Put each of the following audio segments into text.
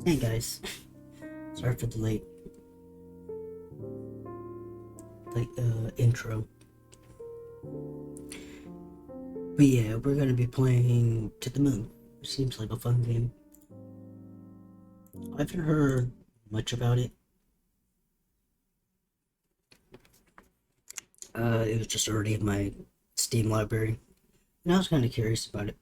Hey guys, sorry for the late intro. But yeah, we're gonna be playing To the Moon. Seems like a fun game. I haven't heard much about it. It was just already in my Steam library, and I was kind of curious about it.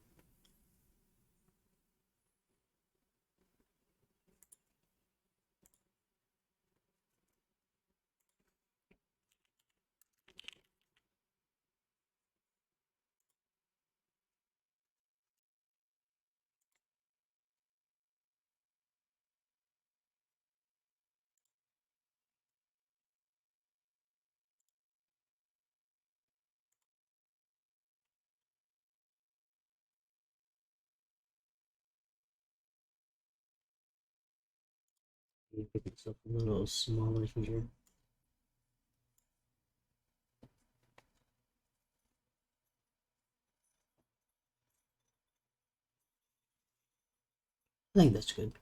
Make myself a little smaller here. I think that's good.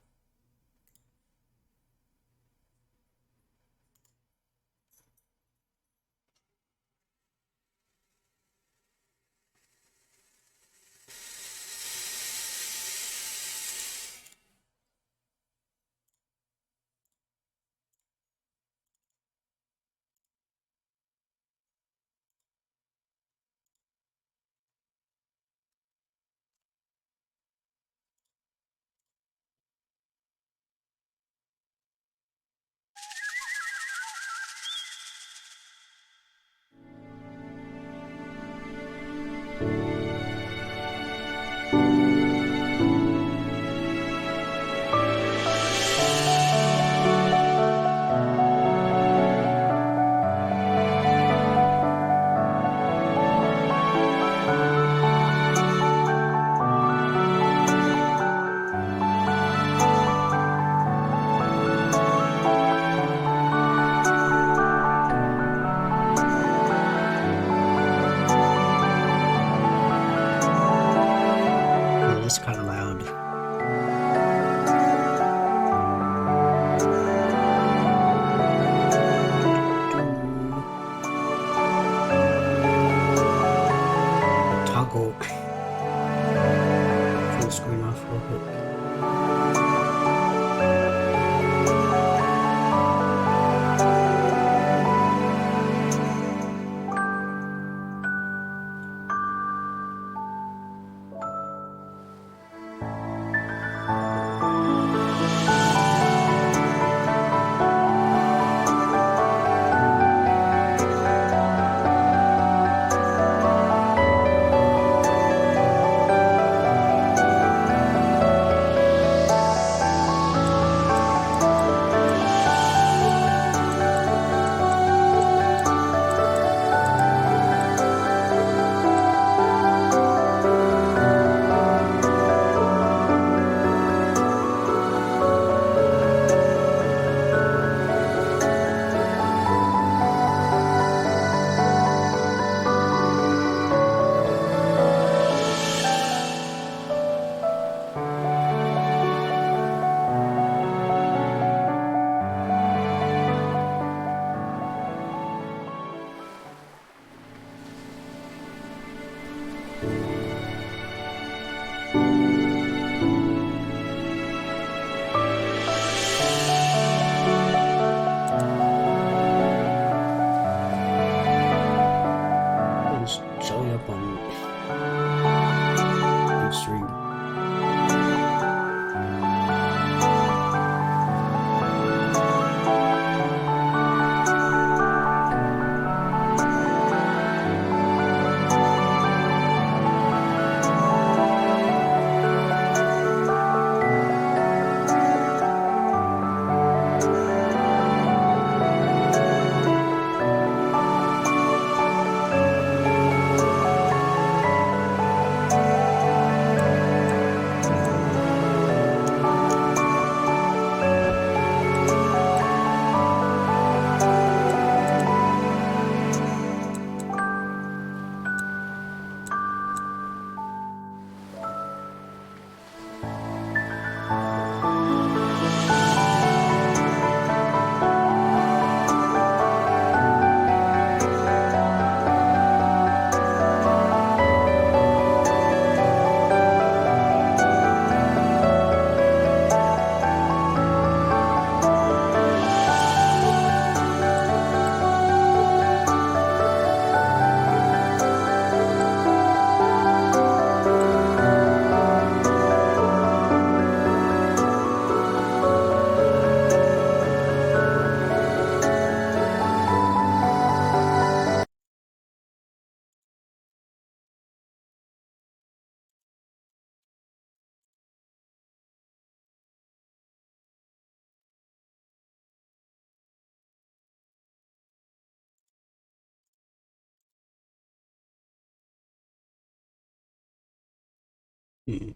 Hmm.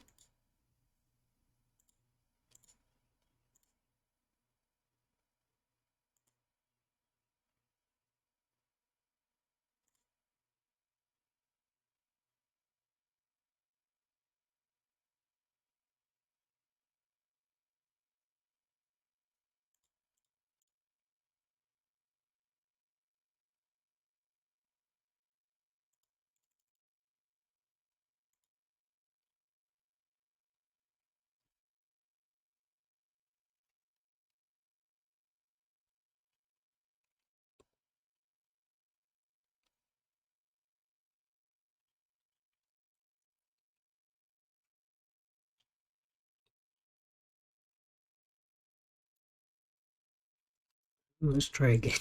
Let's try again.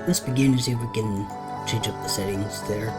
let's begin to see if we can change up the settings there.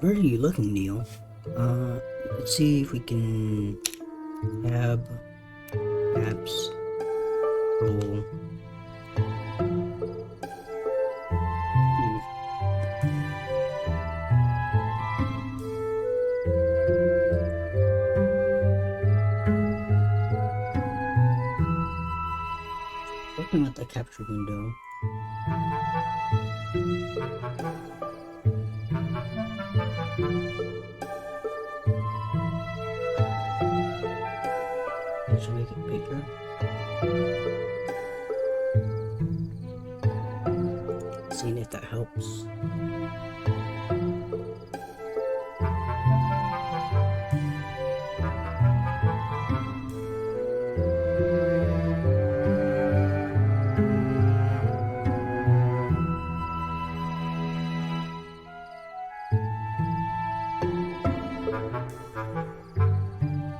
Where are you looking, Neil? Let's see if we can tab, apps, roll. Looking at the capture window. Let's make it bigger. Seeing if that helps.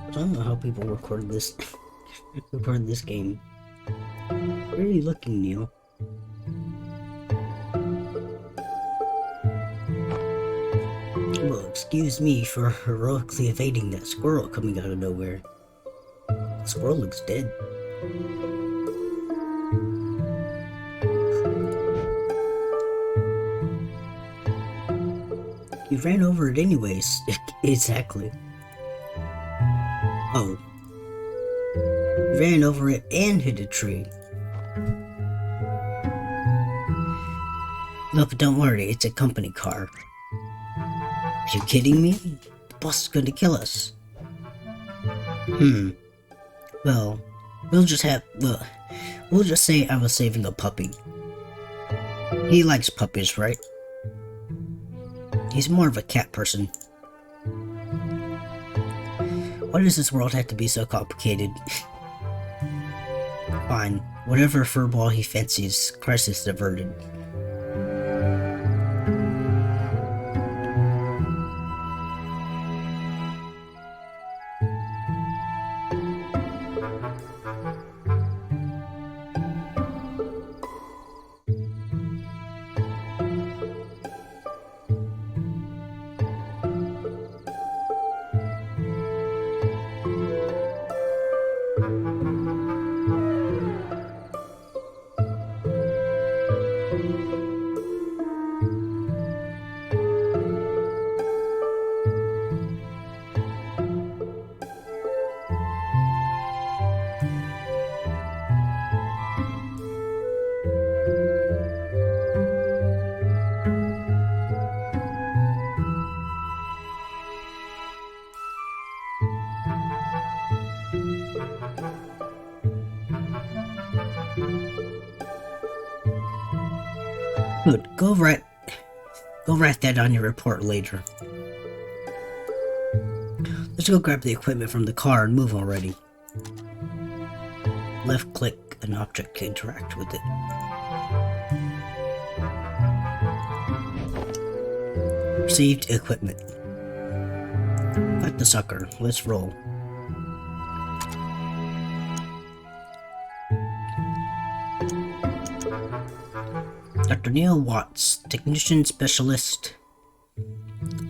I don't know how people record this game. Where are you looking, Neil? Well, excuse me for heroically evading that squirrel coming out of nowhere. The squirrel looks dead. You ran over it anyways. Exactly. Oh. You ran over it and hit a tree. No, but don't worry, it's a company car. Are you kidding me? The boss is going to kill us. Well, we'll just say I was saving a puppy. He likes puppies, right? He's more of a cat person. Why does this world have to be so complicated? Fine, whatever furball he fancies, crisis averted. Good. Go write that on your report later. Let's go grab the equipment from the car and move already. Left click an object to interact with it. Received equipment. Got the sucker. Let's roll. Dr. Neil Watts, Technician Specialist,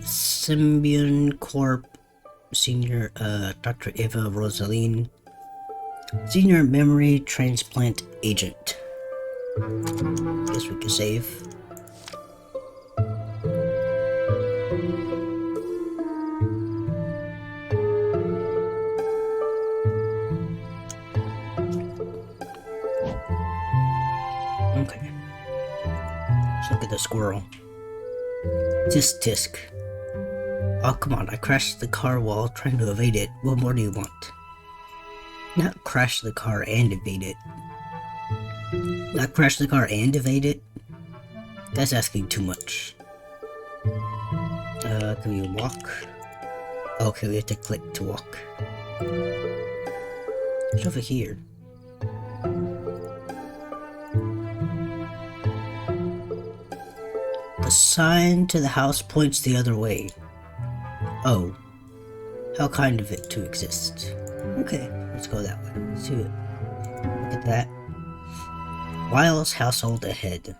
Symbion Corp, Senior, Dr. Eva Rosaline, Senior memory transplant agent. Guess we can save. Okay. Let's look at the squirrel. Tisk tisk. Oh, come on, I crashed the car while trying to evade it. What more do you want? Not crash the car and evade it. Not crash the car and evade it? That's asking too much. Can we walk? Okay, we have to click to walk. What's over here? The sign to the house points the other way. Oh, how kind of it to exist. Okay, let's go that way. Let's do it. Look at that. Wiles household ahead.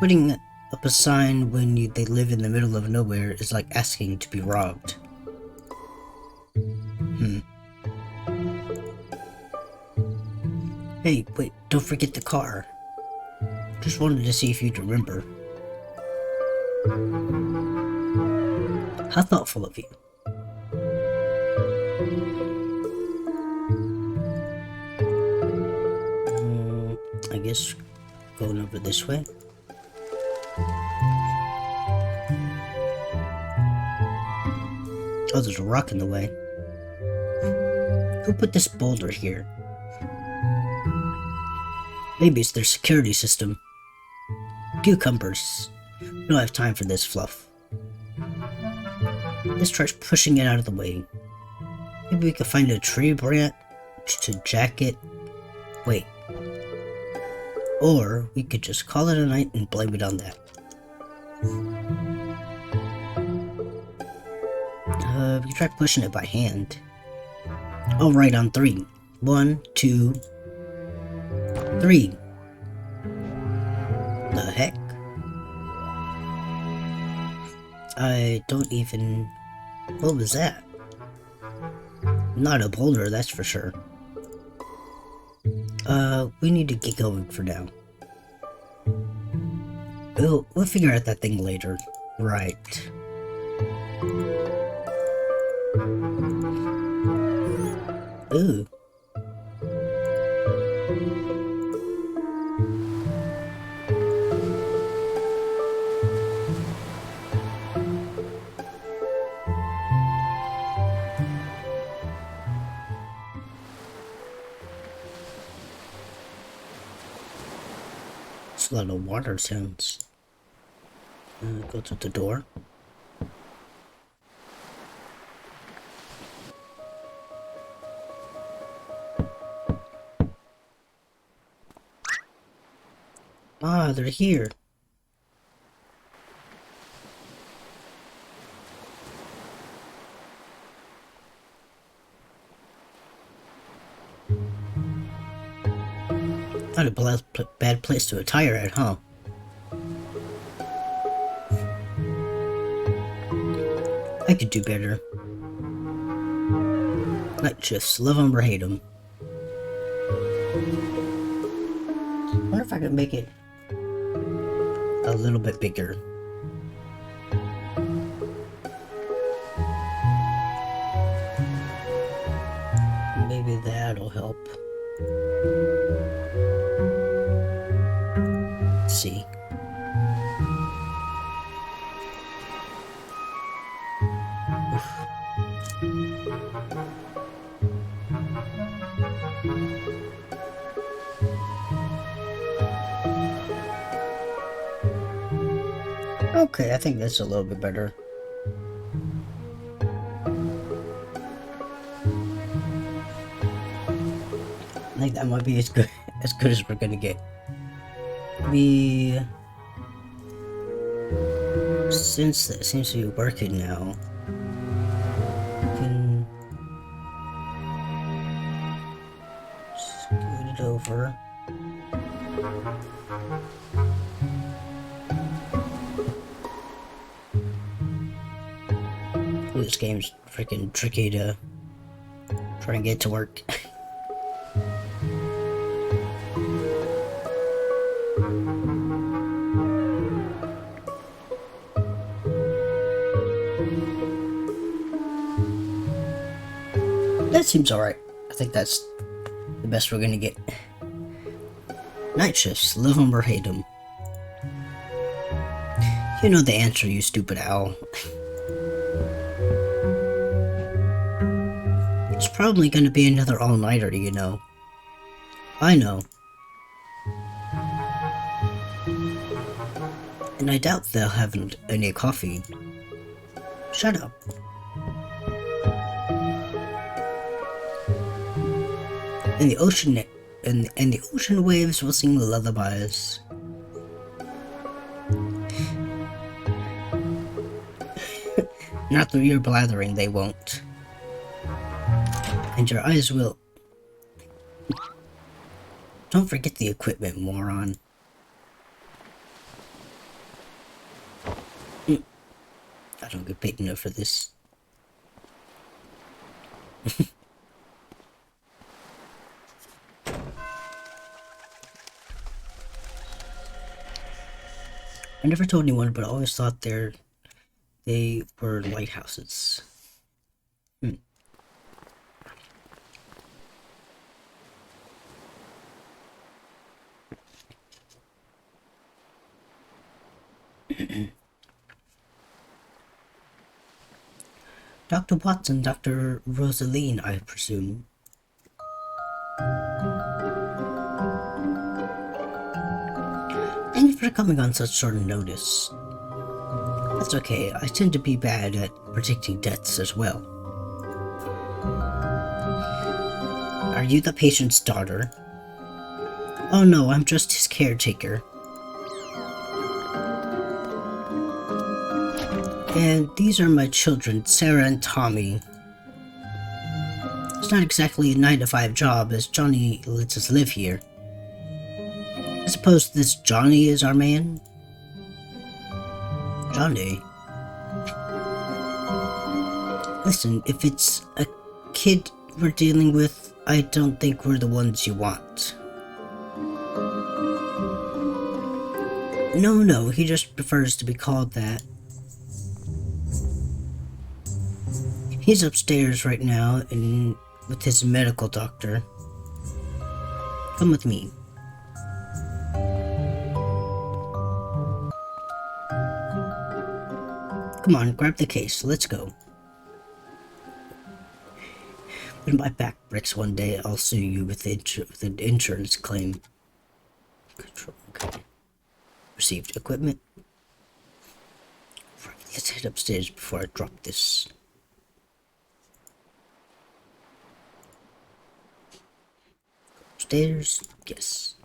Putting up a sign when they live in the middle of nowhere is like asking to be robbed. Hey, wait, don't forget the car. Just wanted to see if you'd remember. How thoughtful of you. I guess going over this way. Oh, there's a rock in the way. Who put this boulder here? Maybe it's their security system. Cucumbers. We don't have time for this fluff. Let's try pushing it out of the way. Maybe we could find a tree branch to jack it. Wait. Or we could just call it a night and blame it on that. We can try pushing it by hand. Oh, right, on 3. 1, 2, 3. The heck? I don't even... What was that? Not a boulder, that's for sure. We need to get going for now. We'll figure out that thing later. Right. Ooh. It's a lot of water sounds. Go through the door. Ah, they're here. Not a bad place to retire at, huh? I could do better. Night shifts, love them or hate them. I wonder if I could make it a little bit bigger. Maybe that'll help. Let's see. Okay, I think that's a little bit better. I think that might be as good as we're gonna get. Since that seems to be working now, we can scoot it over. This game's freaking tricky to try and get to work. That seems alright. I think that's the best we're gonna get. Night shifts, love 'em or hate 'em. You know the answer, you stupid owl. It's probably gonna be another all-nighter, you know. I know. And I doubt they'll have any coffee. Shut up. And the ocean and the ocean waves will sing lullabies. Not through your blathering, they won't. And your eyes will. Don't forget the equipment, moron. I don't get paid enough for this. I never told anyone, but I always thought they were lighthouses. Dr. Watson, Dr. Rosaline, I presume. Thank you for coming on such short notice. That's okay, I tend to be bad at predicting deaths as well. Are you the patient's daughter? Oh no, I'm just his caretaker. And these are my children, Sarah and Tommy. It's not exactly a 9-to-5 job, as Johnny lets us live here. I suppose this Johnny is our man? Johnny? Listen, if it's a kid we're dealing with, I don't think we're the ones you want. No, he just prefers to be called that. He's upstairs right now with his medical doctor. Come with me. Come on, grab the case. Let's go. When my back breaks one day, I'll sue you with an insurance claim. Control. Okay. Received equipment. Right, let's head upstairs before I drop this. Upstairs, yes.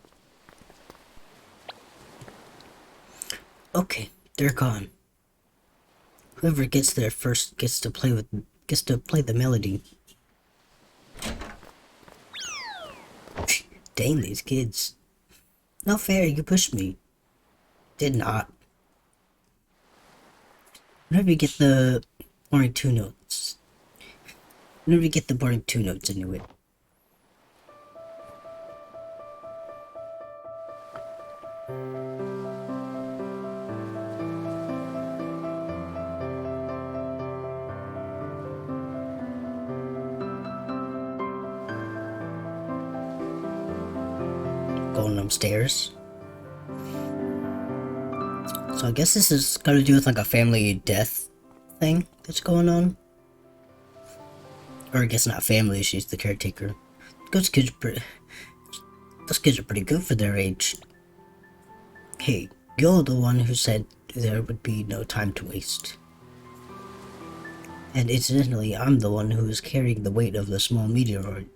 Okay, they're gone. Whoever gets there first gets to play the melody. Dang these kids. Not fair, you pushed me. Did not. Whenever you get the boring 2 notes. Whenever you get the boring 2 notes anyway. Going upstairs. So I guess this is got to do with like a family death thing that's going on. Or I guess not family, she's the caretaker. Those kids are pretty good for their age. Hey, you're the one who said there would be no time to waste. And incidentally, I'm the one who is carrying the weight of the small meteoroid.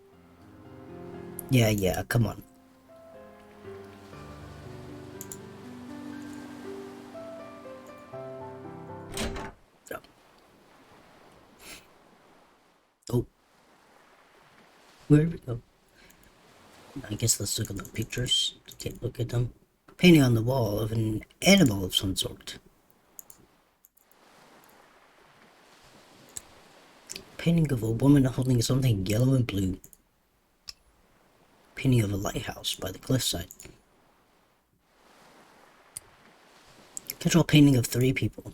Yeah, come on. Oh. Where we go? I guess let's look at the pictures. Take a look at them. Painting on the wall of an animal of some sort. Painting of a woman holding something yellow and blue. Painting of a lighthouse by the cliffside. Control painting of 3 people.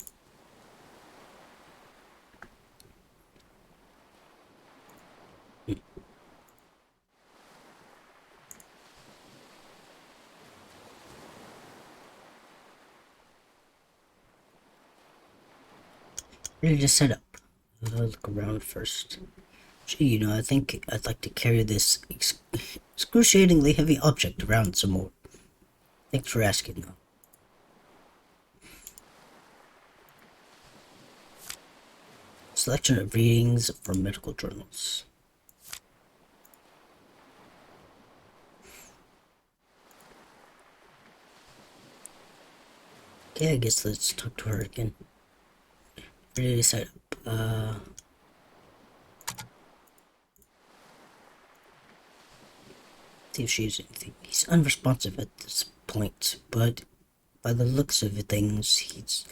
Ready to set up. Look around first. Gee, I think I'd like to carry this excruciatingly heavy object around some more. Thanks for asking, though. Selection of readings from medical journals. Okay, I guess let's talk to her again. Ready to set up. See if she's anything. He's unresponsive at this point, but by the looks of things, he's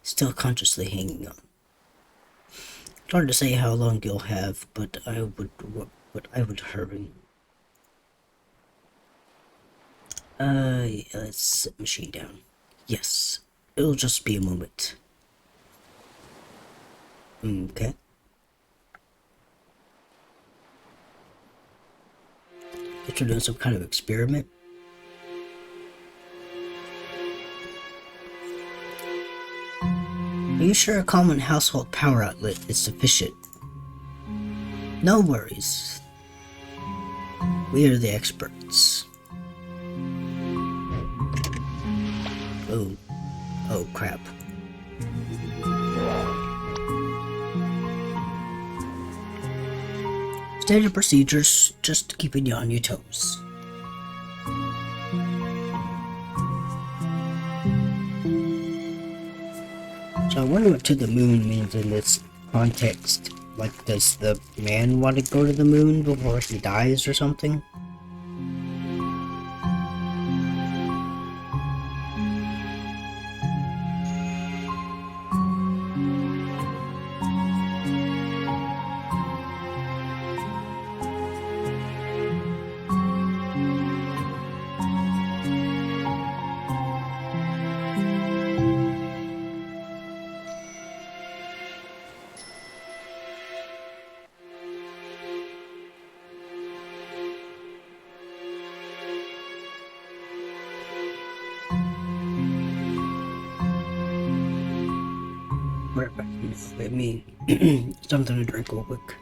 still consciously hanging on. It's hard to say how long you'll have, but I would hurry. Yeah, let's set machine down. Yes, it'll just be a moment. Okay. Guess you're doing some kind of experiment. Are you sure a common household power outlet is sufficient? No worries. We are the experts. Oh crap. Standard procedures, just keeping you on your toes. So I wonder what "to the moon" means in this context. Like, does the man want to go to the moon before he dies or something? Let me something to drink real quick.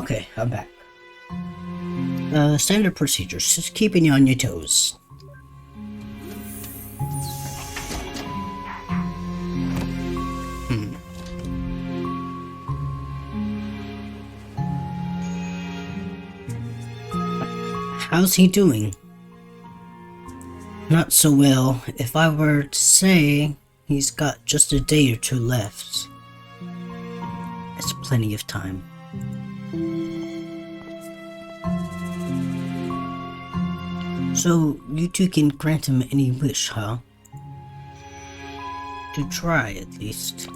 Okay, I'm back. Standard procedures, just keeping you on your toes. How's he doing? Not so well. If I were to say, he's got just a day or two left. That's plenty of time. So, you two can grant him any wish, huh? To try, at least.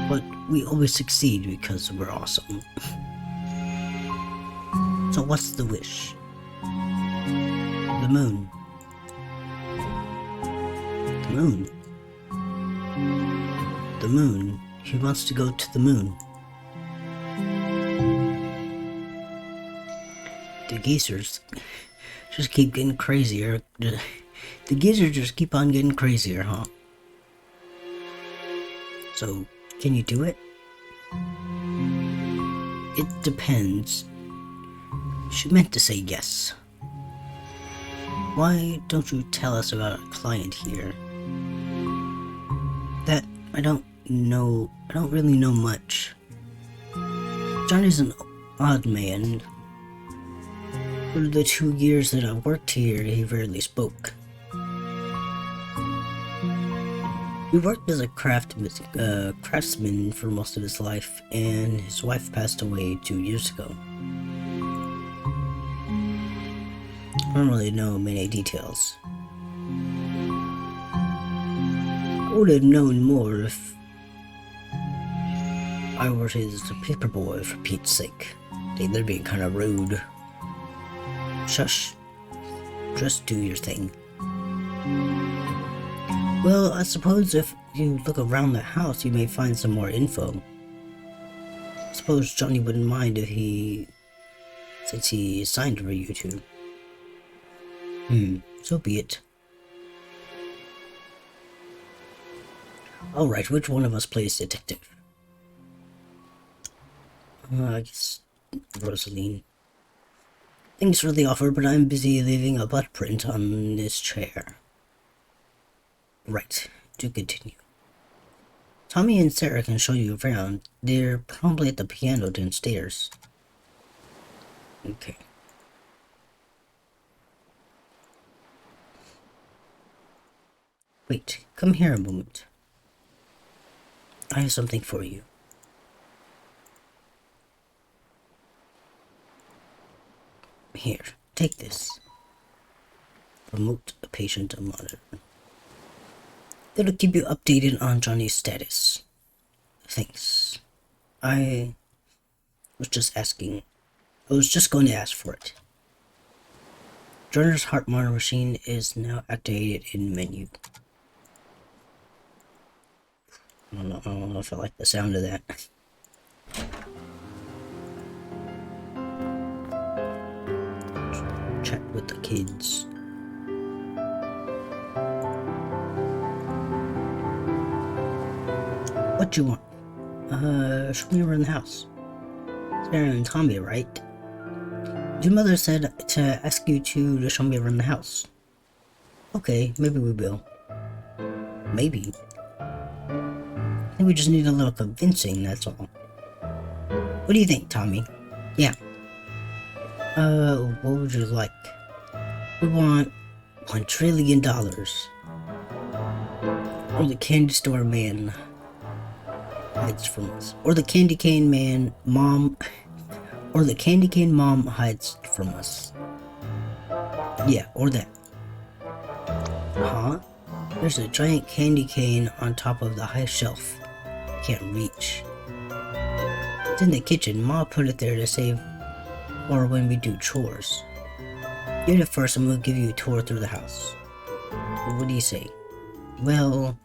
But we always succeed because we're awesome. So what's the wish? The moon. The moon. The moon. He wants to go to the moon. The geezers just keep getting crazier. The geezers just keep on getting crazier, huh? So, can you do it? It depends. She meant to say yes. Why don't you tell us about a client here? That I don't know. I don't really know much. Johnny's an odd man. For the 2 years that I worked here, he rarely spoke. He worked as a craftsman for most of his life, and his wife passed away 2 years ago. I don't really know many details. I would have known more if I were his paperboy, for Pete's sake. They're being kind of rude. Shush. Just do your thing. Well, I suppose if you look around the house, you may find some more info. I suppose Johnny wouldn't mind if since he signed for you two. So be it. Alright, which one of us plays detective? I guess Rosaline. Thanks for the offer, but I'm busy leaving a butt print on this chair. Right, to continue. Tommy and Sarah can show you around. They're probably at the piano downstairs. Okay. Wait, come here a moment. I have something for you. Here, take this. Remote a patient a monitor. It'll keep you updated on Johnny's status. Thanks. I was just going to ask for it. Johnny's heart monitor machine is now activated in menu. I don't know if I like the sound of that. Chat with the kids. What you want? Show me around the house. Sarah and Tommy, right? Your mother said to ask you two to show me around the house. Okay, maybe we will. Maybe. I think we just need a little convincing, that's all. What do you think, Tommy? Yeah. What would you like? We want $1 trillion. Or the candy store man hides from us. Or the candy cane man mom. Or the candy cane mom hides from us. Yeah, or that. Huh? There's a giant candy cane on top of the high shelf. Can't reach. It's in the kitchen. Ma put it there to save or when we do chores. Get it first and we'll give you a tour through the house. What do you say? Well...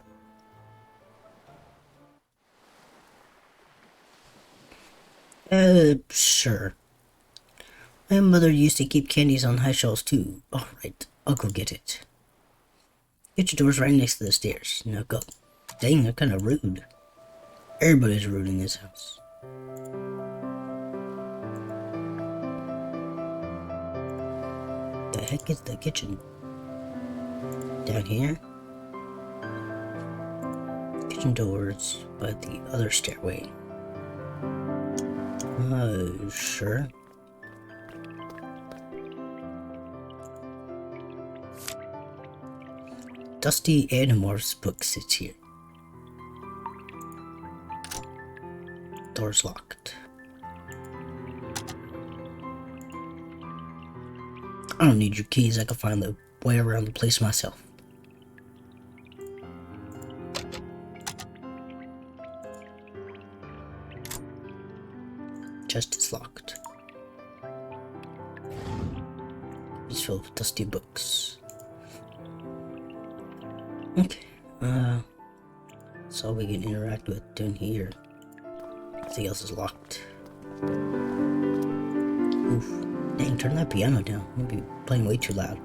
sure. My mother used to keep candies on high shelves too. Alright, I'll go get it. Get your doors right next to the stairs. Now go. Dang, they're kinda rude. Everybody's rude in this house. heck is the kitchen? Down here? Kitchen doors by the other stairway. Sure. Dusty Animorphs book sits here. Door's locked. I don't need your keys, I can find the way around the place myself. Chest is locked. It's filled with dusty books. Okay, that's all we can interact with down here. Everything else is locked. Oof. Dang, turn that piano down. I'll be playing way too loud.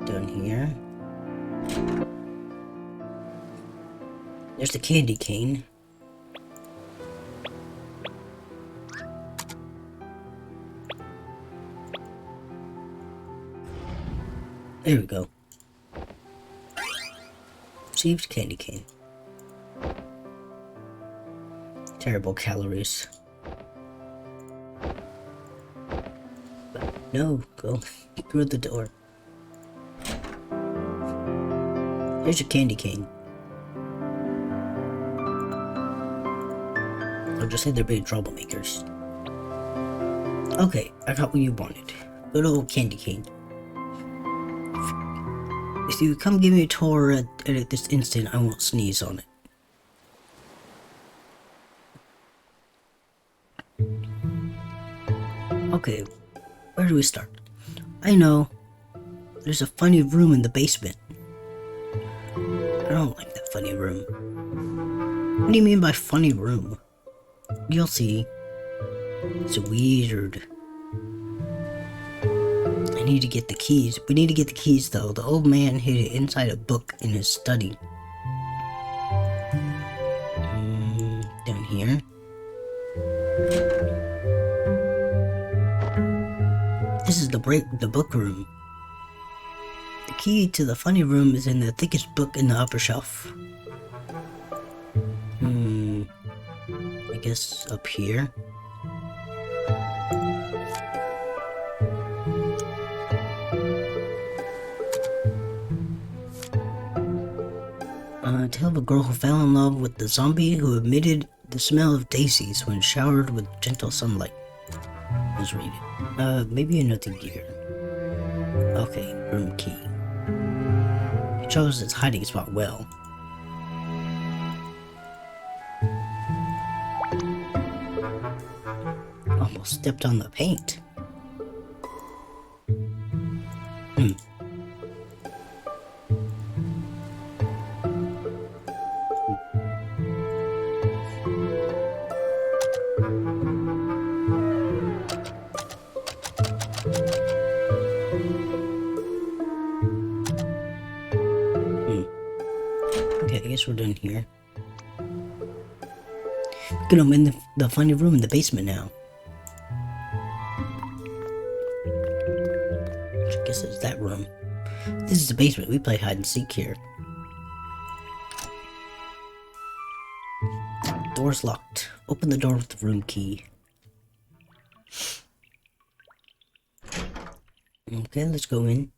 Down here. There's the candy cane. There we go. Received candy cane. Terrible calories. But no, go through the door. Here's your candy cane. I'll just say they're big troublemakers. Okay, I got what you wanted. Good old candy cane. If you come give me a tour at this instant, I won't sneeze on it. Okay, where do we start? I know. There's a funny room in the basement. I don't like that funny room. What do you mean by funny room? You'll see. It's weird. I need to get the keys. We need to get the keys though. The old man hid it inside a book in his study. Down here. This is the book room. The key to the funny room is in the thickest book in the upper shelf. I guess up here. Tale of a girl who fell in love with the zombie who emitted the smell of daisies when showered with gentle sunlight. Let's read it. Maybe another year. Okay, room key. It shows its hiding spot well. Almost stepped on the paint. Okay, I guess we're done here. I'm in the funny room in the basement now. I guess it's that room. This is the basement. We play hide and seek here. Door's locked. Open the door with the room key. Okay, let's go in.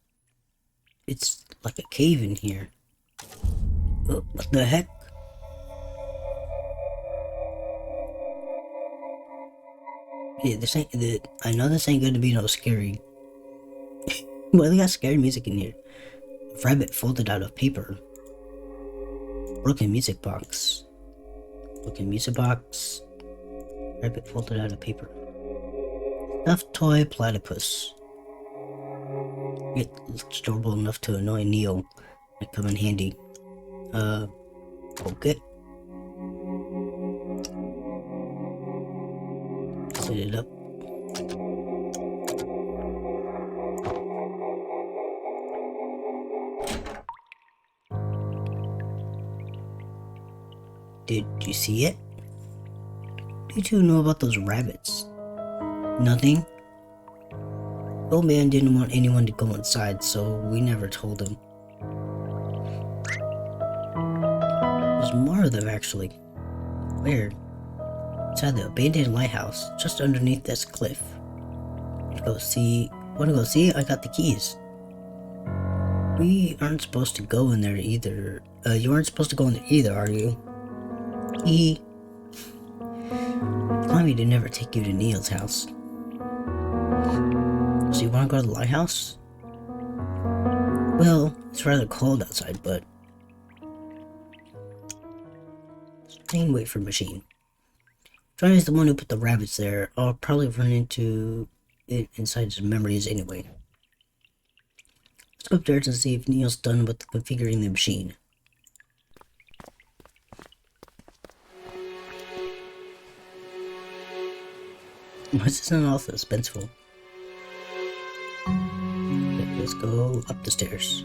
It's like a cave in here. Oh, what the heck? Yeah, this ain't. I know this ain't gonna be no scary. Well, they got scary music in here. A rabbit folded out of paper. Broken music box. Broken music box. Rabbit folded out of paper. Stuffed toy platypus. It looks adorable enough to annoy Neil. Might come in handy. Okay. Set it up. Did you see it? What did you know about those rabbits? Nothing? Old man didn't want anyone to go inside, so we never told him. There's more of them, actually. Where? Inside the abandoned lighthouse, just underneath this cliff. Wanna go see? I got the keys. We aren't supposed to go in there either. You aren't supposed to go in there either, are you? He told me to never take you to Neil's house. So you want to go to the lighthouse? Well, it's rather cold outside, but Jane, wait for machine. Johnny's the one who put the rabbits there. I'll probably run into it inside his memories anyway. Let's go upstairs and see if Neil's done with configuring the machine. Why is this not all so suspenseful? Okay, let's go up the stairs.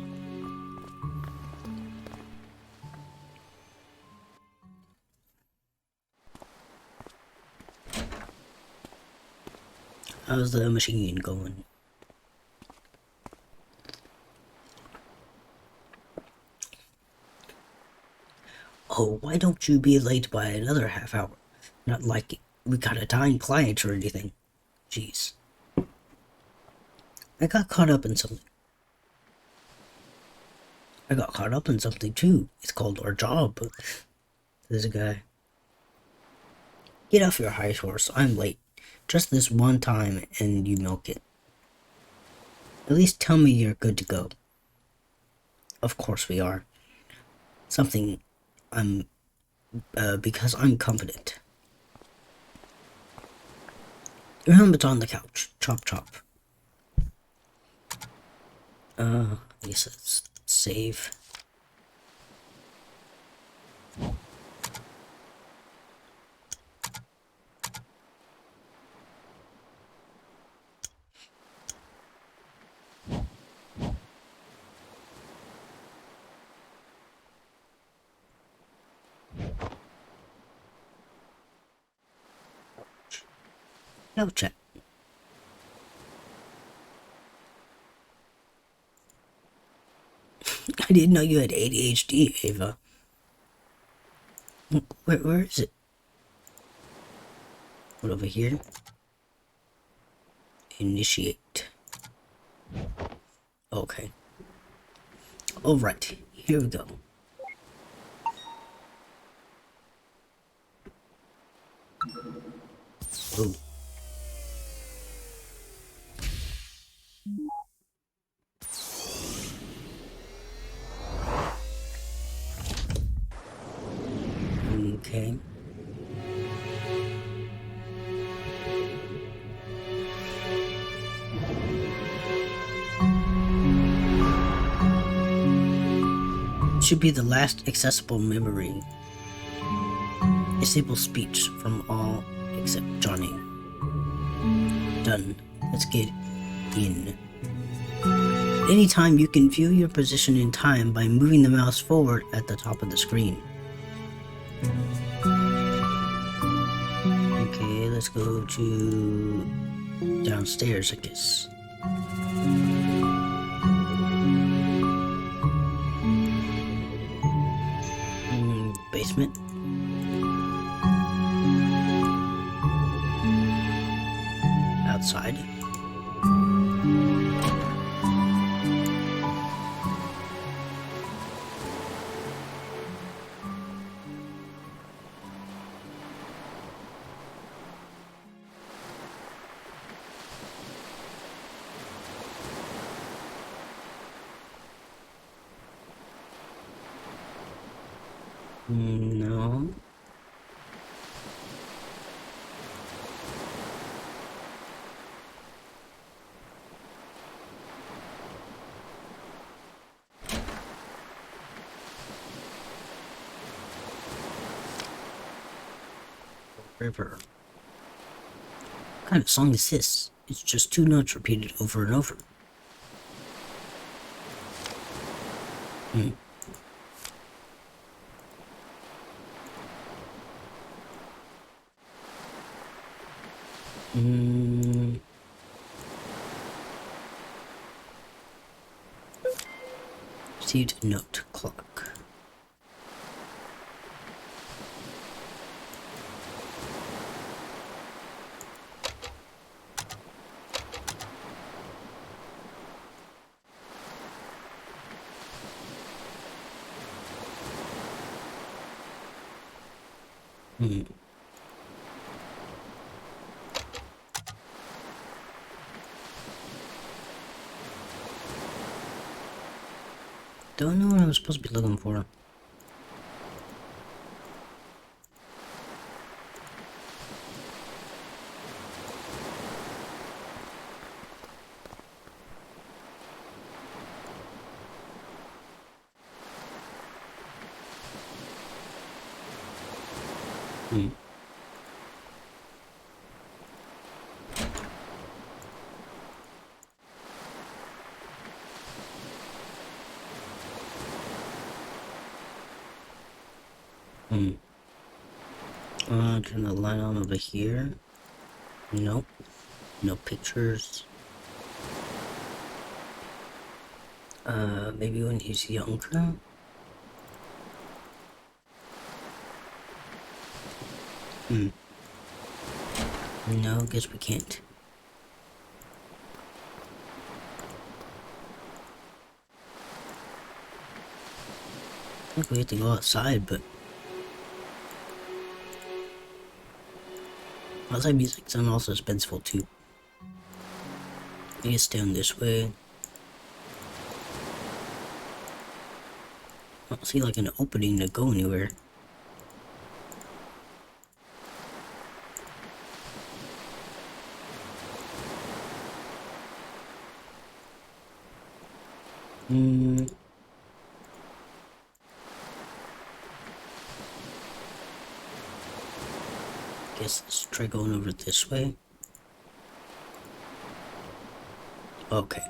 How's the machine going? Oh, why don't you be late by another half hour? Not like we got a dying client or anything. Jeez. I got caught up in something. Too. It's called our job. There's a guy. Get off your high horse. I'm late. Just this one time and you milk it. At least tell me you're good to go. Of course we are. Because I'm confident. Your helmet's on the couch. Chop chop. I guess let's save. No check. I didn't know you had ADHD, Ava. Where is it? What, over here? Initiate. Okay. Alright, here we go. Oh. Okay. Should be the last accessible memory. Disable speech from all except Johnny. Done. Let's get in. Anytime you can view your position in time by moving the mouse forward at the top of the screen. Okay, let's go to downstairs, I guess. Basement. Outside. No. River. What kind of song is this? It's just two notes repeated over and over. Received a note. Clock. Don't know what I'm supposed to be looking for. Turn the light on over here. Nope. No pictures. Maybe when he's younger? No, guess we can't. I think we have to go outside, but outside music sounds also suspenseful too. I guess down this way. I don't see like an opening to go anywhere. Guess let's try going over this way. Okay.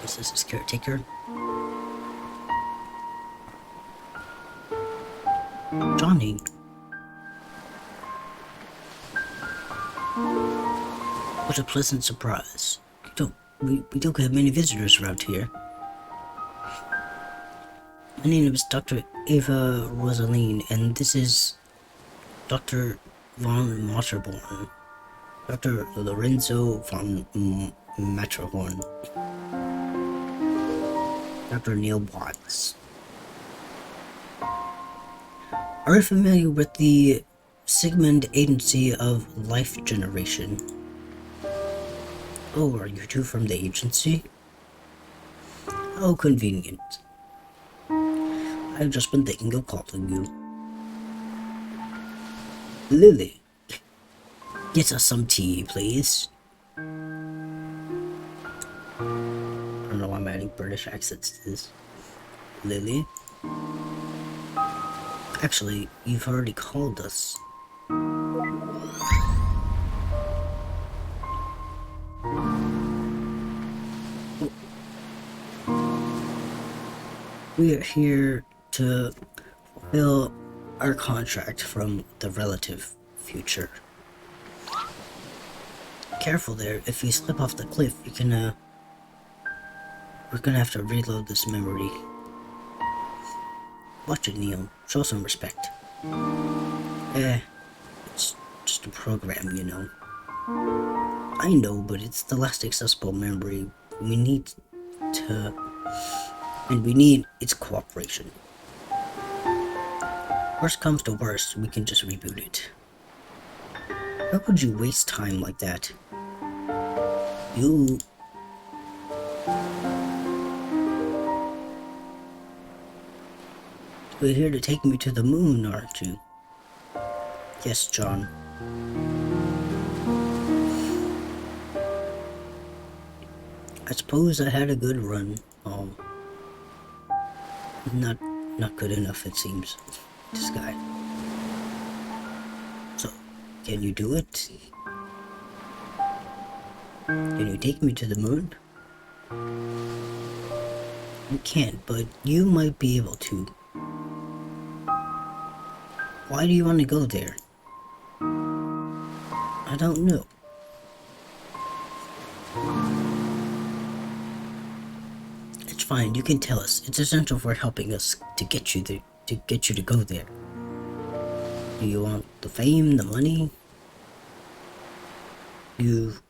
Guess this is caretaker. Johnny. What a pleasant surprise. We don't have many visitors around here. My name is Dr. Eva Rosaline, and this is Dr. von Matterborn. Dr. Lorenzo von Matterhorn. Dr. Neil Watts. Are you familiar with the Sigmund Agency of Life Generation? Oh, are you two from the agency? How convenient. I've just been thinking of calling you. Lily, get us some tea, please. I don't know why I'm adding British accents to this. Lily? Actually, you've already called us. We are here to fulfill our contract from the relative future. Careful there, if you slip off the cliff, you can, we're gonna have to reload this memory. Watch it, Neil. Show some respect. It's just a program, you know. I know, but it's the last accessible memory. We need to... and we need its cooperation. Worst comes to worst, we can just reboot it. How could you waste time like that? You're here to take me to the moon, aren't you? Yes, John. I suppose I had a good run. Not good enough, it seems. This guy. So, can you do it? Can you take me to the moon? You can't, but you might be able to. Why do you want to go there? I don't know. fine. You can tell us. It's essential for helping us to get you to go there. Do you want the fame, the money? You've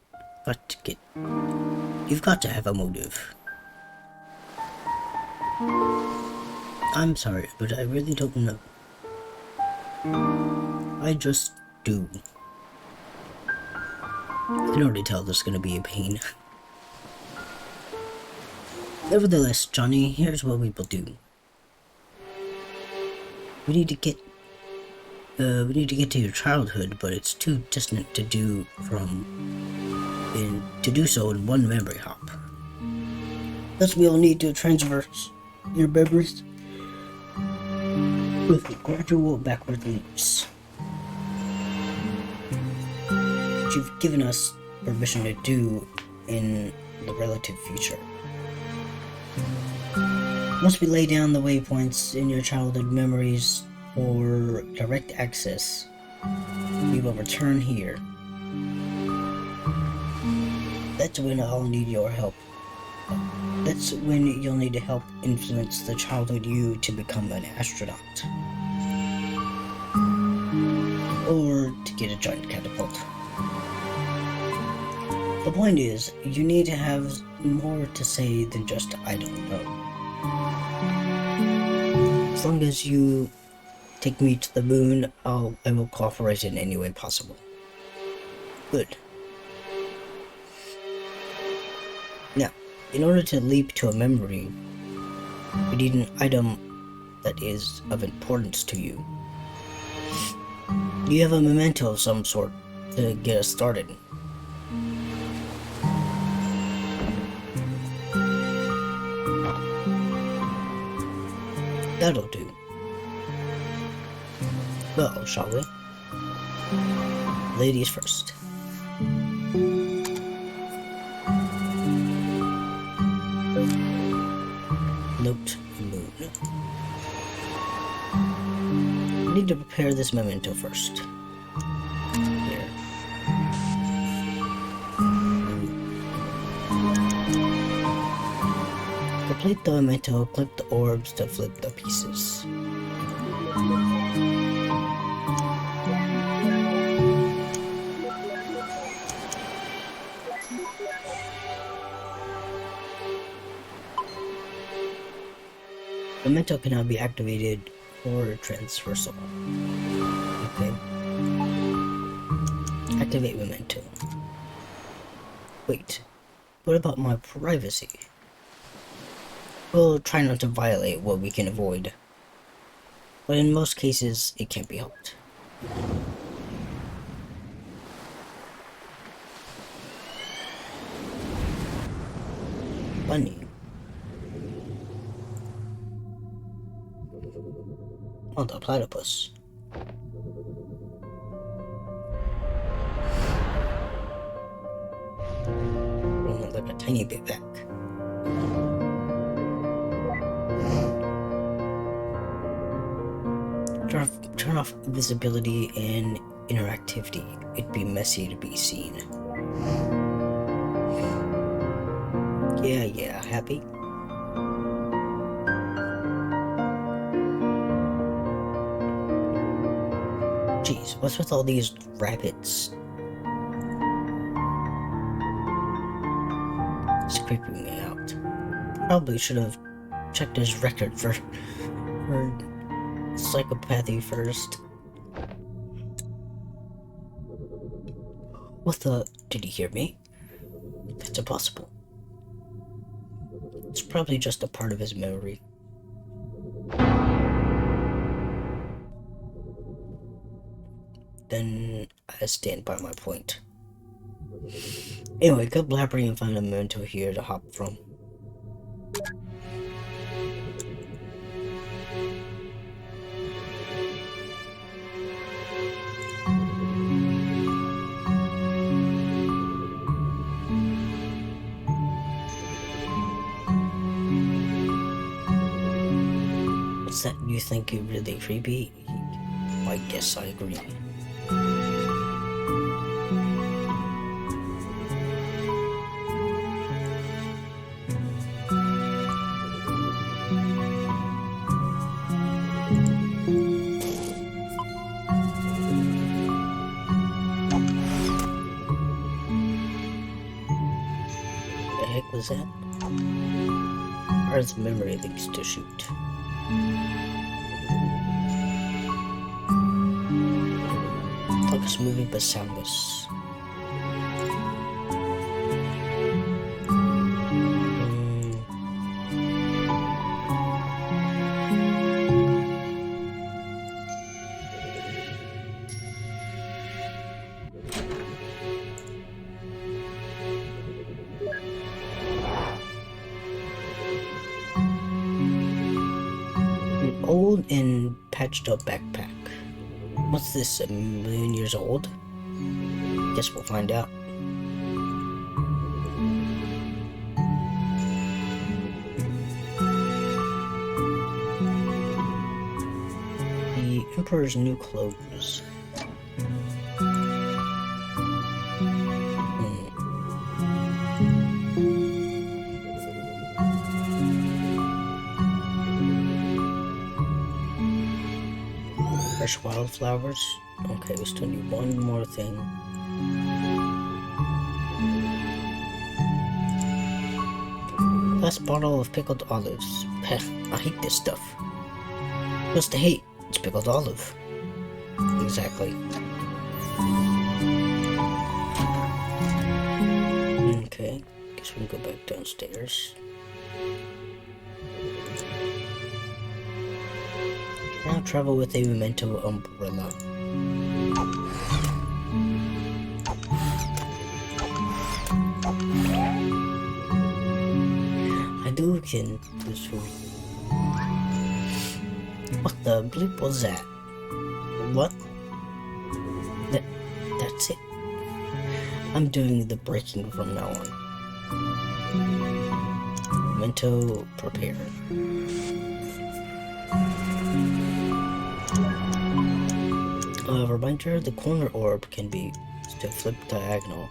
got to have a motive. I'm sorry, but I really don't know. I just do. I can already tell there's gonna be a pain. Nevertheless, Johnny, here's what we will do. We need to get to your childhood, but it's too distant to do so in one memory hop. Thus, we will need to transverse your memories with gradual backward leaps. Which you've given us permission to do in the relative future. Once we lay down the waypoints in your childhood memories for direct access, we will return here. That's when I'll need your help. That's when you'll need to help influence the childhood you to become an astronaut. Or to get a giant catapult. The point is, you need to have more to say than just I don't know. As long as you take me to the moon, I will cooperate in any way possible. Good. Now, in order to leap to a memory, we need an item that is of importance to you. You have a memento of some sort to get us started. That'll do. Well, shall we? Ladies first. Note moon. I need to prepare this memento first. Here. Complete the memento, click the orbs to flip the pieces. Memento cannot be activated or transversal. Okay. Activate memento. Wait, what about my privacy? We'll try not to violate what we can avoid, but in most cases, it can't be helped. Bunny. Oh, the platypus. Like a tiny bit back. Turn off visibility and interactivity. It'd be messy to be seen. Yeah, happy? Jeez, what's with all these rabbits? It's creeping me out. Probably should have checked his record for psychopathy first. What the? Did he hear me? That's impossible. It's probably just a part of his memory. Then I stand by my point. Anyway, go blabbering and find a memento here to hop from. What's that? You think you're really creepy? I guess I agree. heck was that? Earth's memory links to shoot. Focus moving but soundless. Old and patched up backpack. What's this, a million years old? Guess we'll find out. The Emperor's new clothes. Fresh wildflowers. Okay, we still need one more thing. Last bottle of pickled olives. Peh, I hate this stuff. What's to hate? It's pickled olive. Exactly. Okay, guess we can go back downstairs. Now travel with a memento umbrella. Hadouken this food. What the bleep was that? What? That's it. I'm doing the breaking from now on. Memento prepare. A reminder, the corner orb can be used to flip diagonal.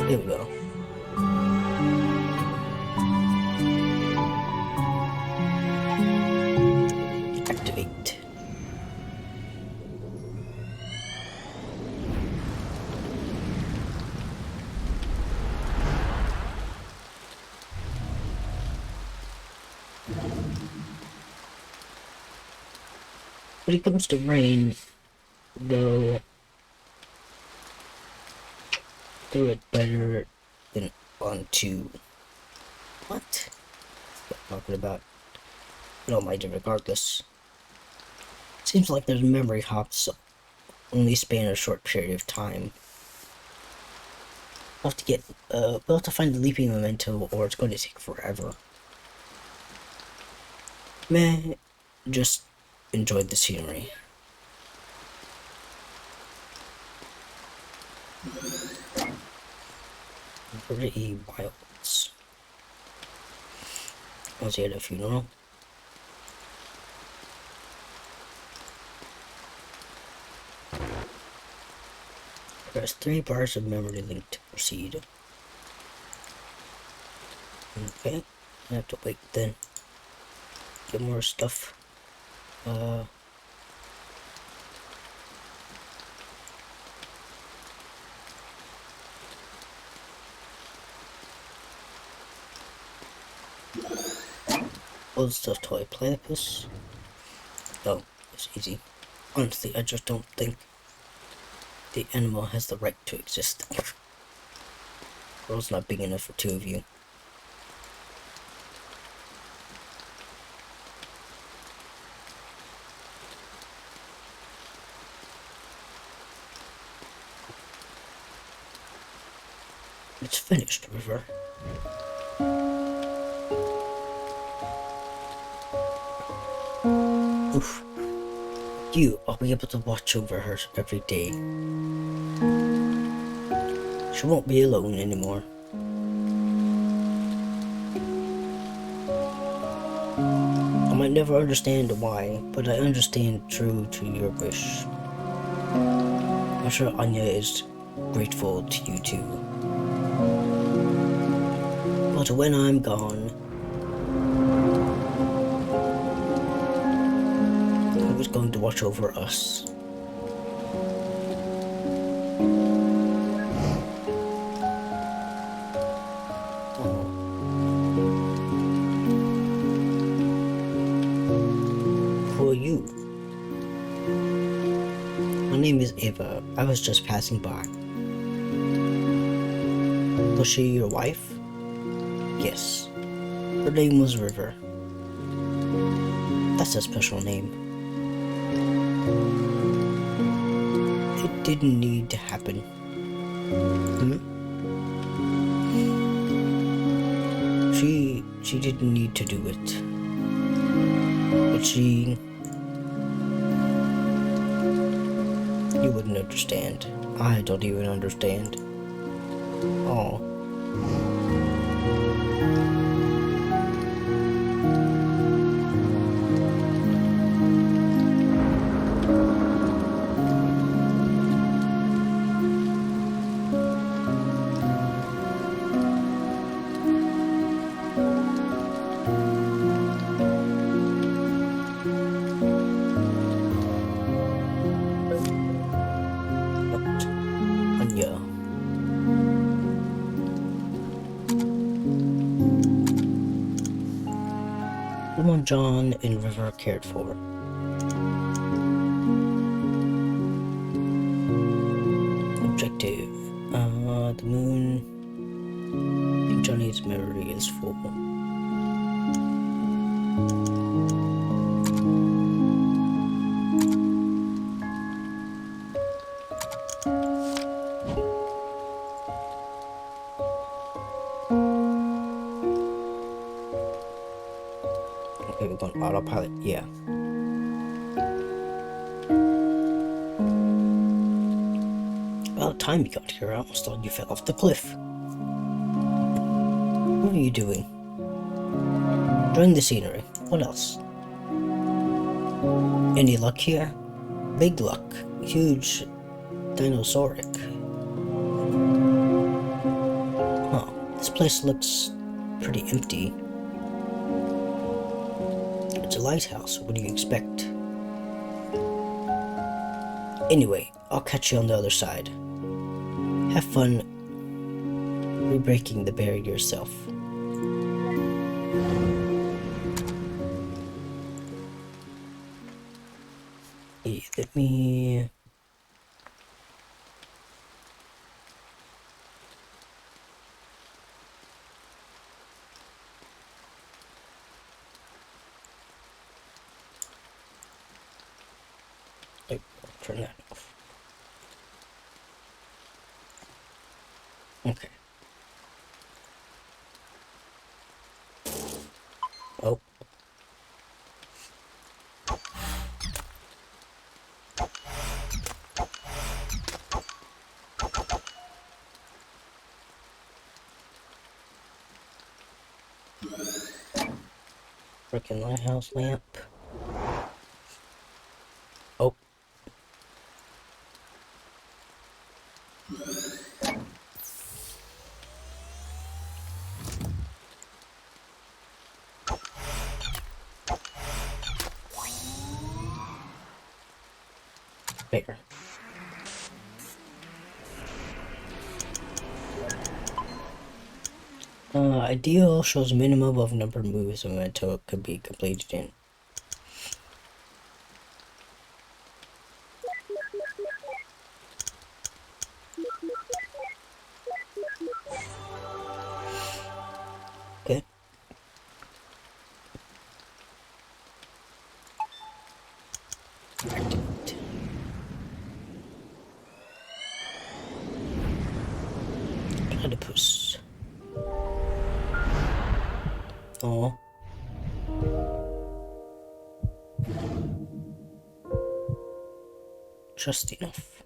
Here we go. Activate. When it comes to rain, though, do it better than onto what? What I'm talking about? I don't mind it regardless. Seems like there's memory hops only span a short period of time. We'll have to get we'll have to find the leaping memento, or it's going to take forever. Meh, just enjoyed the scenery. Pretty wilds. Was he at a funeral? Press 3 bars of memory link to proceed. Okay, I have to wait then. Get more stuff. Old stuff toy platypus. Oh, it's easy. Honestly, I just don't think the animal has the right to exist. The world's not big enough for two of you. It's finished, River. Oof. I'll be able to watch over her every day. She won't be alone anymore. I might never understand why, but I understand true to your wish. I'm sure Anya is grateful to you too. But when I'm gone, going to watch over us. Who are you? My name is Ava. I was just passing by. Was she your wife? Yes. Her name was River. That's a special name. It didn't need to happen. She didn't need to do it. But you wouldn't understand. I don't even understand. Oh. Anya. The one John and River cared for. Objective. The moon. I think Johnny's memory is full. Okay, we're going autopilot, yeah. About time you got here, I almost thought you fell off the cliff. What are you doing? Enjoying the scenery. What else? Any luck here? Big luck. Huge dinosauric. Huh, this place looks pretty empty. It's a lighthouse, what do you expect? Anyway, I'll catch you on the other side. Have fun re-breaking the barrier yourself. Yeah, let me... Wait, I'll turn that off. Okay. Oh. Freaking lighthouse lamp. Oh. There. Ideal shows minimum of number of moves a memento could be completed in. Okay. Activate. Platypus. Oh. Just enough.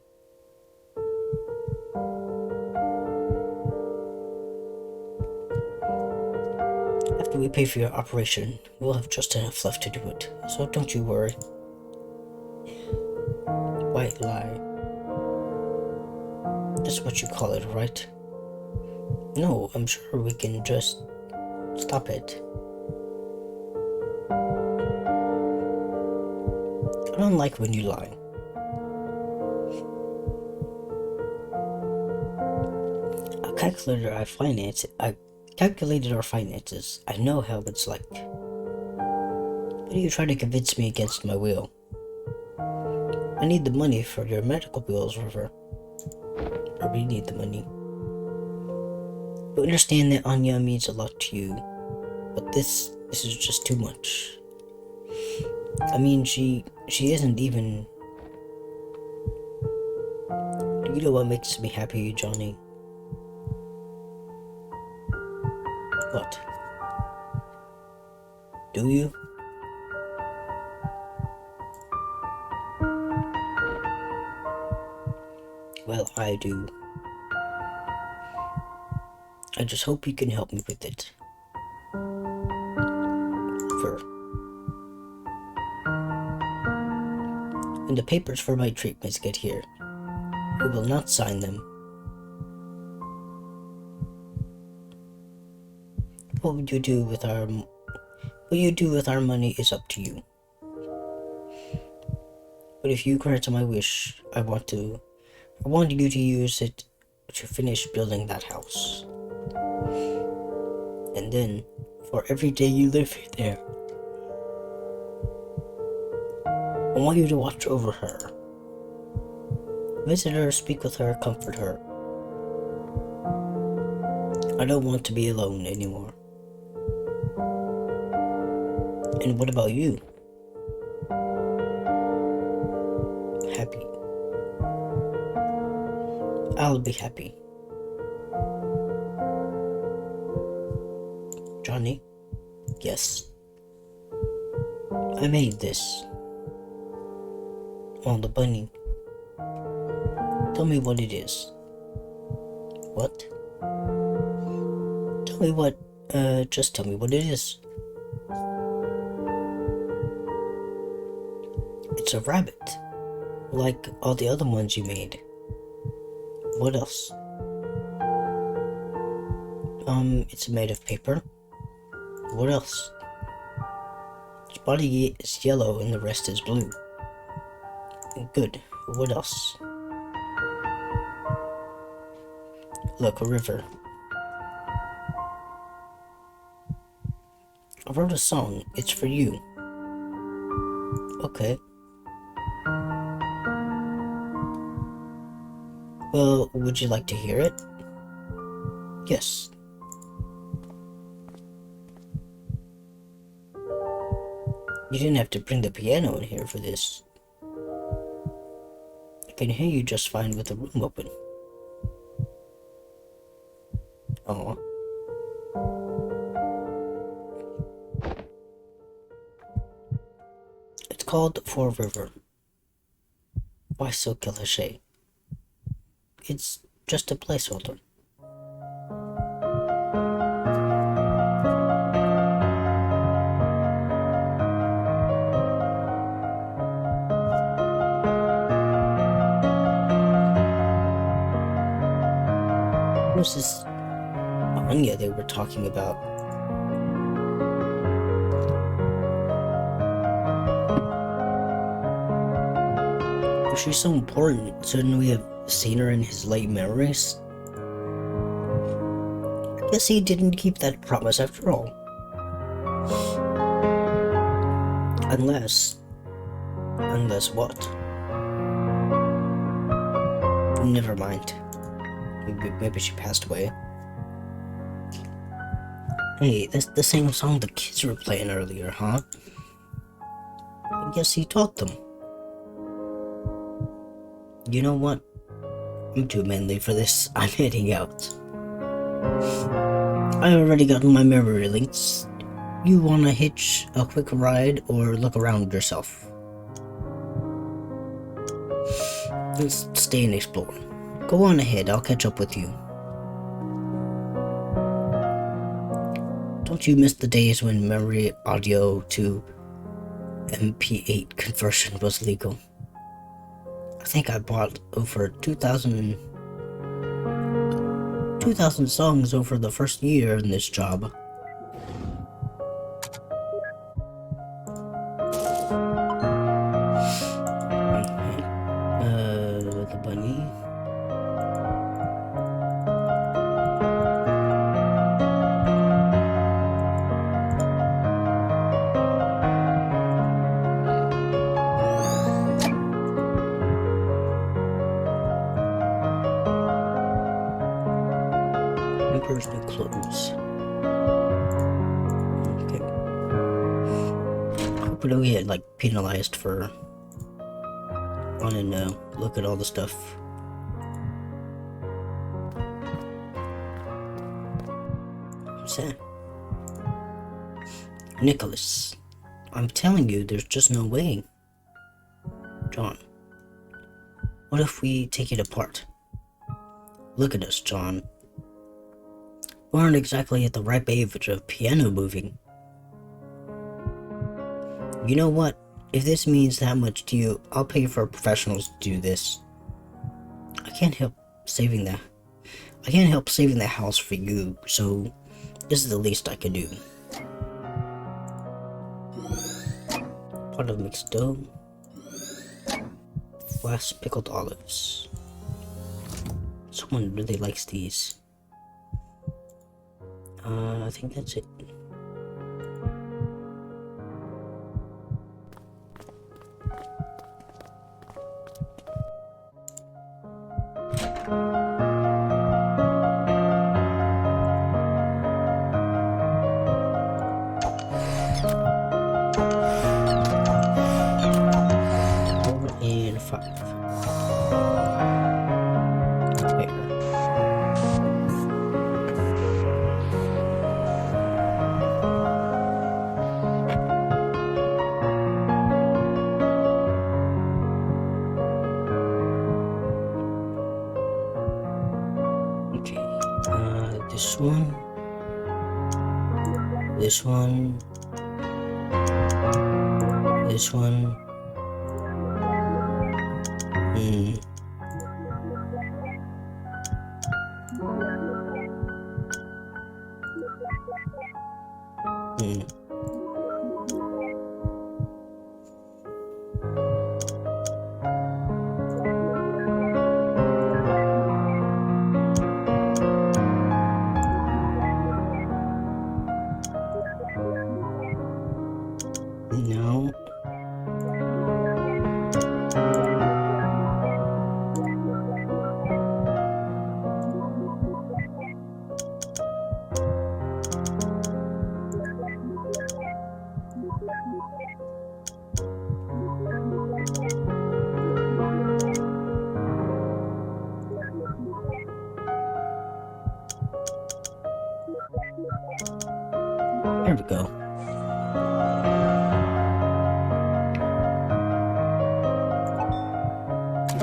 After we pay for your operation, we'll have just enough left to do it, so don't you worry. White lie. That's what you call it, right? No, I'm sure we can just stop it. I don't like when you lie. I calculated our finances. I know how it's like. Why do you try to convince me against my will? I need the money for your medical bills, River. I really need the money. You understand that Anya means a lot to you, but this is just too much. I mean, she isn't even... Do you know what makes me happy, Johnny? What? Do you? Well, I do. I just hope you can help me with it. When the papers for my treatments get here, we will not sign them. What you do with our money is up to you. But if you grant my wish, I want you to use it to finish building that house. And then, for every day you live there, I want you to watch over her. Visit her, speak with her, comfort her. I don't want to be alone anymore. And what about you? Happy. I'll be happy. Johnny? Yes. I made this. On the bunny. Tell me what it is. What? Tell me what, just tell me what it is. It's a rabbit. Like all the other ones you made. What else? It's made of paper. What else? Its body is yellow and the rest is blue. Good. What else? Look, a river. I wrote a song. It's for you. Okay. Well, would you like to hear it? Yes. You didn't have to bring the piano in here for this. I can hear you just fine with the room open. Aw. It's called For River. Why so cliché? It's just a placeholder. Who's this Anya they were talking about? She's so important. Shouldn't we have seen her in his late memories? I guess he didn't keep that promise after all. Unless what? Never mind. Maybe she passed away. Hey, that's the same song the kids were playing earlier, huh? I guess he taught them. You know what? I'm too manly for this. I'm heading out. I already got my memory links. You wanna hitch a quick ride or look around yourself? Let's stay and explore. Go on ahead, I'll catch up with you. Don't you miss the days when memory audio to MP8 conversion was legal? I think I bought over 2,000 songs over the first year in this job. clothes. Okay. Hope we don't get like penalized for wanting to look at all the stuff. What's that? Nicholas, I'm telling you, there's just no way. John, what if we take it apart? Look at us, John. We aren't exactly at the ripe age of piano moving. You know what? If this means that much to you, I'll pay for professionals to do this. I can't help saving the house for you, so this is the least I can do. Pot of mixed dough. Last pickled olives. Someone really likes these. I think that's it. This one, this one, no. There we go.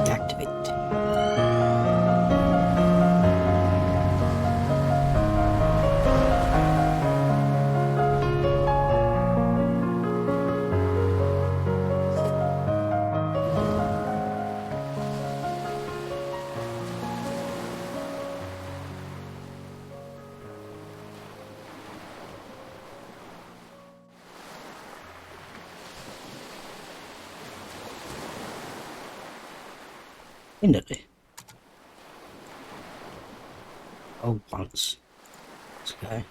Activate. Finally. Oh, once. This guy.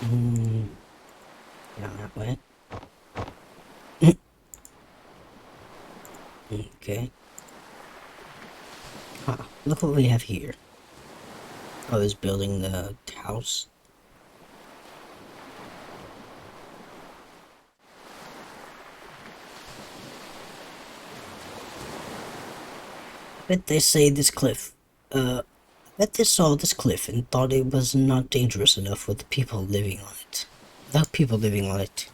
Down that way. Okay. Look what we have here. Oh, he's building the house. Bet they say this cliff, bet they saw this cliff and thought it was not dangerous enough with people living on it. Without people living on it.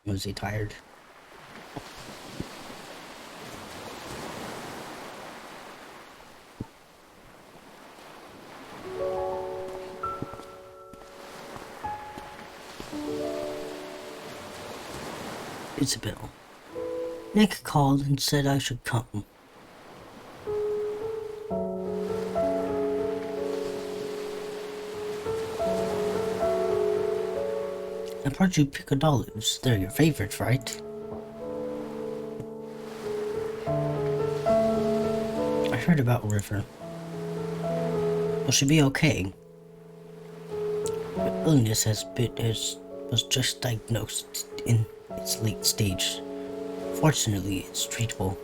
Was he tired? Isabel. Nick called and said I should come. I brought you pickled olives. They're your favorites, right? I heard about River. Well, she'll be okay. Her illness was just diagnosed in its late stage. Fortunately, it's treatable.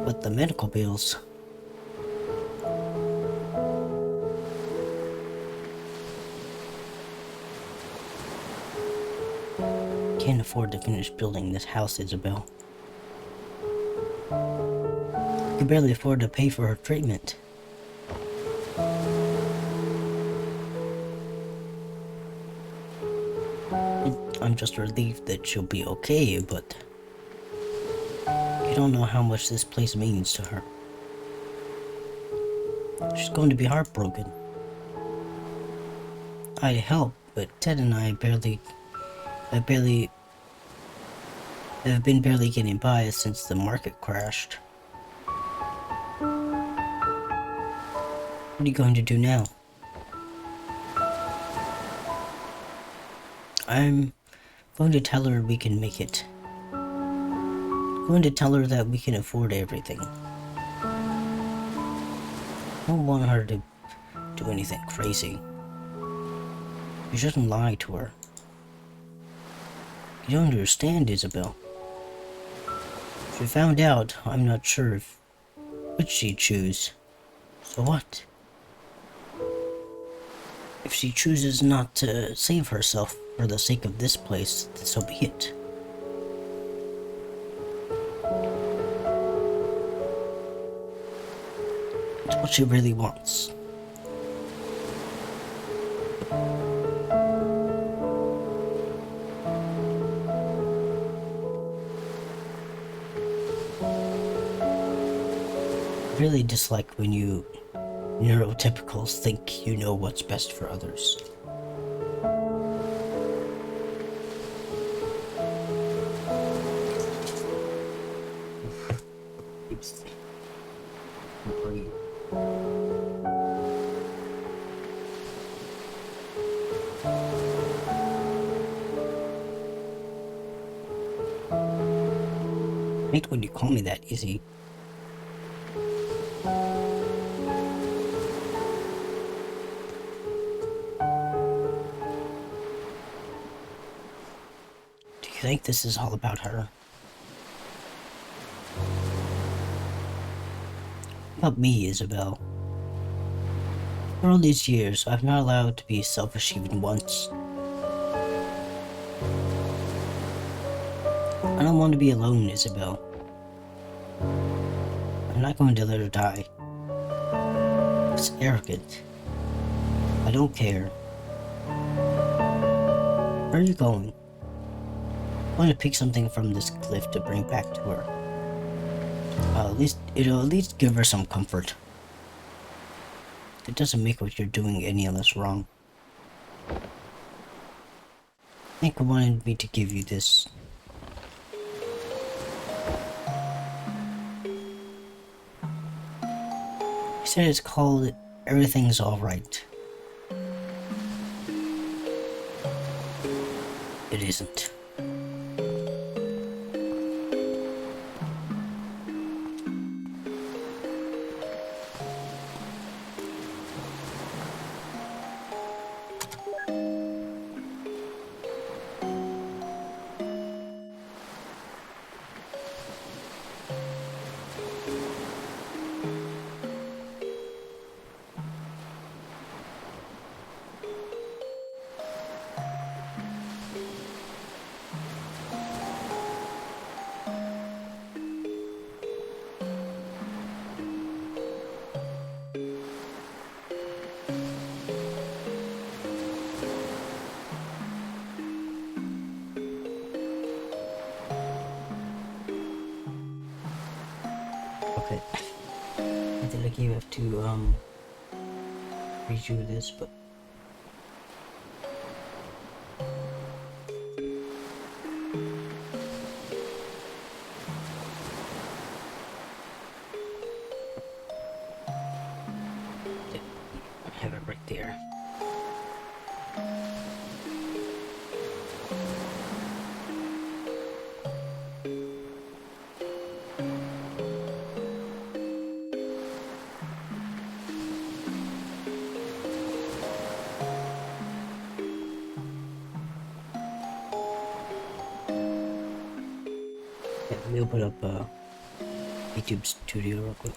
But the medical bills... Can't afford to finish building this house, Isabel. I can barely afford to pay for her treatment. I'm just relieved that she'll be okay, but you don't know how much this place means to her. She's going to be heartbroken. I'd help, but Ted and I have been barely getting by since the market crashed. What are you going to do now? I'm going to tell her we can make it. I'm going to tell her that we can afford everything. I don't want her to do anything crazy. You shouldn't lie to her. You don't understand, Isabel. If we found out, I'm not sure which she'd choose. So what? If she chooses not to save herself for the sake of this place, then so be it. It's what she really wants. I really dislike when you neurotypicals think you know what's best for others. Oops. I hate when you call me that, Izzy. Do you think this is all about her? About me, Isabel. For all these years, I've not allowed to be selfish even once. I don't want to be alone, Isabel. I'm not going to let her die. It's arrogant. I don't care. Where are you going? I'm going to pick something from this cliff to bring back to her. It'll at least give her some comfort. It doesn't make what you're doing any less wrong. Nick wanted me to give you this. He said it's called Everything's Alright. It isn't. Okay. I did like you have to redo this, but I have it right there. Let me open up YouTube Studio real quick.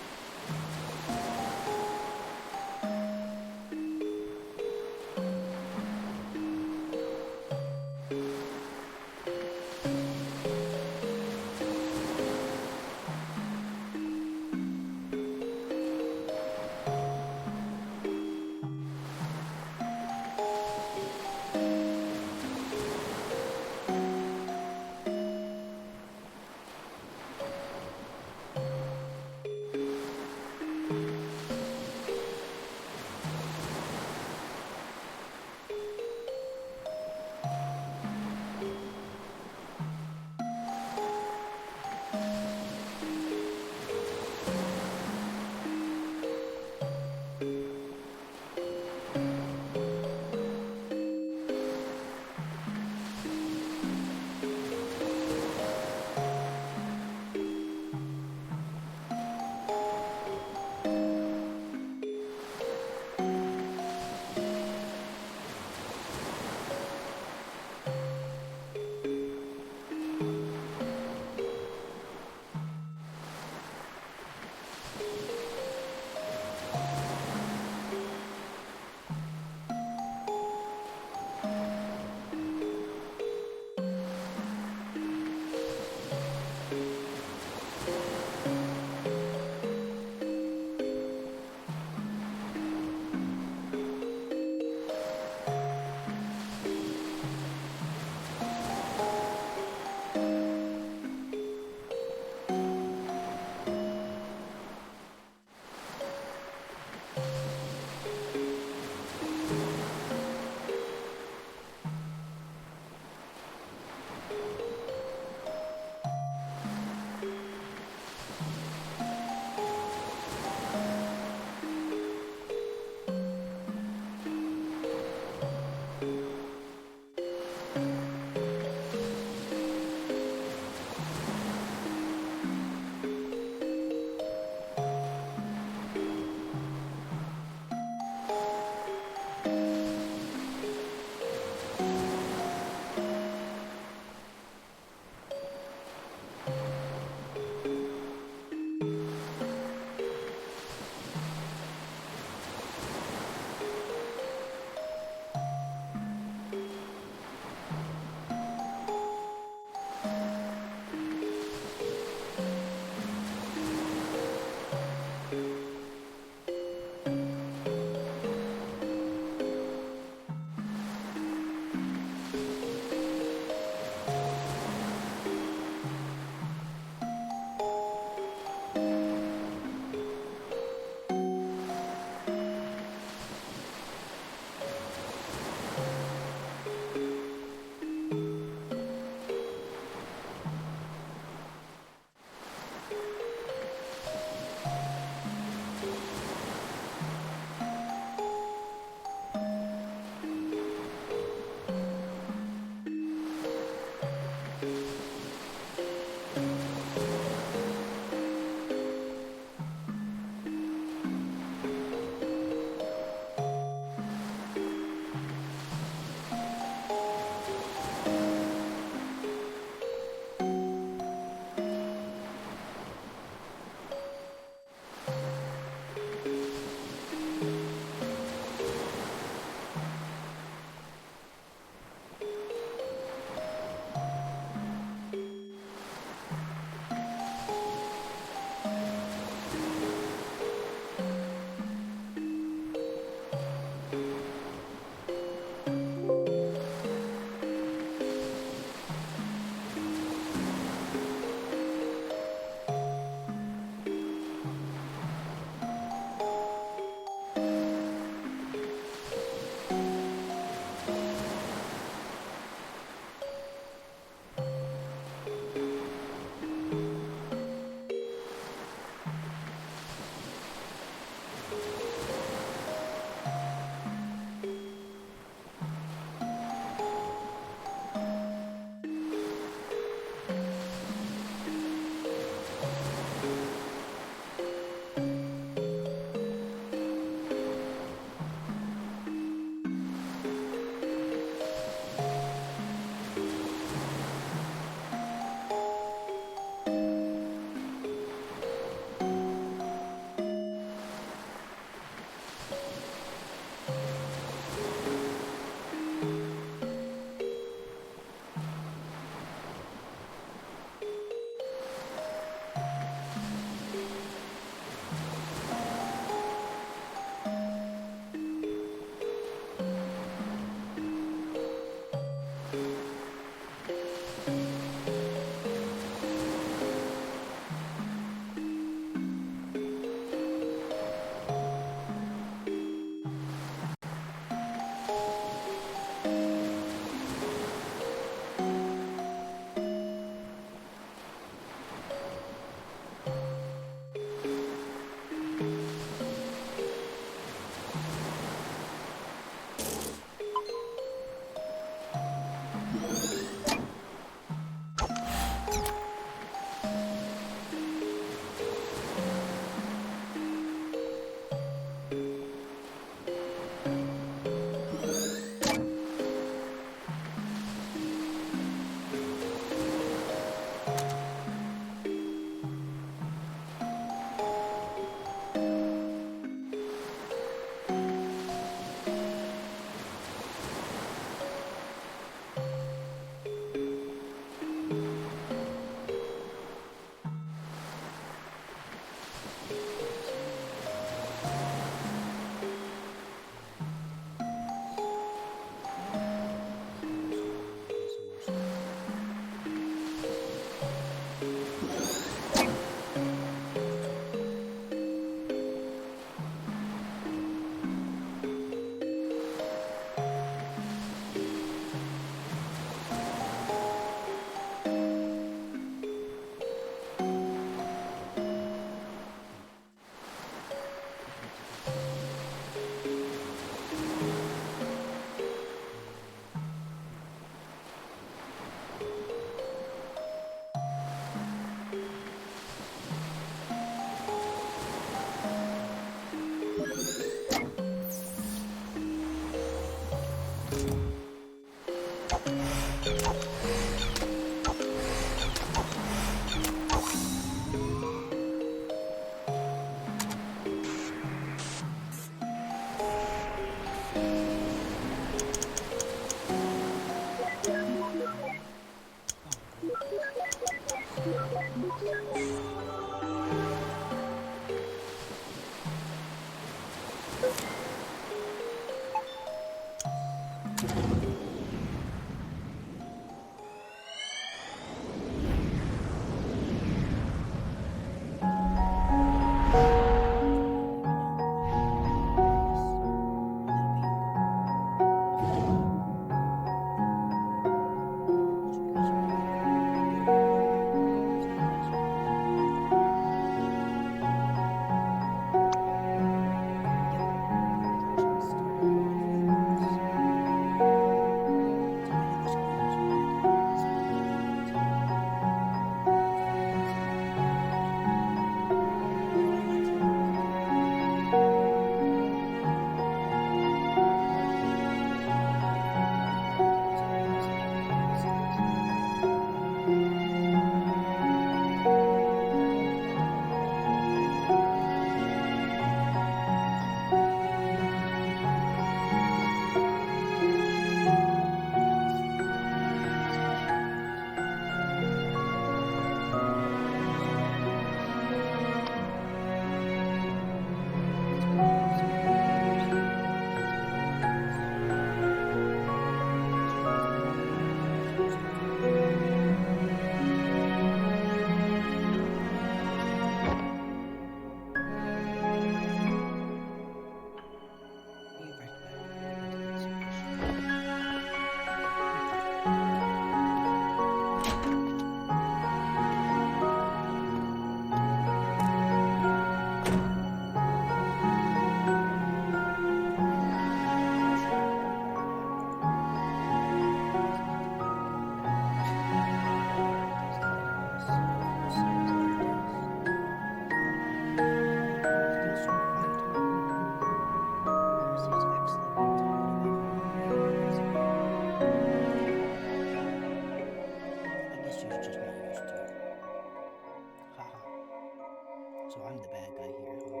So I'm the bad guy here, huh?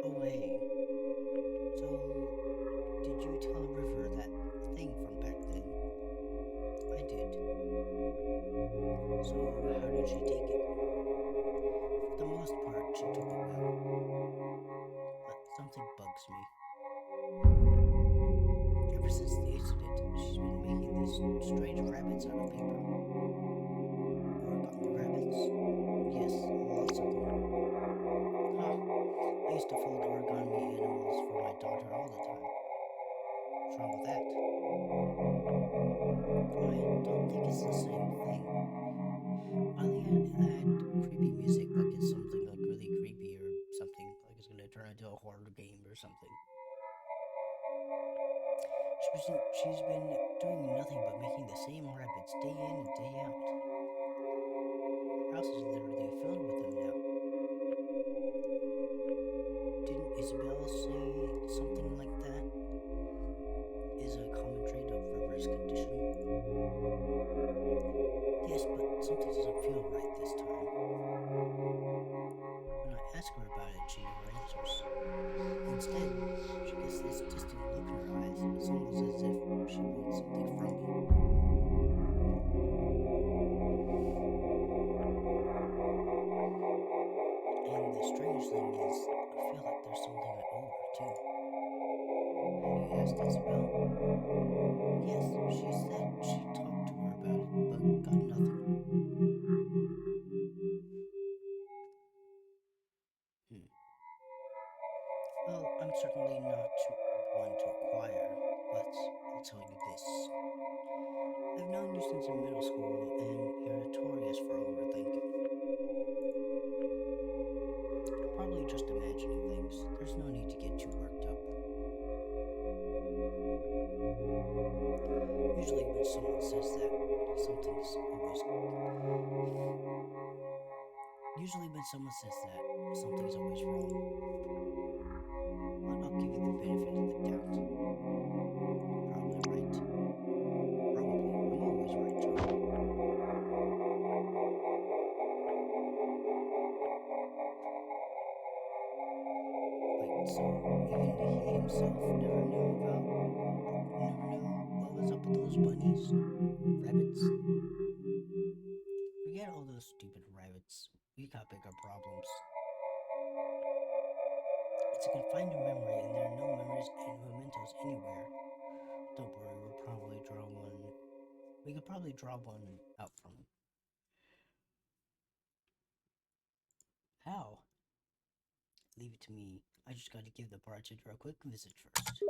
Oh, hey. So, did you tell River that thing from back then? I did. So, how did she take it? For the most part, she took it well. But something bugs me. Ever since the incident, she's been making these strange rabbits out of paper. Origami rabbits? Yes, lots of them. Huh. I used to fold origami animals for my daughter all the time. What's wrong with that? I don't think it's the same thing. Why they add creepy music like it's something like really creepy or something, like it's gonna turn into a horror game or something. She's been doing nothing but making the same rabbits day in and day out. Her house is literally filled with them now. Didn't Isabel say something like that is a common trait of River's condition? Yes, but something doesn't feel right this time. When I ask her about it, she never answers. Instead, she gets this distant look in her eyes. It's almost as if she wants something from me. And the strange thing is, I feel like there's something I owe her too. Have you asked Isabel? Yes, she said she talked to her about it, but got nothing. Well, I'm certainly not one to acquire, but I'll tell you this. I've known you since in middle school, and you're notorious for overthinking. You're probably just imagining things. There's no need to get too worked up. Usually when someone says that, something's always wrong. But I'll give you the benefit of the doubt. Probably right. Probably. I'm always right, John. Wait, so even he himself never knew what was up with those bunnies? Rabbits? Forget all those stupid rabbits. We got bigger problems. It's a confined memory, and there are no memories and mementos anywhere. Don't worry, we could probably draw one out from him. How? Leave it to me. I just gotta give the bartender a quick visit first.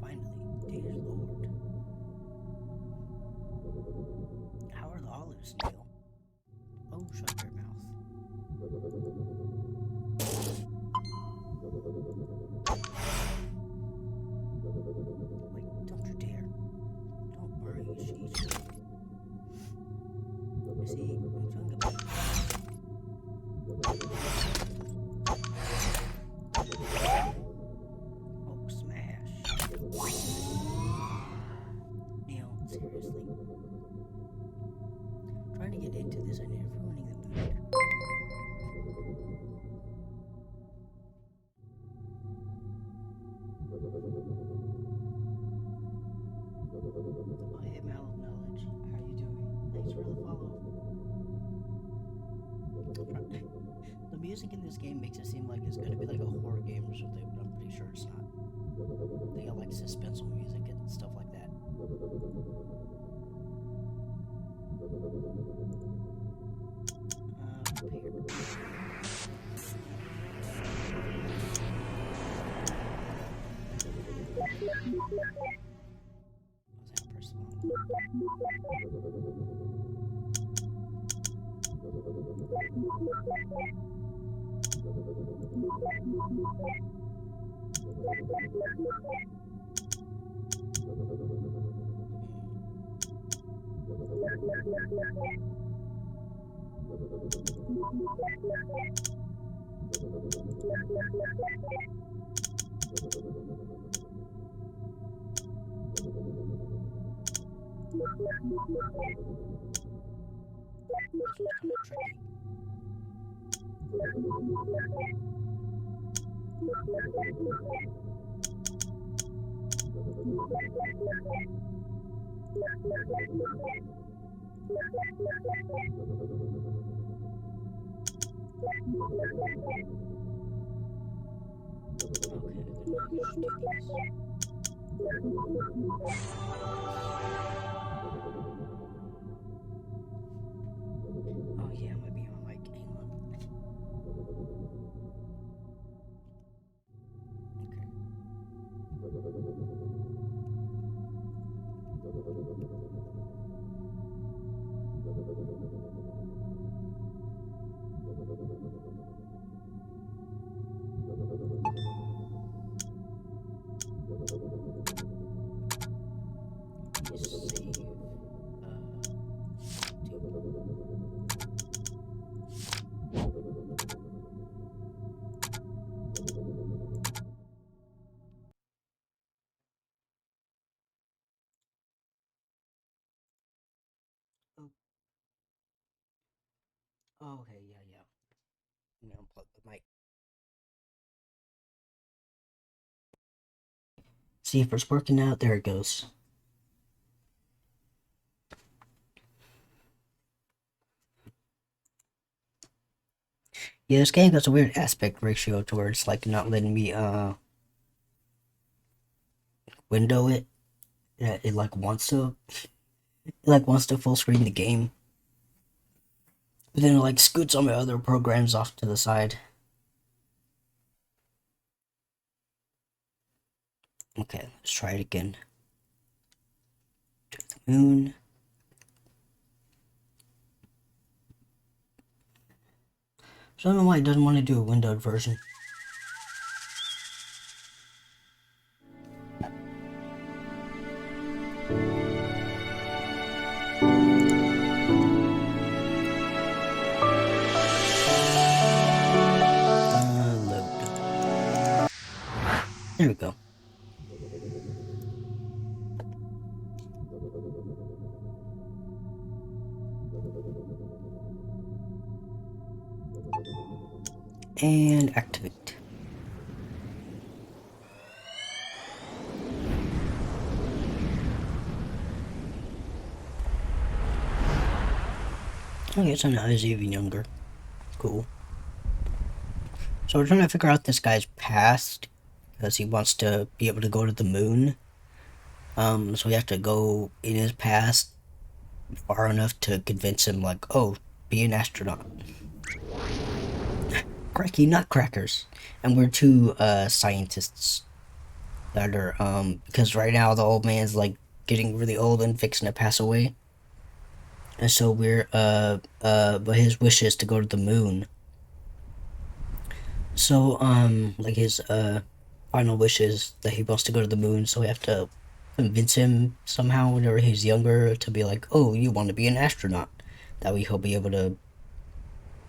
Finally, dear Lord. How are the olives, Neil? Oh, shut your mouth. Wait, don't you dare. Don't worry, she's... See, I'm trying to... Oh, smash. Neil, seriously. Trying to get into this and you're ruining the mood. I am out of knowledge. How are you doing? Thanks for the follow. The music in this game makes it seem like it's gonna be like a horror game or something, but I'm pretty sure it's not. They got like suspenseful music and stuff like that. Oh yeah, I'm gonna be on like England. Oh, okay, yeah. Let me unplug the mic. See if it's working out. There it goes. Yeah, this game has a weird aspect ratio towards like not letting me window it. Yeah, it like wants to full screen the game. But then it like scoots all my other programs off to the side. Okay, let's try it again. To the moon. So I don't know why it doesn't want to do a windowed version. Load. There we go. And activate. Okay, so now he's even younger. Cool. So we're trying to figure out this guy's past because he wants to be able to go to the moon. So we have to go in his past far enough to convince him, like, oh, be an astronaut. Cracky nutcrackers. And we're two scientists better. Because right now the old man's like getting really old and fixing to pass away. And so but his wish is to go to the moon. So, like his, final wish is that he wants to go to the moon, so we have to convince him somehow whenever he's younger to be like, oh, you want to be an astronaut. That way he'll be able to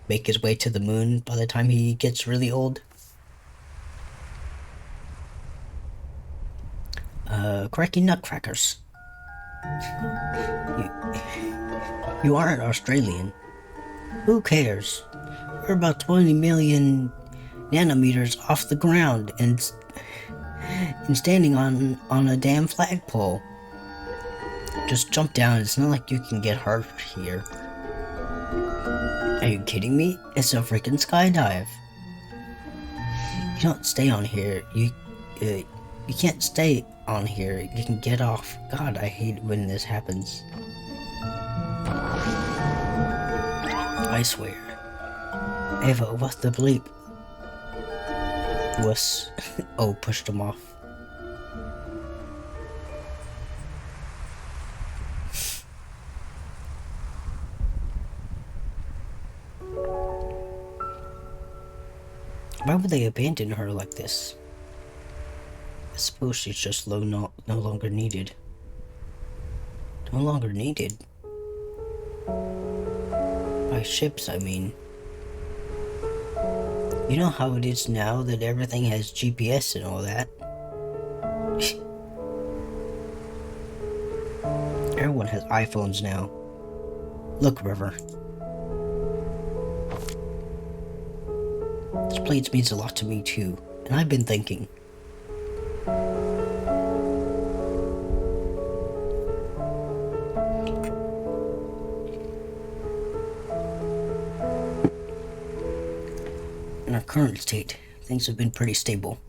make his way to the moon by the time he gets really old. Cracky nutcrackers. You aren't Australian. Who cares? We're about 20 million nanometers off the ground and standing on a damn flagpole. Just jump down. It's not like you can get hurt here. Are you kidding me? It's a freaking skydive. You don't stay on here. You can't stay on here. You can get off. God, I hate when this happens. I swear. Ava, what the bleep? Was oh, pushed him off. Why would they abandon her like this? I suppose she's just no longer needed. No longer needed? By ships, I mean. You know how it is now that everything has GPS and all that? Everyone has iPhones now. Look, River. This place means a lot to me too, and I've been thinking. In our current state, things have been pretty stable.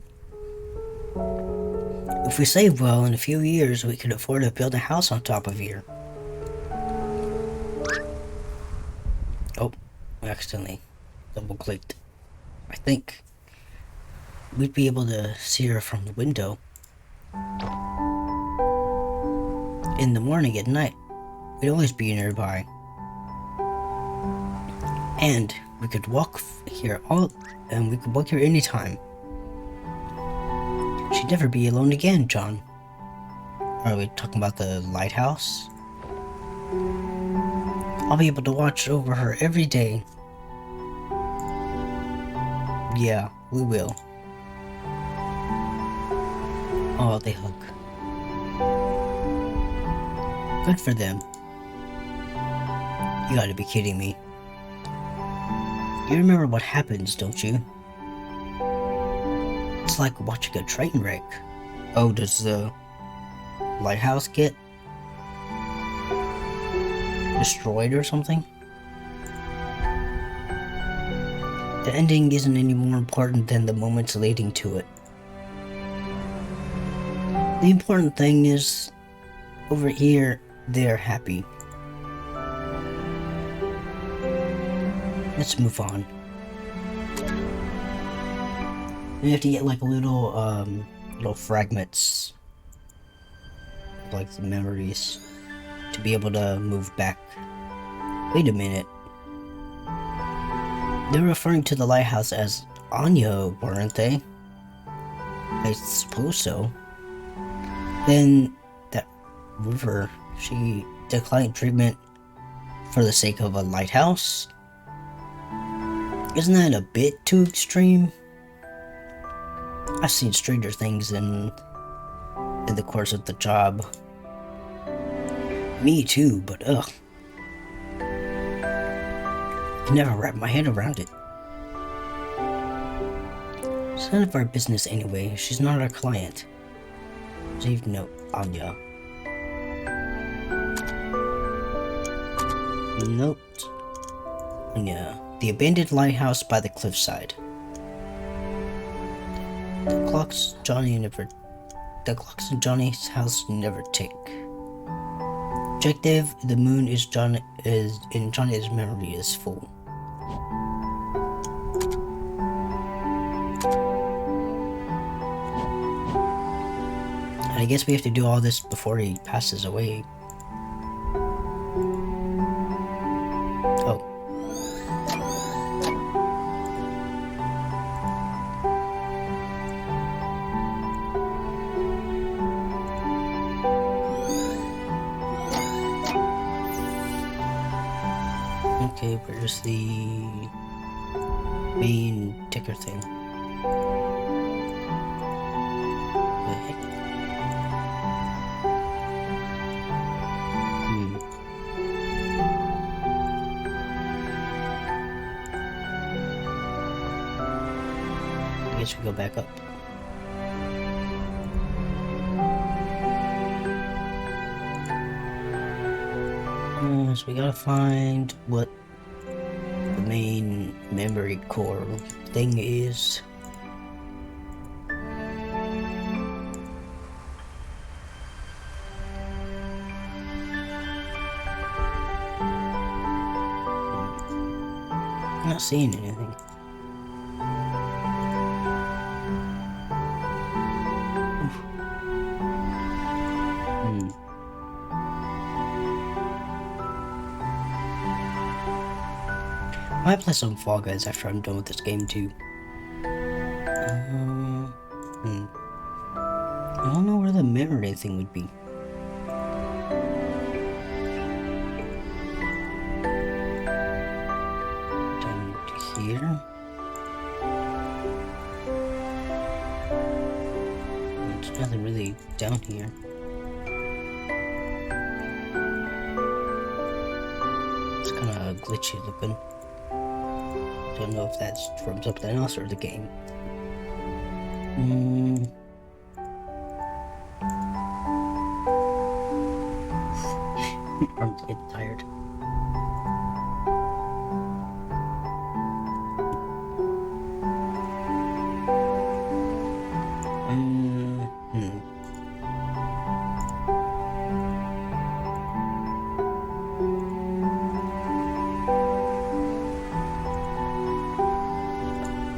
If we save well, in a few years we could afford to build a house on top of here. Oh, I accidentally double-clicked. I think we'd be able to see her from the window. In the morning, at night, we'd always be nearby. And we could walk here anytime. She'd never be alone again, John. Are we talking about the lighthouse? I'll be able to watch over her every day. Yeah, we will. Oh, they hug. Good for them. You gotta be kidding me. You remember what happens, don't you? It's like watching a train wreck. Oh, does the lighthouse get destroyed or something? The ending isn't any more important than the moments leading to it. The important thing is, over here, they're happy. Let's move on. We have to get like little fragments, like the memories, to be able to move back. Wait a minute. They're referring to the lighthouse as Anya, weren't they? I suppose so. Then that River, she declined treatment for the sake of a lighthouse? Isn't that a bit too extreme? I've seen stranger things in the course of the job. Me too, but ugh. I never wrap my head around it. It's none of our business anyway. She's not our client. Save note, Anya. Note. Anya. The abandoned lighthouse by the cliffside. The clocks in Johnny's house never tick. Objective: the moon in Johnny's memory is full. I guess we have to do all this before he passes away. Oh. Okay, where's the main ticker thing? Okay. I guess we go back up. So we gotta find what the main memory core thing is. I'm not seeing anything. I might play some Fall Guys after I'm done with this game too. I don't know where the memory thing would be. Down to here. There's nothing really down here. It's kind of glitchy looking. Don't know if that's from something else or the game. I'm getting tired.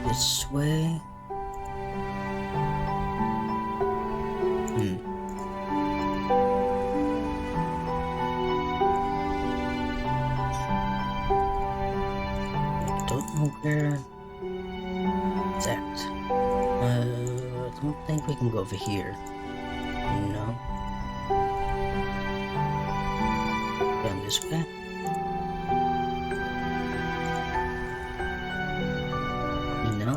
This way. Don't know where it's at. I don't think we can go over here. No. Down this way. No.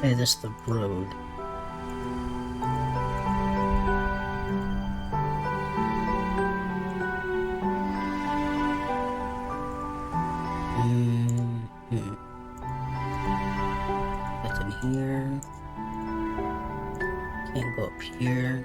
Hey, this is the road. Nothing here. Can't go up here.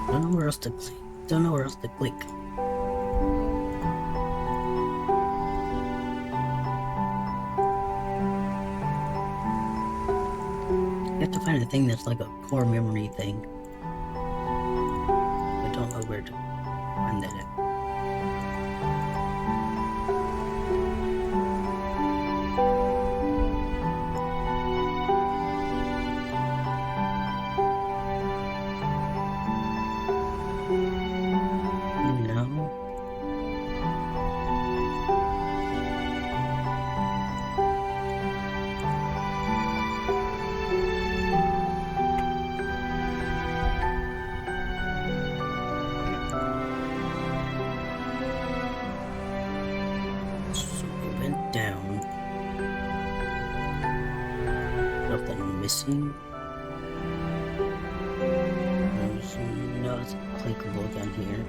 Don't know where else to click. Don't know where else to click. You have to find a thing that's like a core memory thing. I don't know where to find that at. Vent down. Nothing missing. There's nothing clickable down here.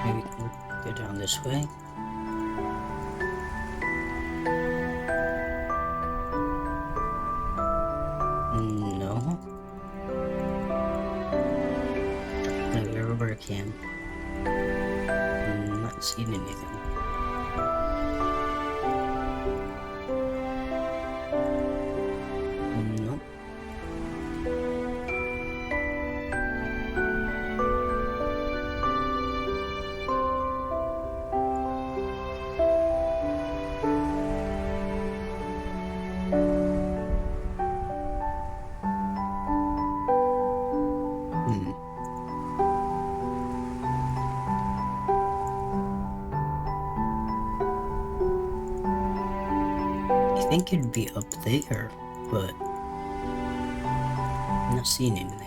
Maybe we can go down this way. No. Maybe everywhere I can. Not seeing anything. Nope. I think it'd be up there, but I'm not seeing anything.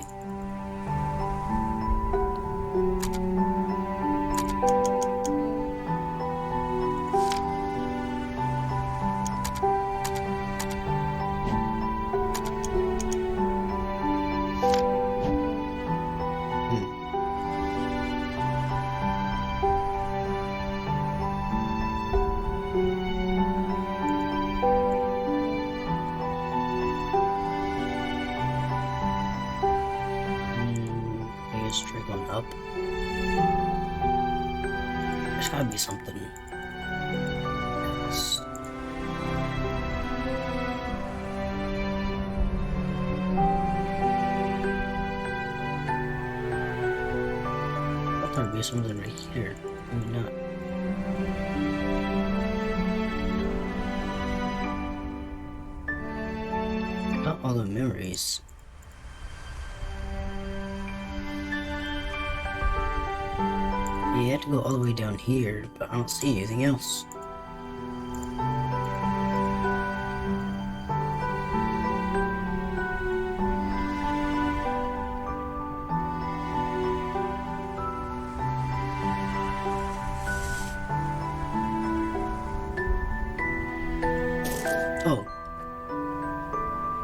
Straight on up. There's gotta be something else. I thought there'd be something right here. Maybe not. Got all the memories. You had to go all the way down here, but I don't see anything else. Oh.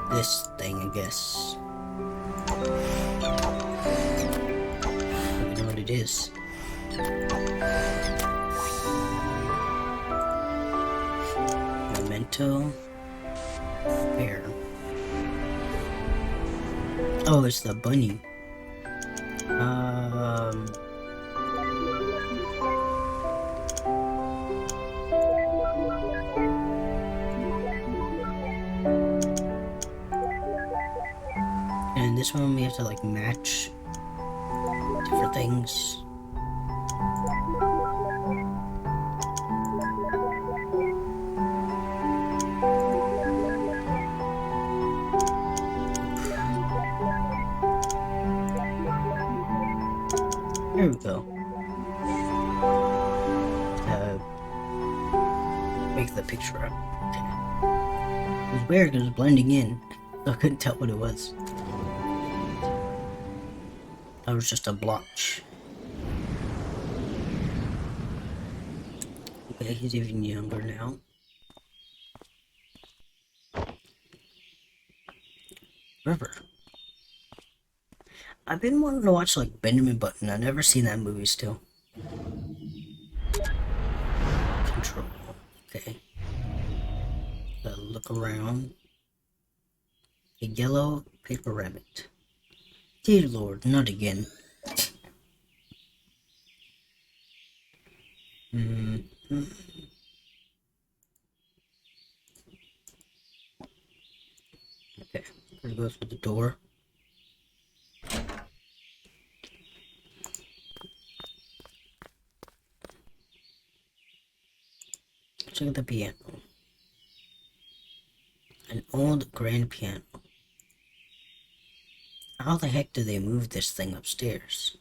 This thing, I guess. I don't know what it is. Memento. Where? Oh, it's the bunny. And this one we have to like match different things. There we go. Make the picture up. It was weird, it was blending in, so I couldn't tell what it was. That was just a blotch. Okay, he's even younger now. River. I've been wanting to watch like Benjamin Button. I've never seen that movie still. Control. Okay. Gotta look around. A yellow paper rabbit. Dear Lord, not again. Okay, there goes with the door. Check out the piano. An old grand piano. How the heck do they move this thing upstairs?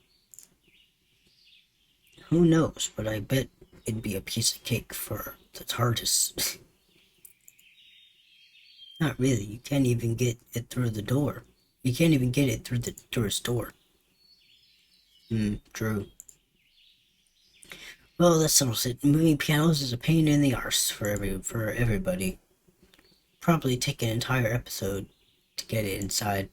Who knows, but I bet it'd be a piece of cake for the TARDIS. Not really, you can't even get it through the door. You can't even get it through the tourist door. True. Well, that settles it. Moving pianos is a pain in the arse for everybody. Probably take an entire episode to get it inside.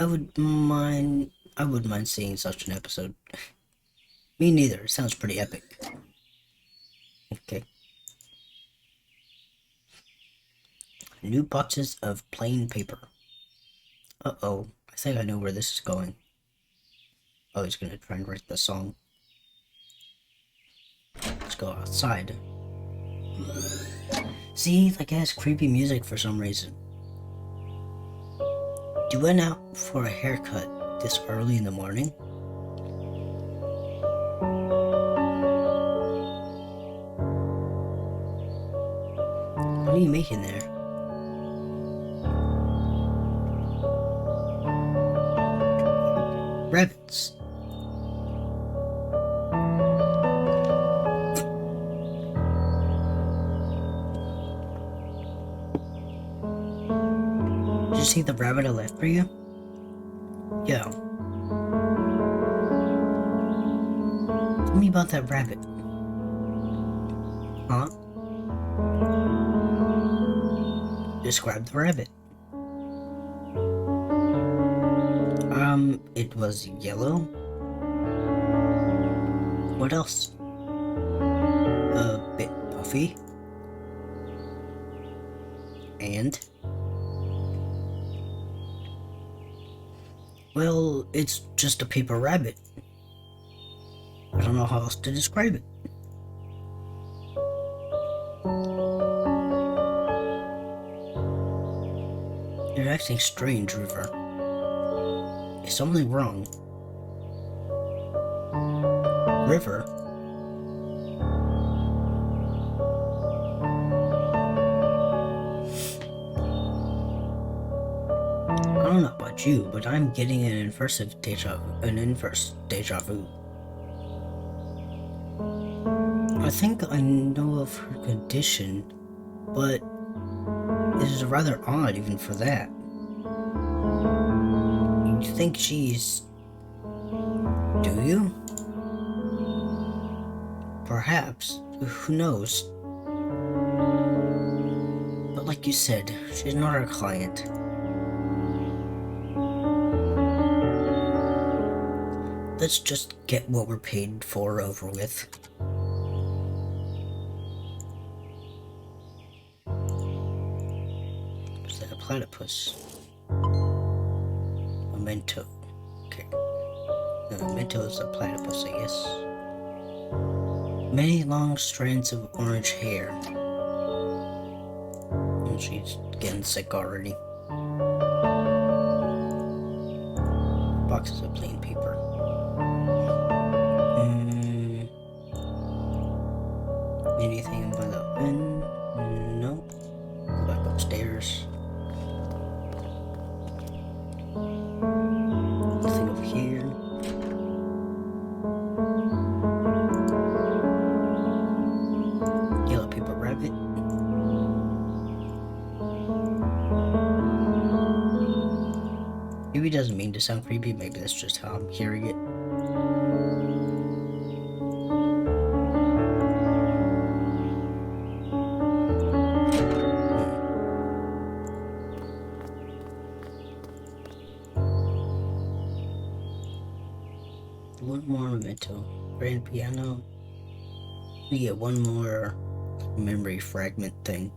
I wouldn't mind seeing such an episode. Me neither. It sounds pretty epic. Okay. New boxes of plain paper. Uh-oh. I think I know where this is going. Oh, he's gonna try and write the song. Let's go outside. See, like it has creepy music for some reason. You went out for a haircut this early in the morning? What are you making there? Rabbits. Did you see the rabbit I left for you? Yeah. Tell me about that rabbit. Huh? Describe the rabbit. It was yellow. What else? A bit puffy. And? Well, it's just a paper rabbit. I don't know how else to describe it. You're acting strange, River. Is something wrong? River? I don't know about you, but I'm getting an inverse deja vu. I think I know of her condition, but it is rather odd even for that. You think she's... Do you? Perhaps. Who knows? But like you said, she's not our client. Let's just get what we're paid for over with. Is that a platypus? Memento. Okay. No, memento is a platypus, I guess. Many long strands of orange hair. And she's getting sick already. Boxes of plain paper. Anything by the wind? No. Go back upstairs. Nothing over here. Yellow paper rabbit. Maybe it doesn't mean to sound creepy, maybe that's just how I'm hearing it. One more memento. Grand piano. We get one more memory fragment thing.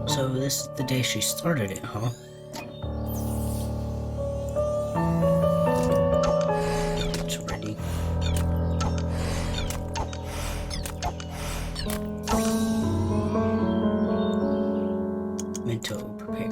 So this is the day she started it, huh? It's ready. mental prepare.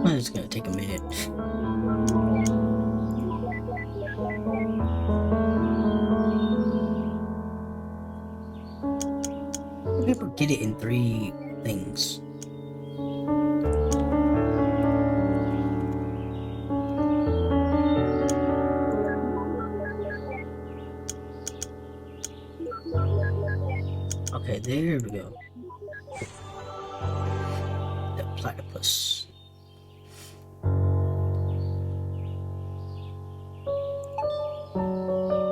Well, it's gonna take a minute. People get it in 3 things. Okay, there we go. The platypus.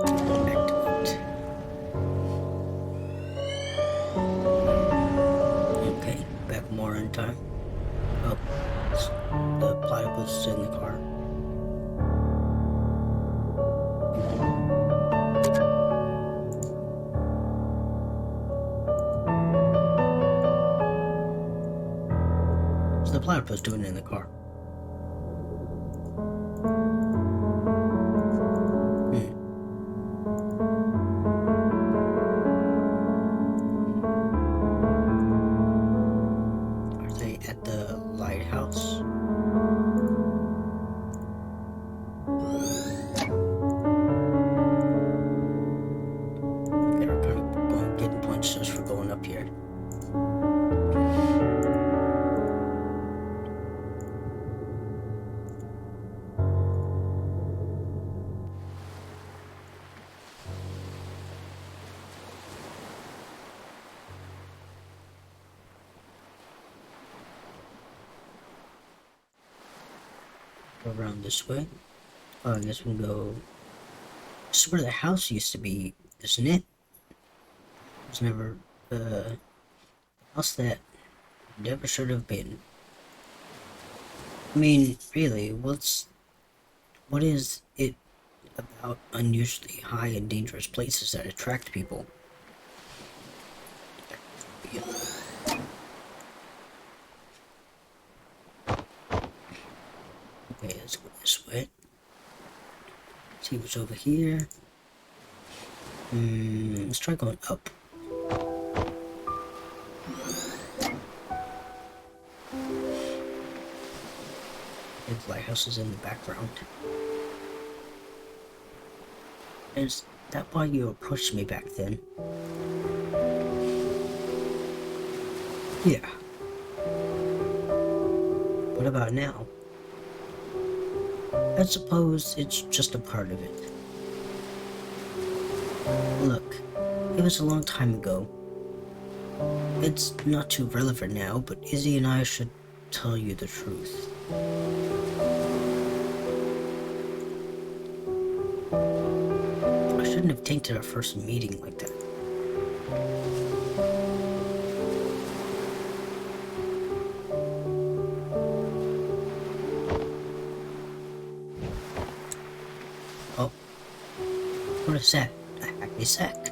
Activate. Okay, back more in time. Oh, the platypus is in the car. What's the platypus doing in the car? Are they at the lighthouse? They're kind of getting punched just for going up here. Go around this way. Oh, I guess we can go. This is where the house used to be, isn't it? It was never the house that never should have been. I mean, really, what is it about unusually high and dangerous places that attract people? Yeah. Okay, let's go this way. See what's over here. Let's try going up. The lighthouse is in the background. Is that why you approached me back then? Yeah. What about now? I suppose it's just a part of it. Look, it was a long time ago. It's not too relevant now, but Izzy and I should tell you the truth. I shouldn't have tainted our first meeting like that. Oh. What is that? A happy sack.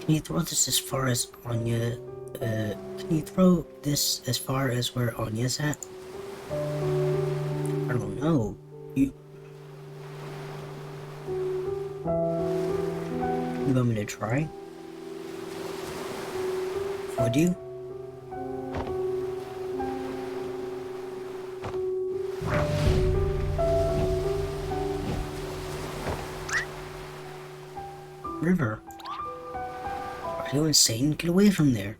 Can you throw this as far as Anya? Can you throw this as far as where Anya's at? I don't know. You want me to try? Would you? river. Are you insane? Get away from there.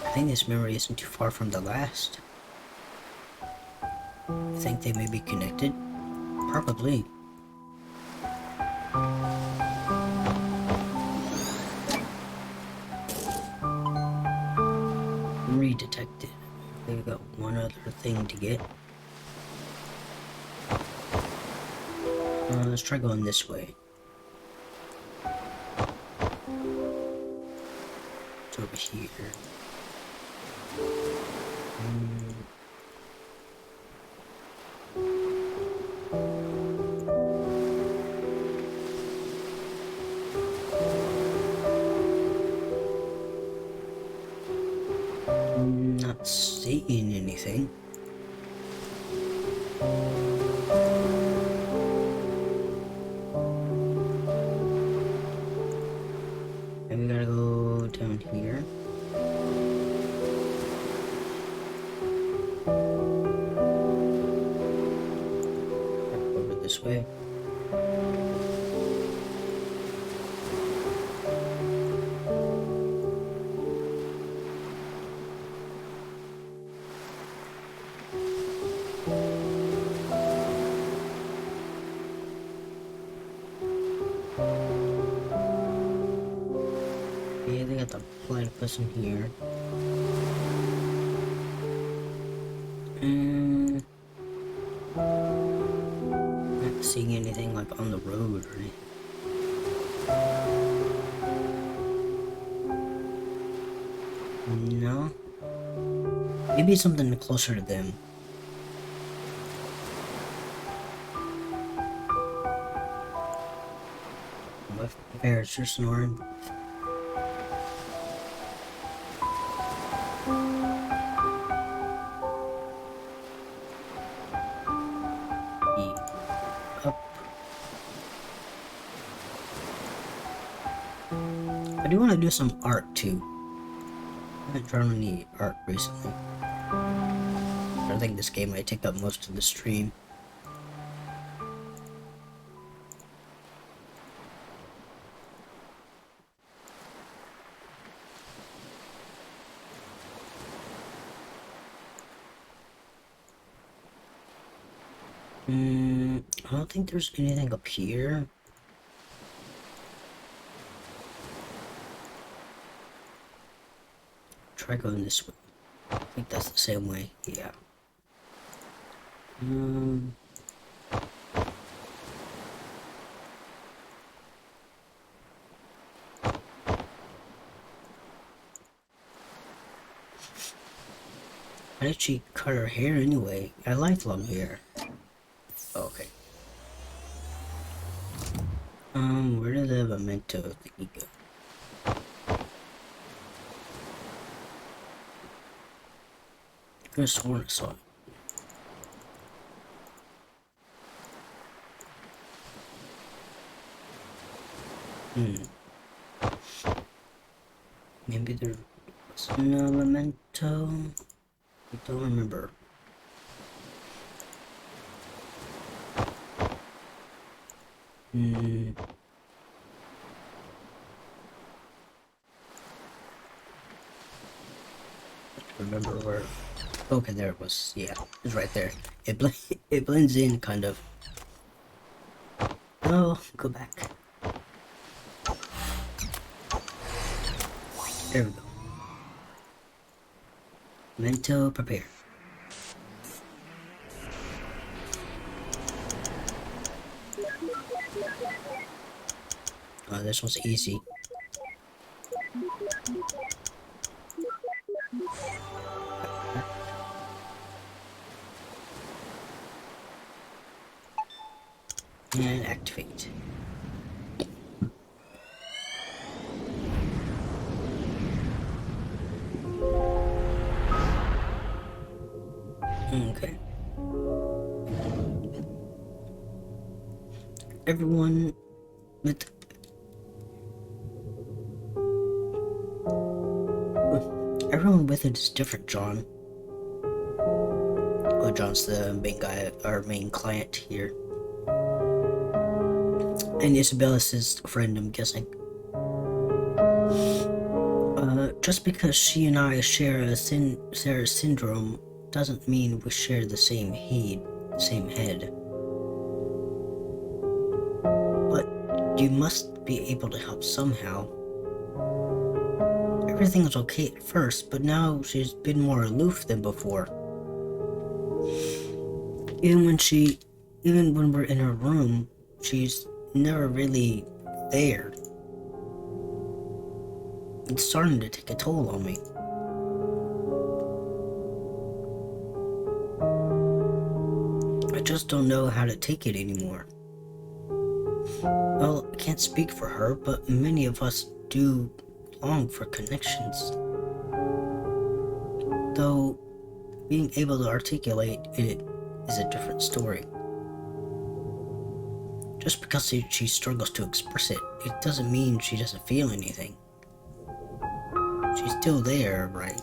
I think this memory isn't too far from the last. I think they may be connected. Probably. Memory detected. We've got one other thing to get. Let's try going this way. It's over here. Not seeing anything. And we gotta go down here. Over this way. Yeah, they got the platypus in here. Not seeing anything like on the road or anything. No. Maybe something closer to them. My bears are snoring. Up. I do want to do some art too. I haven't drawn any art recently. I think this game might take up most of the stream. I don't think there's anything up here. Try going this way. I think that's the same way. Yeah. Why did she cut her hair anyway? I like long hair. Oh, okay. Where did the memento thingy go? I could have sworn I saw it. Maybe there was no memento. I don't remember. Remember where? Okay, there it was. Yeah, it's right there. It blends in kind of. Oh, go back. There we go. Memento prepare. Oh, this one's easy. And activate. Okay. Everyone everyone with it is different, John. Oh, John's the main guy, our main client here. And Isabella's his friend, I'm guessing. Just because she and I share a Sarah syndrome doesn't mean we share the same head. But you must be able to help somehow. Everything was okay at first, but now she's been more aloof than before. Even when we're in her room, she's never really there. It's starting to take a toll on me. I just don't know how to take it anymore. Well, I can't speak for her, but many of us do long for connections. Though, being able to articulate it is a different story. Just because she struggles to express it, it doesn't mean she doesn't feel anything. She's still there, right?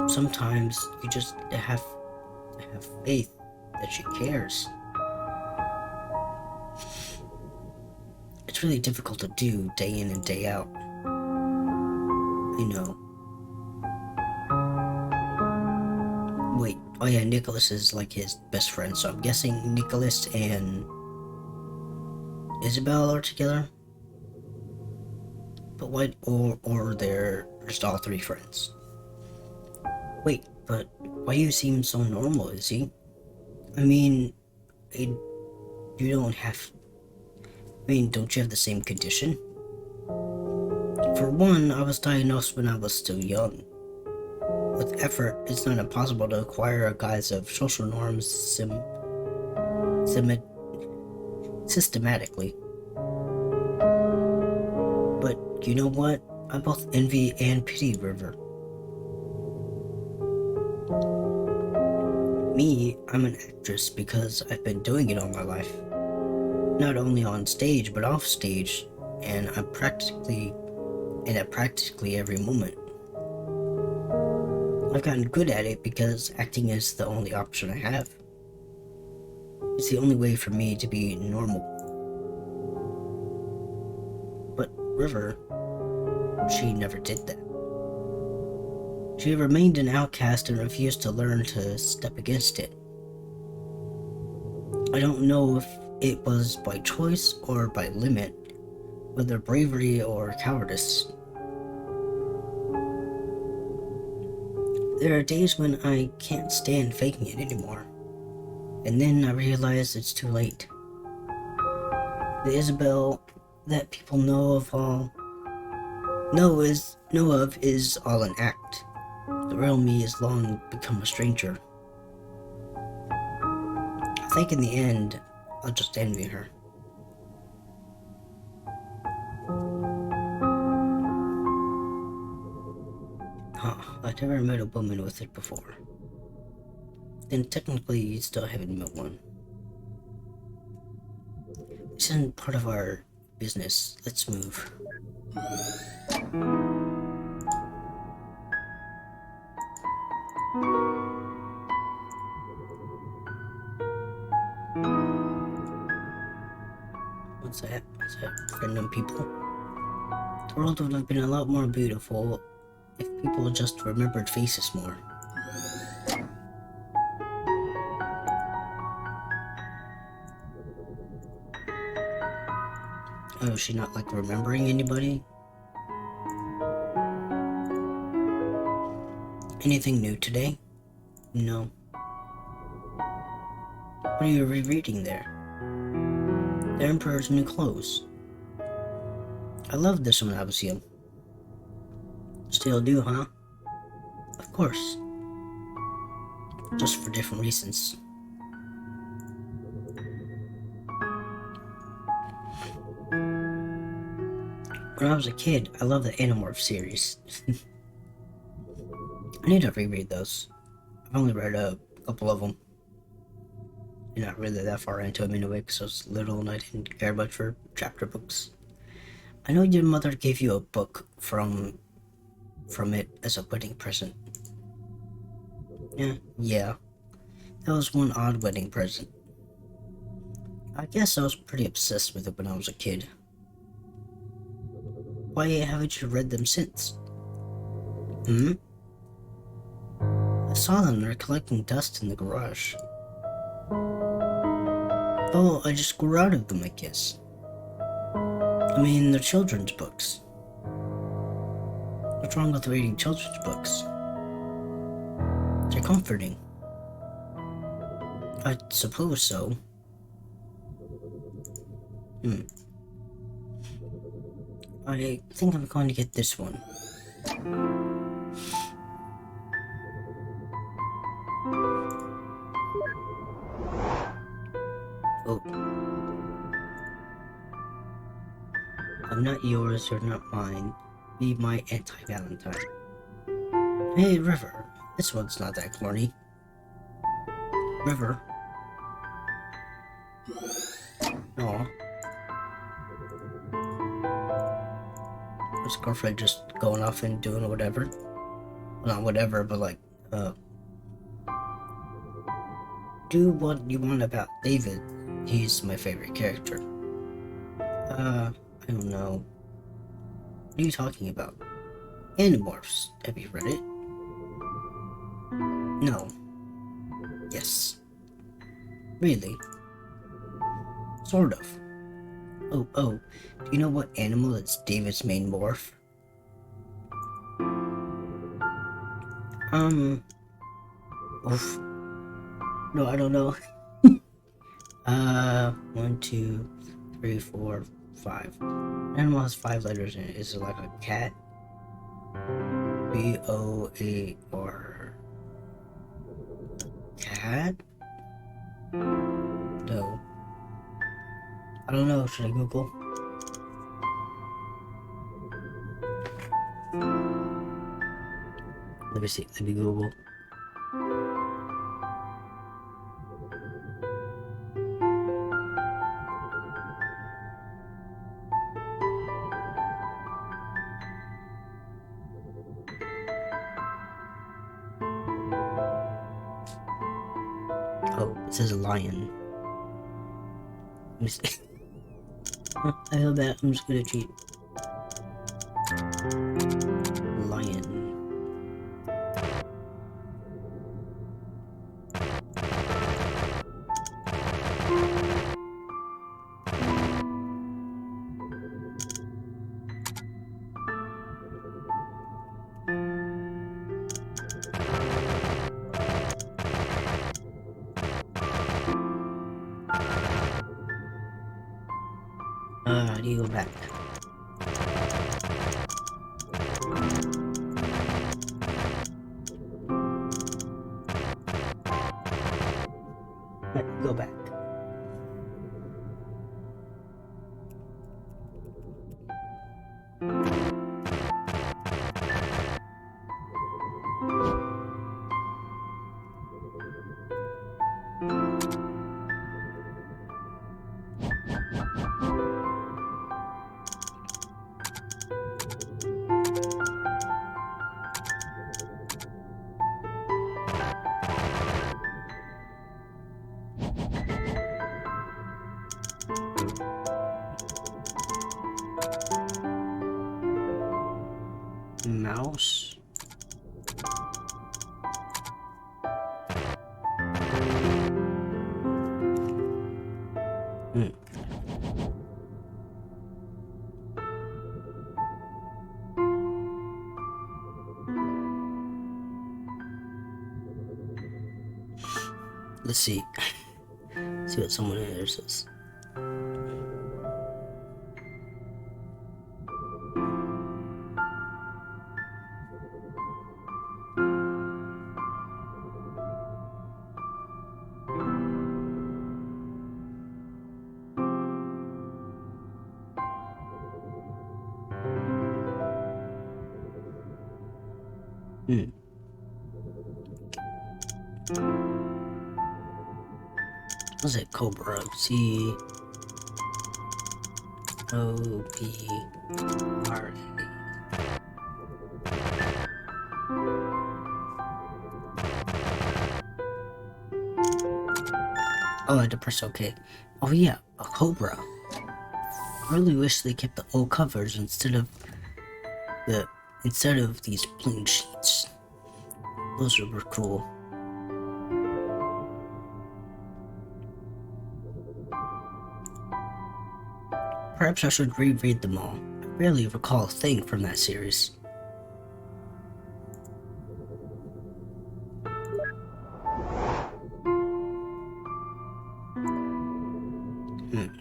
Sometimes you just have to have faith that she cares. It's really difficult to do day in and day out. I know. Wait, oh yeah, Nicholas is like his best friend, so I'm guessing Nicholas and Isabel are together? But why, or they're just all three friends? Wait, but why you seem so normal, Izzy? I mean, don't you have the same condition? For one, I was diagnosed when I was still young. With effort, it's not impossible to acquire a guise of social norms systematically. But you know what? I both envy and pity River. Me, I'm an actress because I've been doing it all my life. Not only on stage, but off stage, and at practically every moment. I've gotten good at it because acting is the only option I have. It's the only way for me to be normal. But River, she never did that. She remained an outcast and refused to learn to step against it. I don't know if it was by choice or by limit, whether bravery or cowardice. There are days when I can't stand faking it anymore, and then I realize it's too late. The Isabel that people know of is all an act. The real me has long become a stranger. I think in the end, I'll just envy her. I've never met a woman with it before. Then technically you still haven't met one. This isn't part of our business. Let's move. What's that? Is that random people? The world would have been a lot more beautiful if people just remembered faces more. Oh, is she not like remembering anybody? Anything new today? No. What are you rereading there? The Emperor's New Clothes. I loved this when I was young. Still do, huh? Of course. Just for different reasons. When I was a kid, I loved the Animorph series. I need to reread those. I've only read a couple of them. You're not really that far into them anyway, because I was little and I didn't care much for chapter books. I know your mother gave you a book from from it as a wedding present. Yeah. That was one odd wedding present. I guess I was pretty obsessed with it when I was a kid. Why haven't you read them since? I saw them. They're collecting dust in the garage. Oh, I just grew out of them, I guess. I mean, they're children's books. What's wrong with reading children's books? They're comforting. I suppose so. I think I'm going to get this one. Oh. I'm not yours, you're not mine. Be my anti-Valentine. Hey, River. This one's not that corny. River. Aw. His girlfriend just going off and doing whatever. Well, not whatever, but like, do what you want about David. He's my favorite character. I don't know. What are you talking about? Animorphs. Have you read it? No. Yes. Really? Sort of. Oh, do you know what animal is David's main morph? Oof. No, I don't know. 1, 2, 3, 4, 5. Animal has 5 letters in it. Is it like a cat? B-O-A-R. Cat? No. I don't know. Should I Google? Let me see. Let me Google. Oh, it says a lion. Let me see. I feel bad. I'm just gonna cheat. Lion. How do you go back? Right, go back. Mouse. Let's see. See what someone in there says. Was it Cobra? C O B R A. Oh, the press, okay. Oh yeah, a cobra. I really wish they kept the old covers instead of these plain sheets. Those were cool. Perhaps I should reread them all. I barely recall a thing from that series.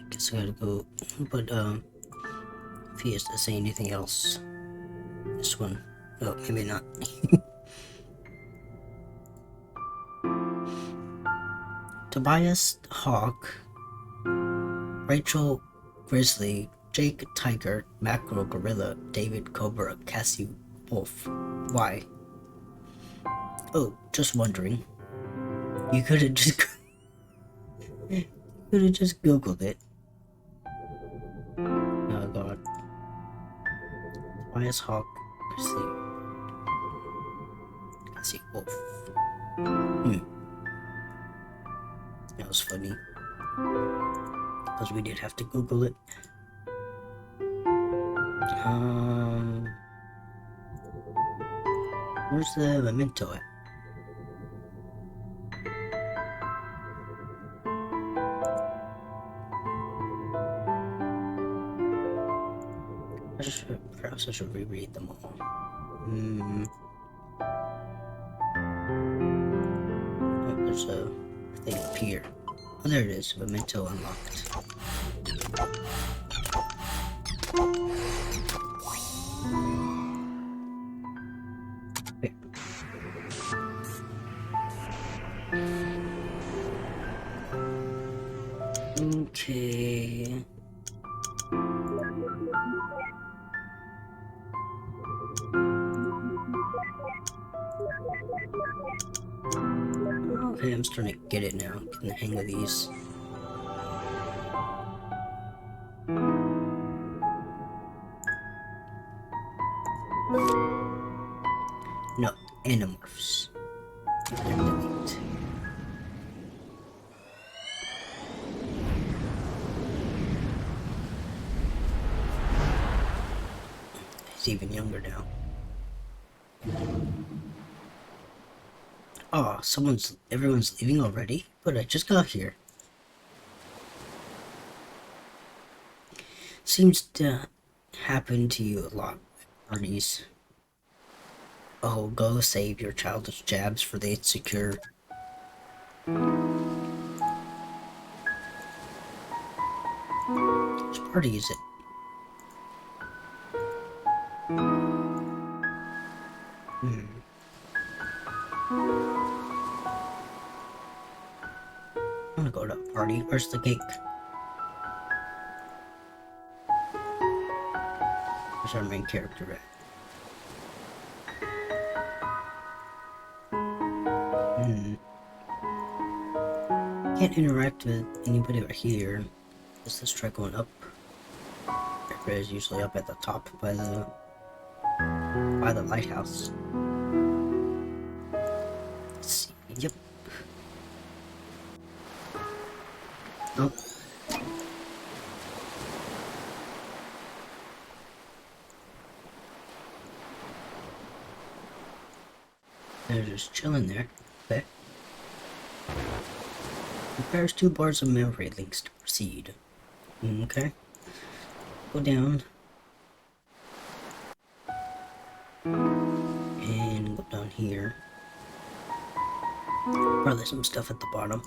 Guess I gotta go. But if he has to say anything else, this one. Oh, maybe not. Tobias Hawk, Rachel Grizzly, Jake Tiger, Macro Gorilla, David Cobra, Cassie Wolf. Why? Oh, just wondering. You could have just googled it. Oh god. Tobias Hawk, Grizzly, Cassie Wolf. That was funny. Because we did have to Google it. Where's the memento at? Perhaps I should reread them all. Oh, there's a thing up here. Oh, there it is. Memento unlocked. Wait. Okay. Okay, I'm starting to get it now. Getting the hang of these. No, Animorphs. Delete. He's even younger now. Oh, everyone's leaving already? But I just got here. Seems to happen to you a lot, parties. Oh, go save your childish jabs for the insecure. Which party is it? I wanna go to a party. Where's the cake? Where's our main character at? Can't interact with anybody right here. Let's try going up. Everybody's usually up at the top by the lighthouse. Let's see. Yep. Nope. They're just chilling there. Okay. Prepares 2 bars of memory links to proceed. Okay. Go down. And go down here. Probably some stuff at the bottom.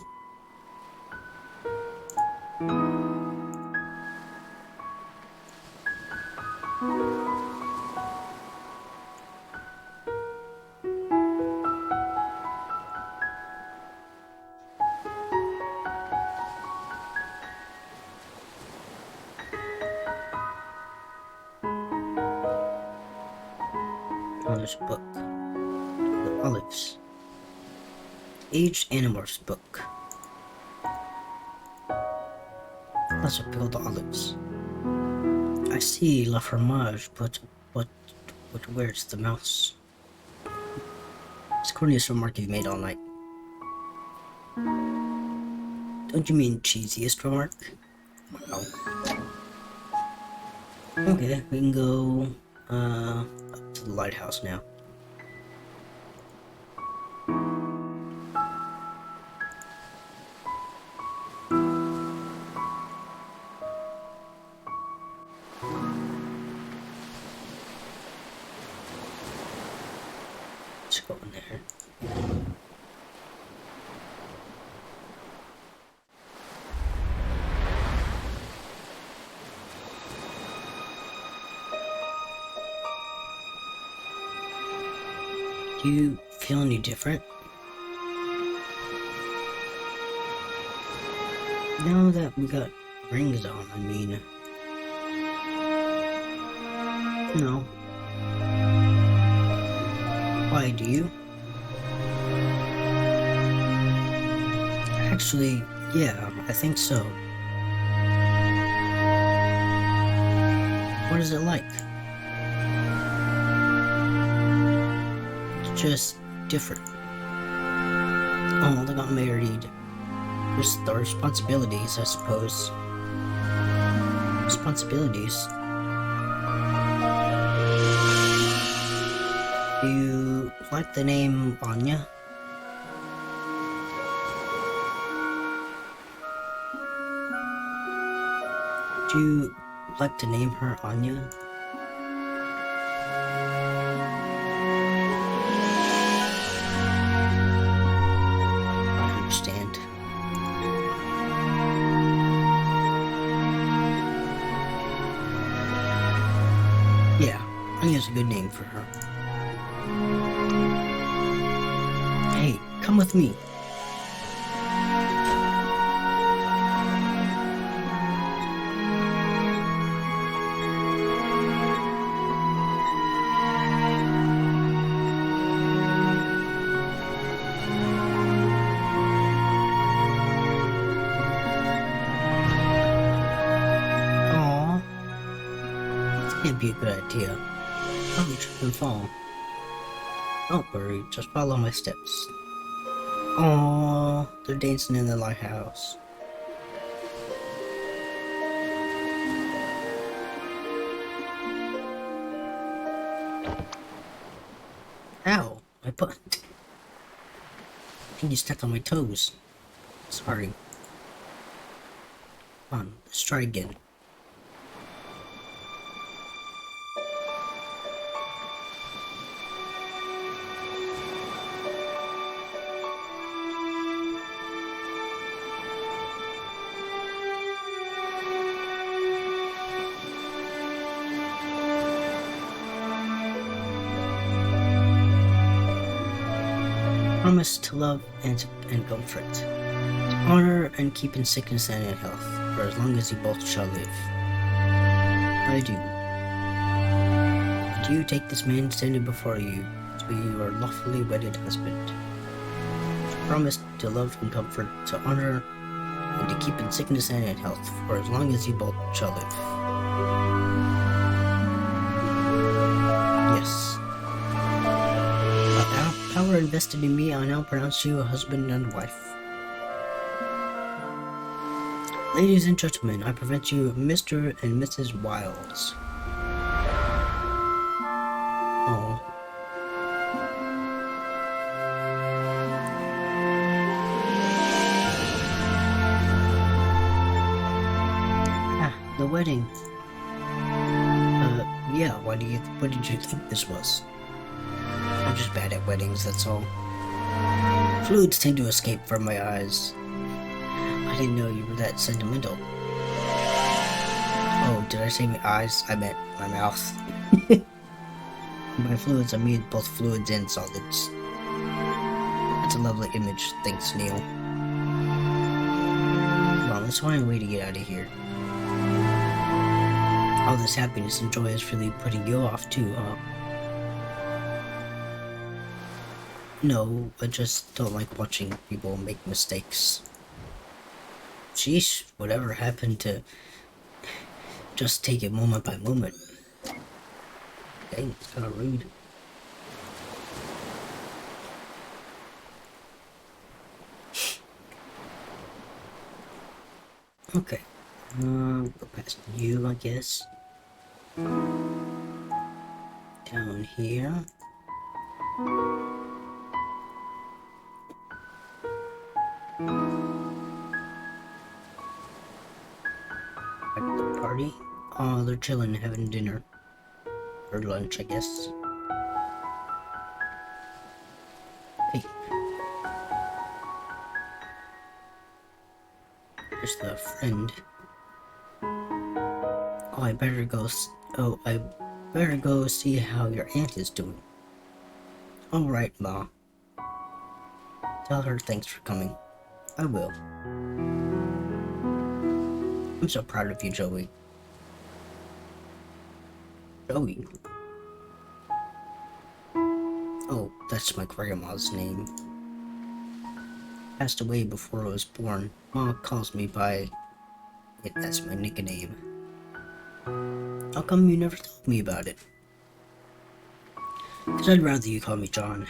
Oh, there's a book. The Olives. Aged Animorphs book. Let's build olives. I see La Fromage, but where's the mouse? This corniest remark you've made all night. Don't you mean cheesiest remark? Wow. Okay, we can go up to the lighthouse now. Let's go in there. Do you feel any different? Now that we got rings on, I mean... No. Why, do you? Actually, yeah, I think so. What is it like? It's just different. Oh, they got married. Just the responsibilities, I suppose. Responsibilities. Do you like the name Anya? Do you like to name her Anya? I understand. Yeah, Anya's a good name for her. Hey, come with me. Aww. This can't be a good idea. Probably trip and fall. Don't worry, just follow my steps. Aww, they're dancing in the lighthouse. Ow, my butt. I think you stepped on my toes. Sorry. Come on, let's try again. Promise to love and comfort, to honor and keep in sickness and in health, for as long as you both shall live. I do. Do you take this man standing before you to be your lawfully wedded husband? To promise to love and comfort, to honor and to keep in sickness and in health, for as long as you both shall live. Yes. Power invested in me, I now pronounce you a husband and wife. Ladies and gentlemen, I present you Mr. and Mrs. Wiles. Oh. Ah, the wedding. Yeah, what did you think this was? I'm just bad at weddings, that's all. Fluids tend to escape from my eyes. I didn't know you were that sentimental. Oh, did I say my eyes? I meant my mouth. By fluids, I mean both fluids and solids. That's a lovely image, thanks, Neil. Come on, let's find a way to get out of here. All this happiness and joy is really putting you off too, huh? No, I just don't like watching people make mistakes. Sheesh, whatever happened to just take it moment by moment? Dang, it's kinda rude. Okay. Go past you, I guess. Down here. At the party. Oh, they're chilling, having dinner. Or lunch, I guess. Hey. There's the friend. Oh, I better go see how your aunt is doing. Alright, Ma. Tell her thanks for coming. I will. I'm so proud of you, Joey. Joey? Oh, that's my grandma's name. Passed away before I was born. Ma calls me by it as my nickname. How come you never told me about it? Because I'd rather you call me John.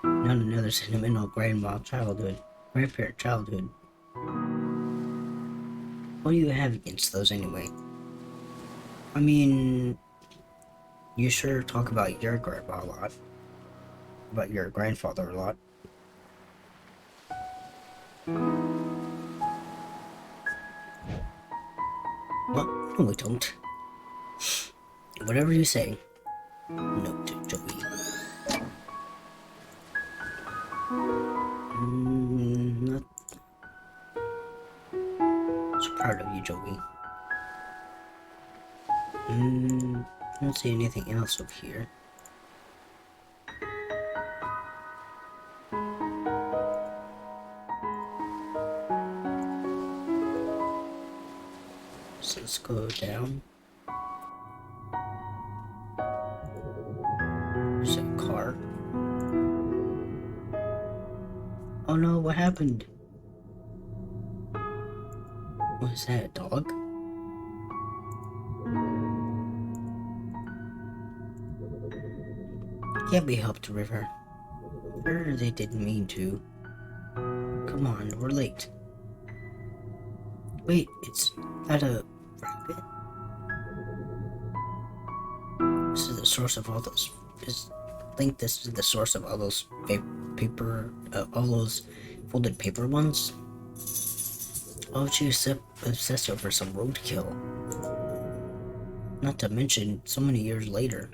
Not another sentimental grandparent childhood. What do you have against those anyway? I mean, you sure talk about your grandpa a lot. About your grandfather a lot. What? No, we don't. Whatever you say. Note, Joey. Not so proud of you, Joey. I don't see anything else over here. So let's go down. There's a car. Oh no, what happened? Was that a dog? Can't be helped, River. Sure, they didn't mean to. Come on, we're late. Wait, it's that a rabbit? This is the source of all those. I think this is the source of all those all those folded paper ones. Oh, she's obsessed over some roadkill. Not to mention, so many years later.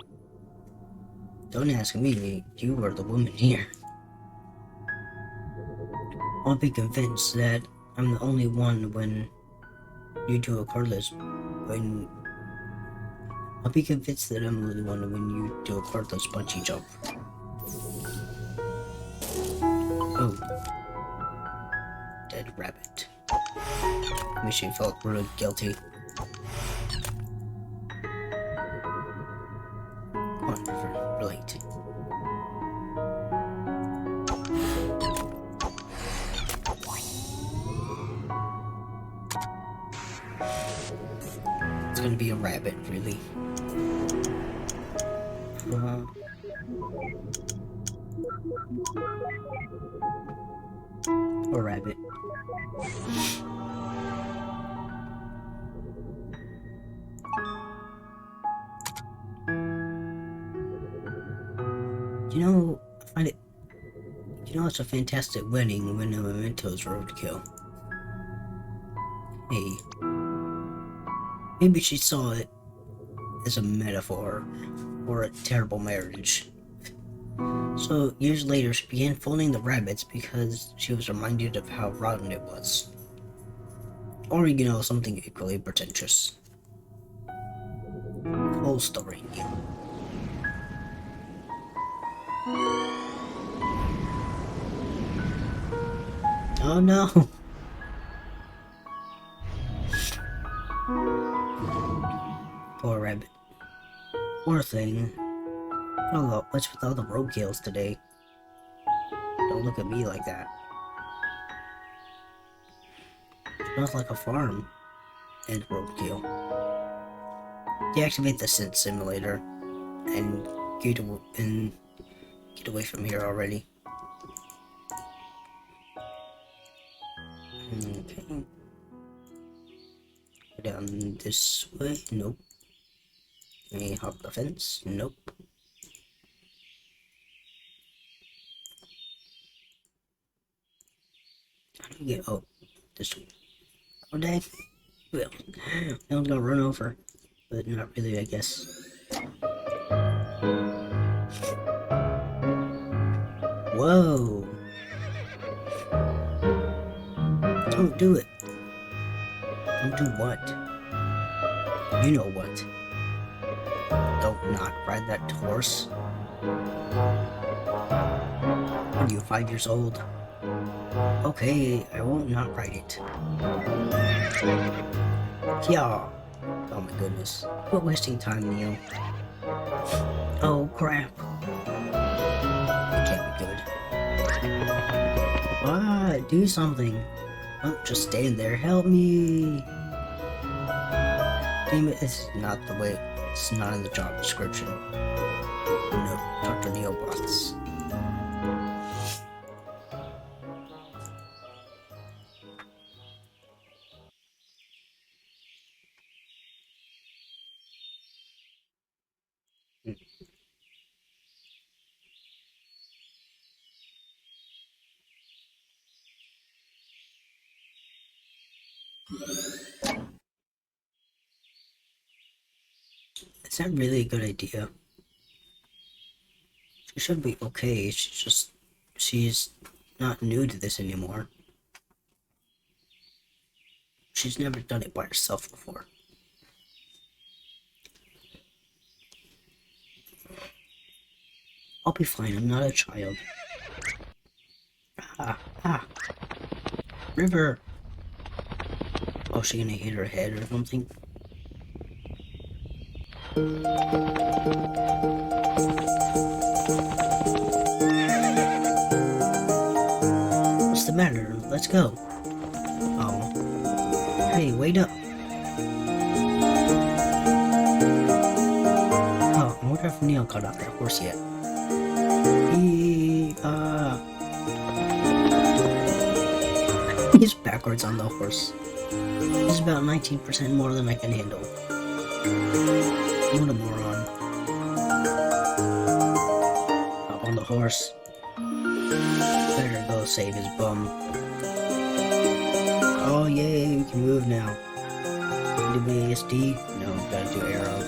Don't ask me, you are the woman here. I'll be convinced that I'm the only one when you do a cordless. I'll be convinced that I'm the only one when you do a cordless bungee jump. Oh. Dead rabbit. I wish you felt really guilty. Come on, River, we're late. It's gonna be a rabbit, really. Or rabbit. It's a fantastic wedding when a memento's roadkill. Hey. Maybe she saw it as a metaphor for a terrible marriage. So, years later, she began folding the rabbits because she was reminded of how rotten it was. Or, something equally pretentious. Whole story. Oh no! Poor rabbit. Poor thing. Oh, what's with all the roadkills today? Don't look at me like that. Smells like a farm. And roadkill. Deactivate the synth simulator and get away from here already. Okay. Go down this way. Nope. Can we hop the fence? Nope. How do we get? Oh, this way. Oh dang. Well, I was gonna run over, but not really, I guess. Whoa! Don't do it. Don't do what? You know what. Don't not ride that horse. Are you 5 years old? Okay, I won't not ride it. Yeah. Oh my goodness. Quit wasting time, Neil. Oh crap. It can't be good. What? Do something. Don't just stand there. Help me. Damn it, it's not the way. It's not in the job description. No, Dr. Neobots. Is that really a good idea? She should be okay. She's not new to this anymore. She's never done it by herself before. I'll be fine. I'm not a child. Ah. River. Oh, she gonna hit her head or something? What's the matter? Let's go. Oh. Hey, wait up. Oh, I wonder if Neil got off that horse yet. He's backwards on the horse. He's about 19% more than I can handle. What a moron. Hop on the horse. Better go save his bum. Oh yay, we can move now. WASD? No, gotta do arrow.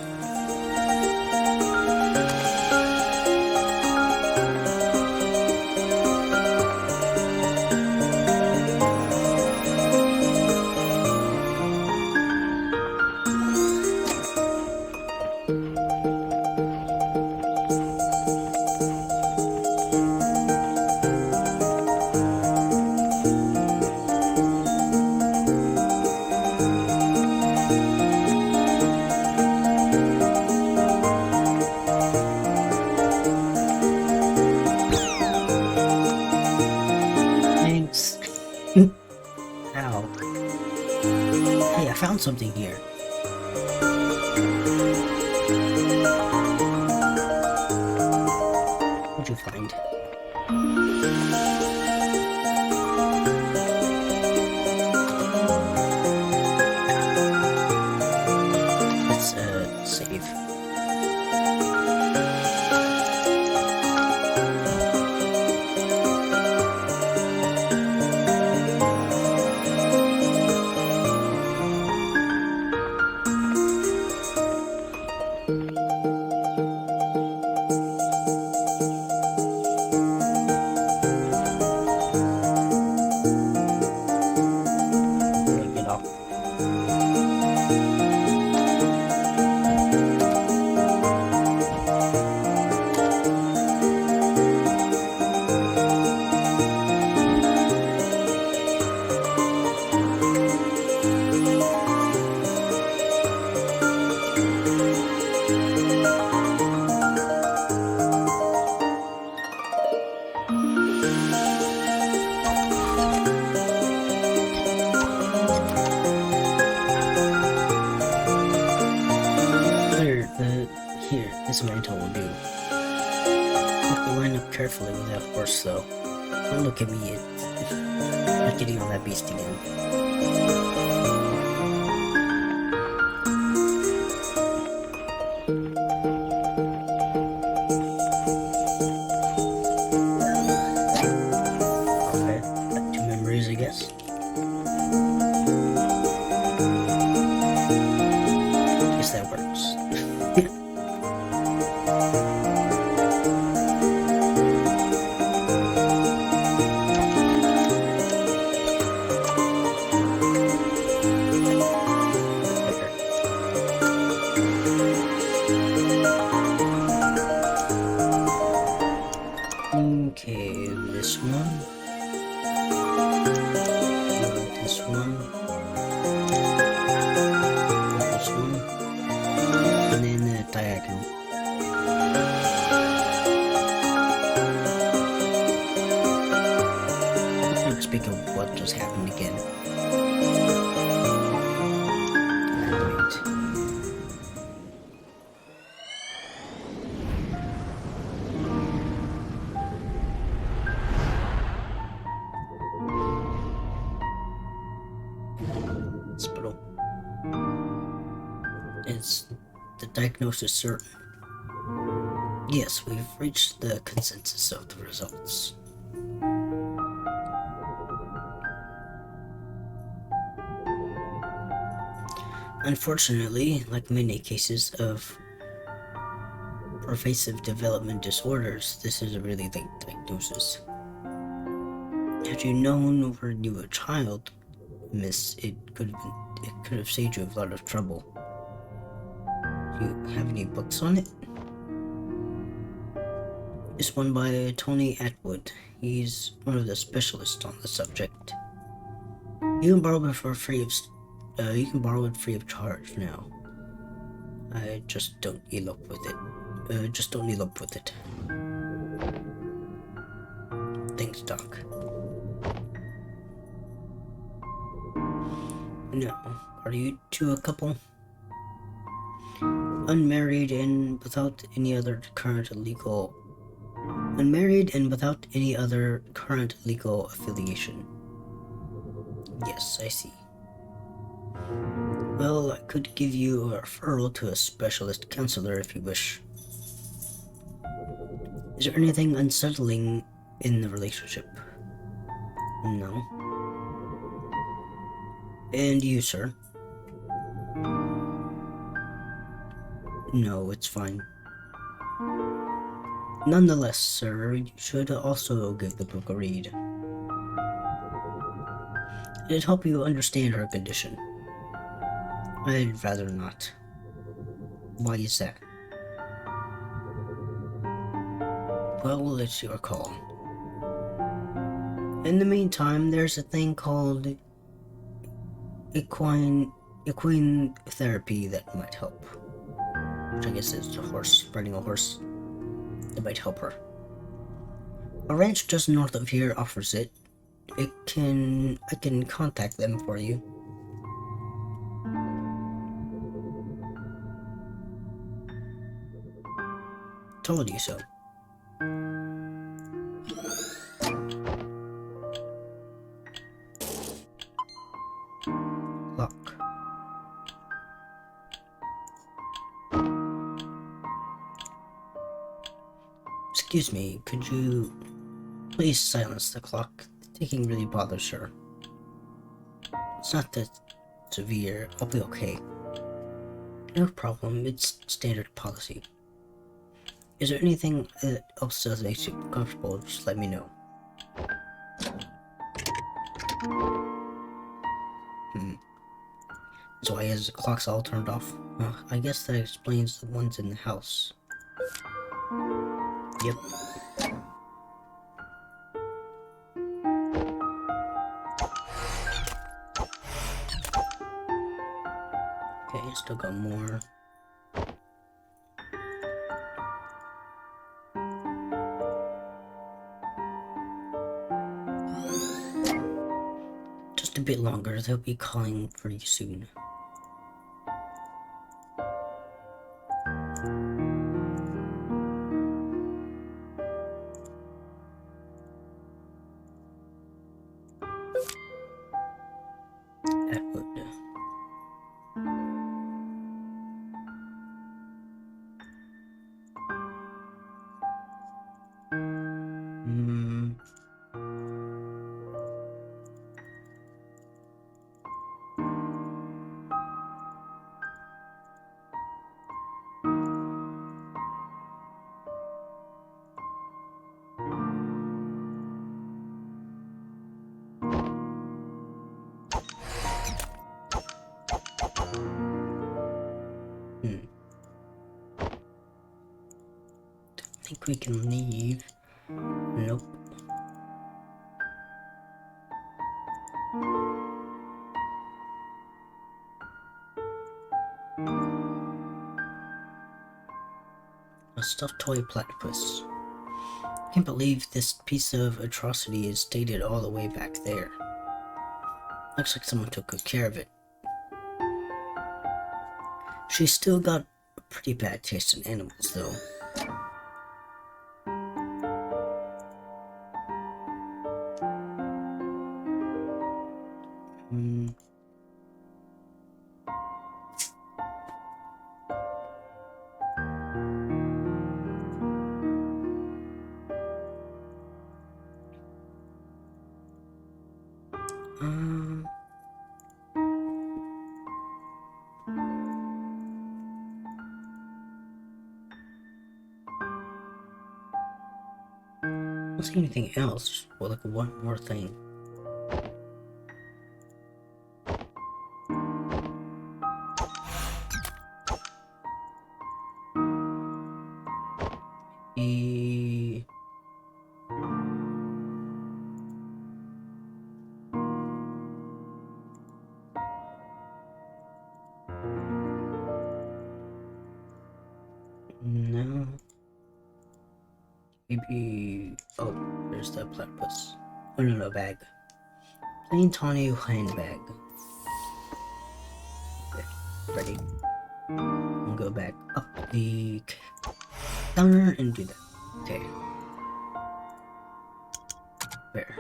Ow. Hey, I found something here. What'd you find? Let's, save. Get off. Here, this mantle will do. Have to line up carefully with that horse, though. Don't look at me, it's not getting on that beast again. Okay, got 2 memories, I guess. Guess that works. Okay, this one. This one. This one. And then the diagonal. Let's speak of what just happened again. Hospital. Is the diagnosis certain? Yes, we've reached the consensus of the results. Unfortunately, like many cases of pervasive development disorders, this is a really late diagnosis. Had you known when you were a child, miss, it could have saved you a lot of trouble. Do you have any books on it? This one by Tony Atwood. He's one of the specialists on the subject. You can borrow it for free of you can borrow it free of charge now. I just don't elope with it. Just don't elope with it. Thanks, Doc. Now, are you two a couple? Unmarried and without any other current legal affiliation. Yes, I see. Well, I could give you a referral to a specialist counselor if you wish. Is there anything unsettling in the relationship? No. And you, sir? No, it's fine. Nonetheless, sir, you should also give the book a read. It'd help you understand her condition. I'd rather not. Why is that? Well, it's your call. In the meantime, there's a thing called equine therapy that might help. Which I guess is riding a horse. That might help her. A ranch just north of here offers it. I can contact them for you. Told you so. Lock. Excuse me, could you please silence the clock? The ticking really bothers her. It's not that severe. I'll be okay. No problem. It's standard policy. Is there anything else that makes you comfortable? Just let me know. So why is the clocks all turned off? I guess that explains the ones in the house. Yep. Okay, still got more. Just a bit longer, they'll be calling pretty soon. That would. Hmm. Think we can leave. Nope. A stuffed toy platypus. Can't believe this piece of atrocity is dated all the way back there. Looks like someone took good care of it. She's still got a pretty bad taste in animals, though. I don't see anything else. Well, like one more thing. No. Maybe. Oh, there's the platypus. Oh no, bag. Plain tawny handbag. Okay, ready. I'll go back up the counter and do that. Okay. There.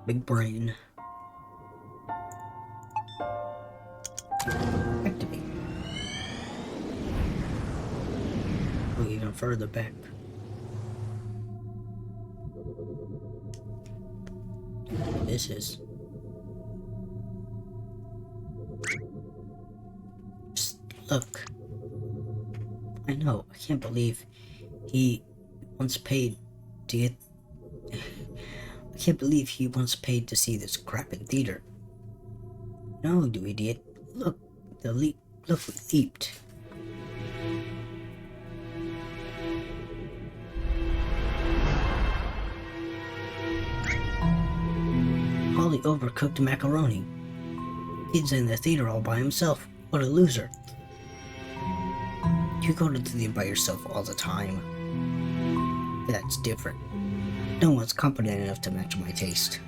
Big brain. Activate. Go even further back. This is. Just look. I know. I can't believe he once paid to get. I can't believe he once paid to see this crap in theater. No, you idiot. Look, look, we leaped. Holly overcooked macaroni. Kid's in the theater all by himself. What a loser. You go to the theater by yourself all the time. That's different. No one's competent enough to match my taste.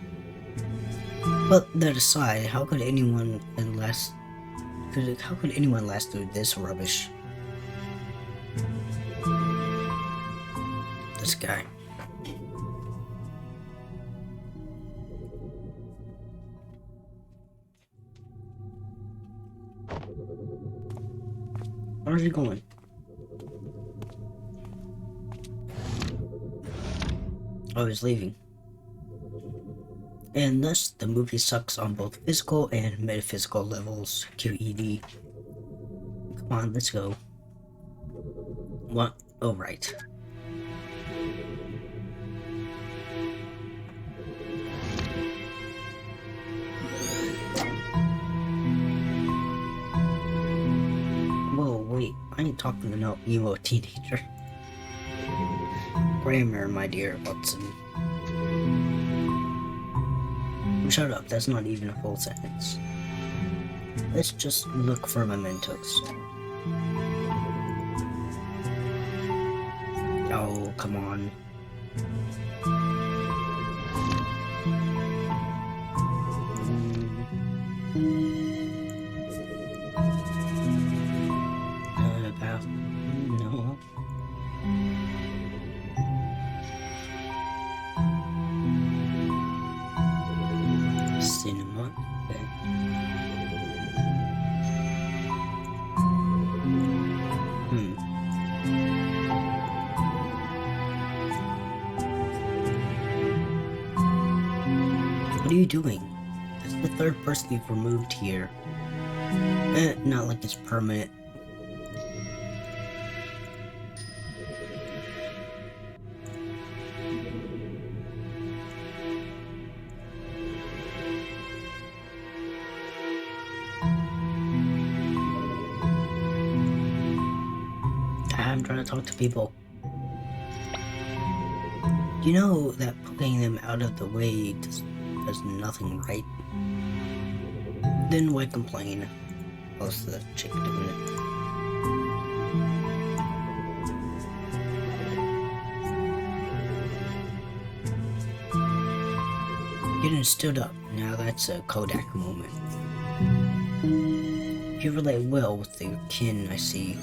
But that aside, how could anyone last through this rubbish? This guy. Where's he going? Oh, he's leaving. And thus, the movie sucks on both physical and metaphysical levels. QED. Come on, let's go. What? Oh, right. Whoa, wait. I ain't talking to no emo teenager. Grammar, my dear Watson. Shut up, that's not even a full sentence. Let's just look for mementos. Oh, come on. What are you doing? That's the third person you've removed here. Not like it's permanent. I'm trying to talk to people. You know that putting them out of the way does nothing right. Then why complain? How's the chick doing it? Getting stood up. Now that's a Kodak moment. You relate well with your kin, I see.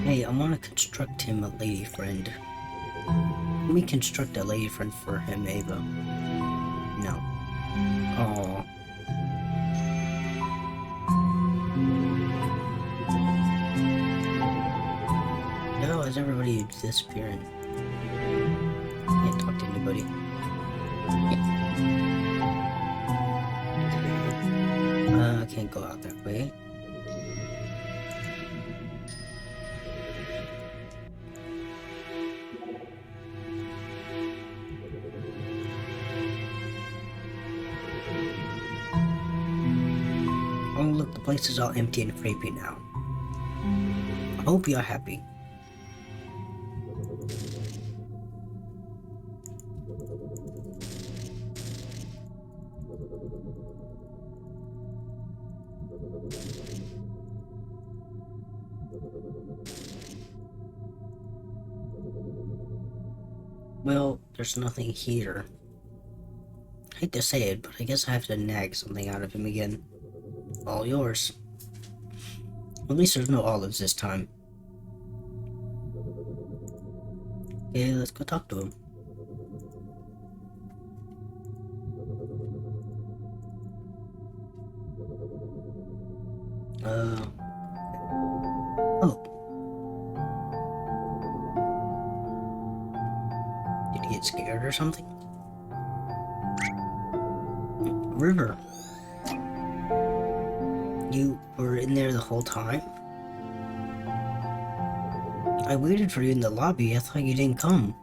Hey, I want to construct him a lady friend. Let me construct a lady friend for him, Ava. No. Aww. No, is everybody disappearing? Can't talk to anybody. Okay. I can't go out that way. Oh look, the place is all empty and creepy now. I hope you're happy. Well, there's nothing here. I hate to say it, but I guess I have to nag something out of him again. All yours. At least there's no olives this time. Okay, let's go talk to him. Oh. Did he get scared or something? River. You were in there the whole time? I waited for you in the lobby. I thought you didn't come.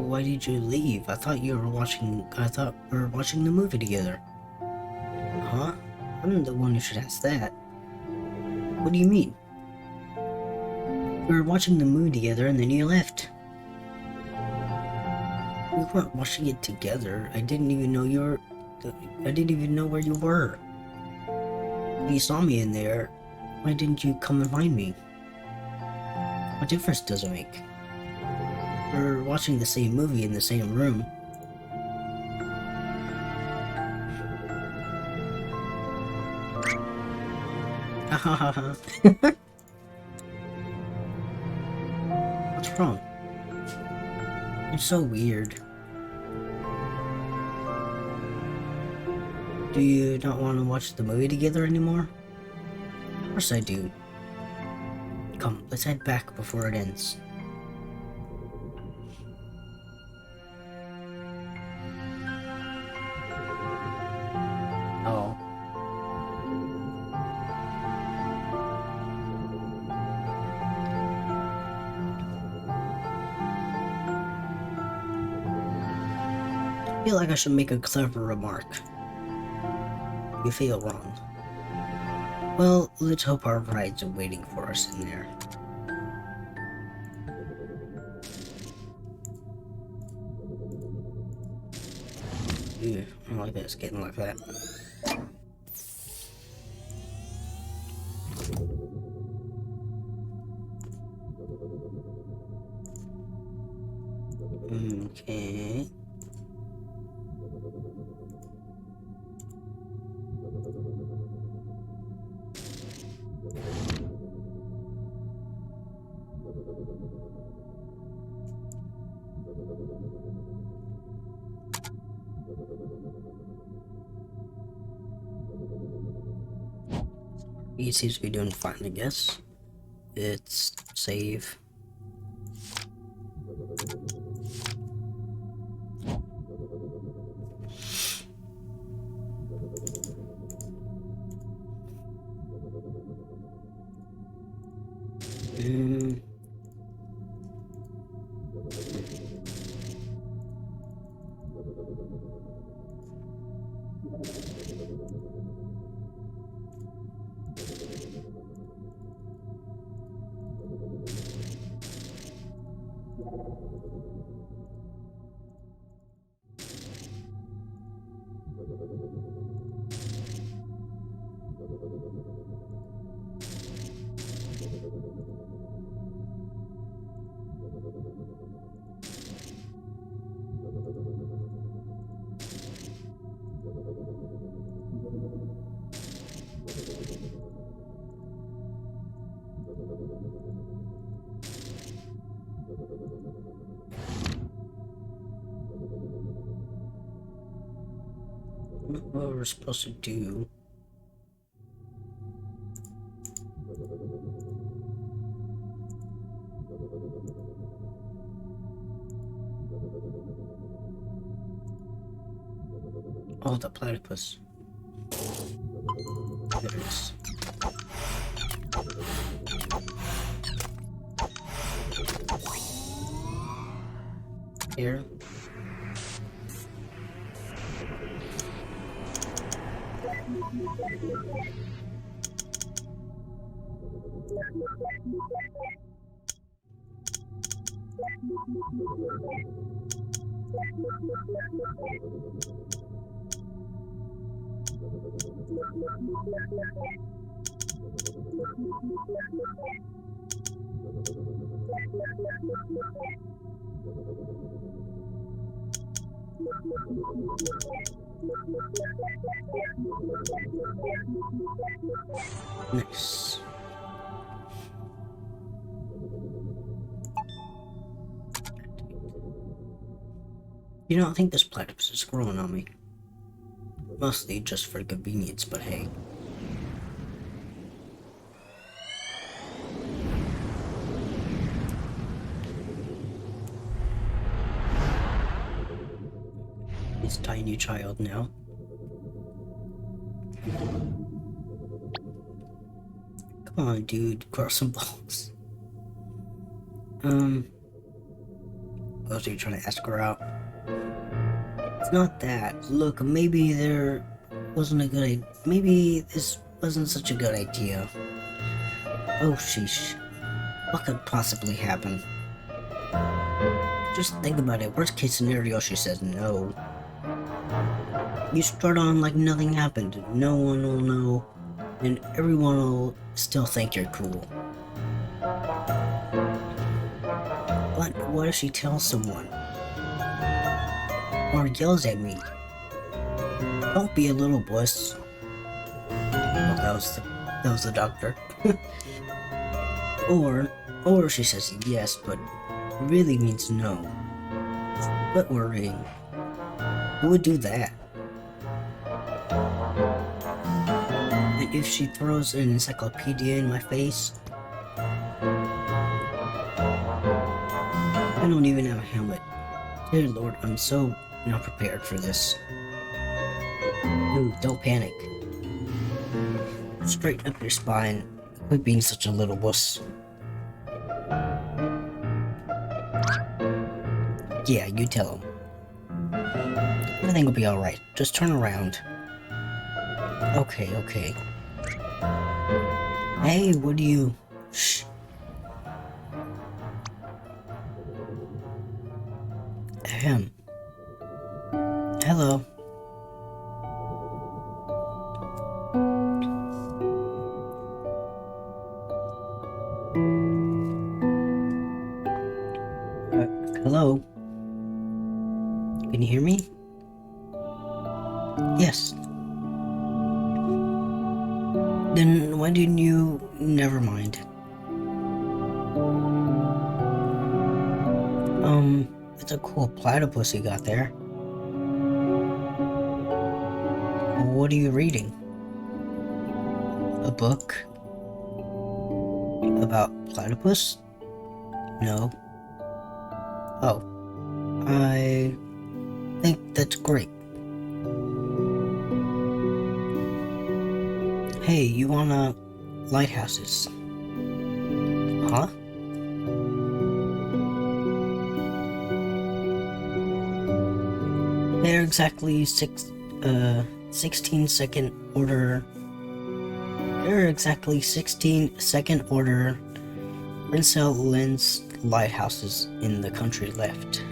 Why did you leave? I thought we were watching the movie together. Huh? I'm the one who should ask that. What do you mean? We were watching the movie together and then you left. We weren't watching it together. I didn't even know where you were. If you saw me in there, why didn't you come and find me? What difference does it make? We're watching the same movie in the same room. Ha ha ha ha. What's wrong? It's so weird. Do you not want to watch the movie together anymore? Of course I do. Come, let's head back before it ends. Oh. I feel like I should make a clever remark. You feel wrong. Well, let's hope our rides are waiting for us in there. Ew, I don't like that it's getting like that. Okay. He seems to be doing fine, I guess. It's save. Mm. What we're supposed to do? Oh, the platypus. There it is. Here. Nice. You know, I think this platypus is growing on me. Mostly just for convenience, but hey. He's a tiny child now. Come on, dude, grow some balls. What else are you trying to ask her out? It's not that. Look, maybe there wasn't a good idea. Maybe this wasn't such a good idea. Oh, sheesh. What could possibly happen? Just think about it. Worst case scenario, she says no. You start on like nothing happened. No one will know. And everyone will still think you're cool. But what if she tells someone? Or yells at me? Don't be a little wuss. Oh, that was the doctor. or she says yes, but really means no. Quit worrying. Who would do that? And if she throws an encyclopedia in my face? I don't even have a helmet. Dear Lord, I'm so not prepared for this. Dude, don't panic. Straighten up your spine. Quit being such a little wuss. Yeah, you tell him. Everything will be alright. Just turn around. Okay. Hey, what do you... Shh. Ahem. Hello. Hello? Can you hear me? Yes. Then why didn't you... Never mind. It's a cool platypus you got there. What are you reading? A book? About platypus? No. Oh, I think that's great. Hey, you wanna lighthouses? Huh? They're exactly 16-second order. They're exactly 16-second order Rinsel lens lighthouses in the country left.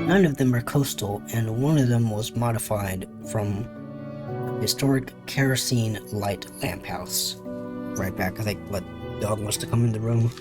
None of them are coastal, and one of them was modified from historic kerosene light lamp house. Right back, I think, what dog wants to come in the room.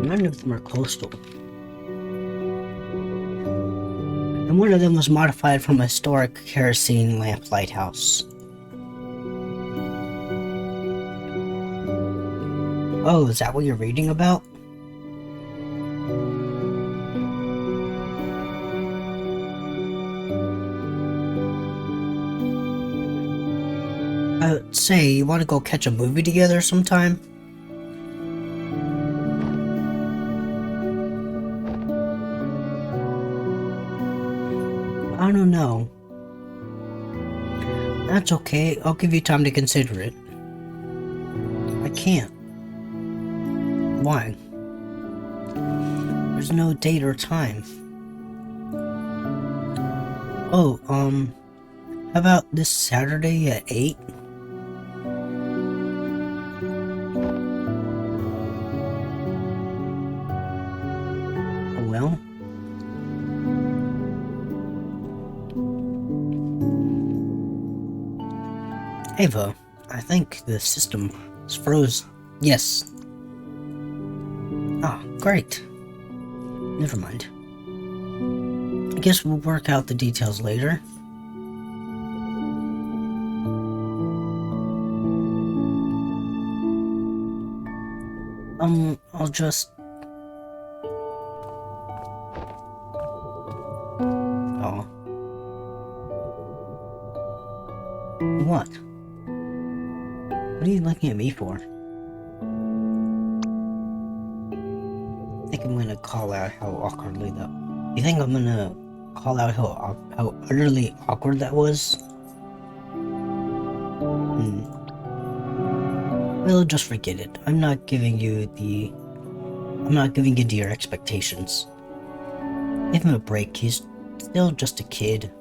None of them are coastal. And one of them was modified from a historic kerosene lamp lighthouse. Oh, is that what you're reading about? Say, you want to go catch a movie together sometime? I don't know. That's okay, I'll give you time to consider it. I can't. Why? There's no date or time. Oh, how about this Saturday at 8? Well, Ava, I think the system is froze. Yes. Ah, great. Never mind. I guess we'll work out the details later. I'll just... Oh. What? What are you looking at me for? I think I'm gonna call out how awkwardly that... You think I'm gonna call out how utterly awkward that was? Well, just forget it. I'm not giving in to your expectations. Give him a break, he's still just a kid.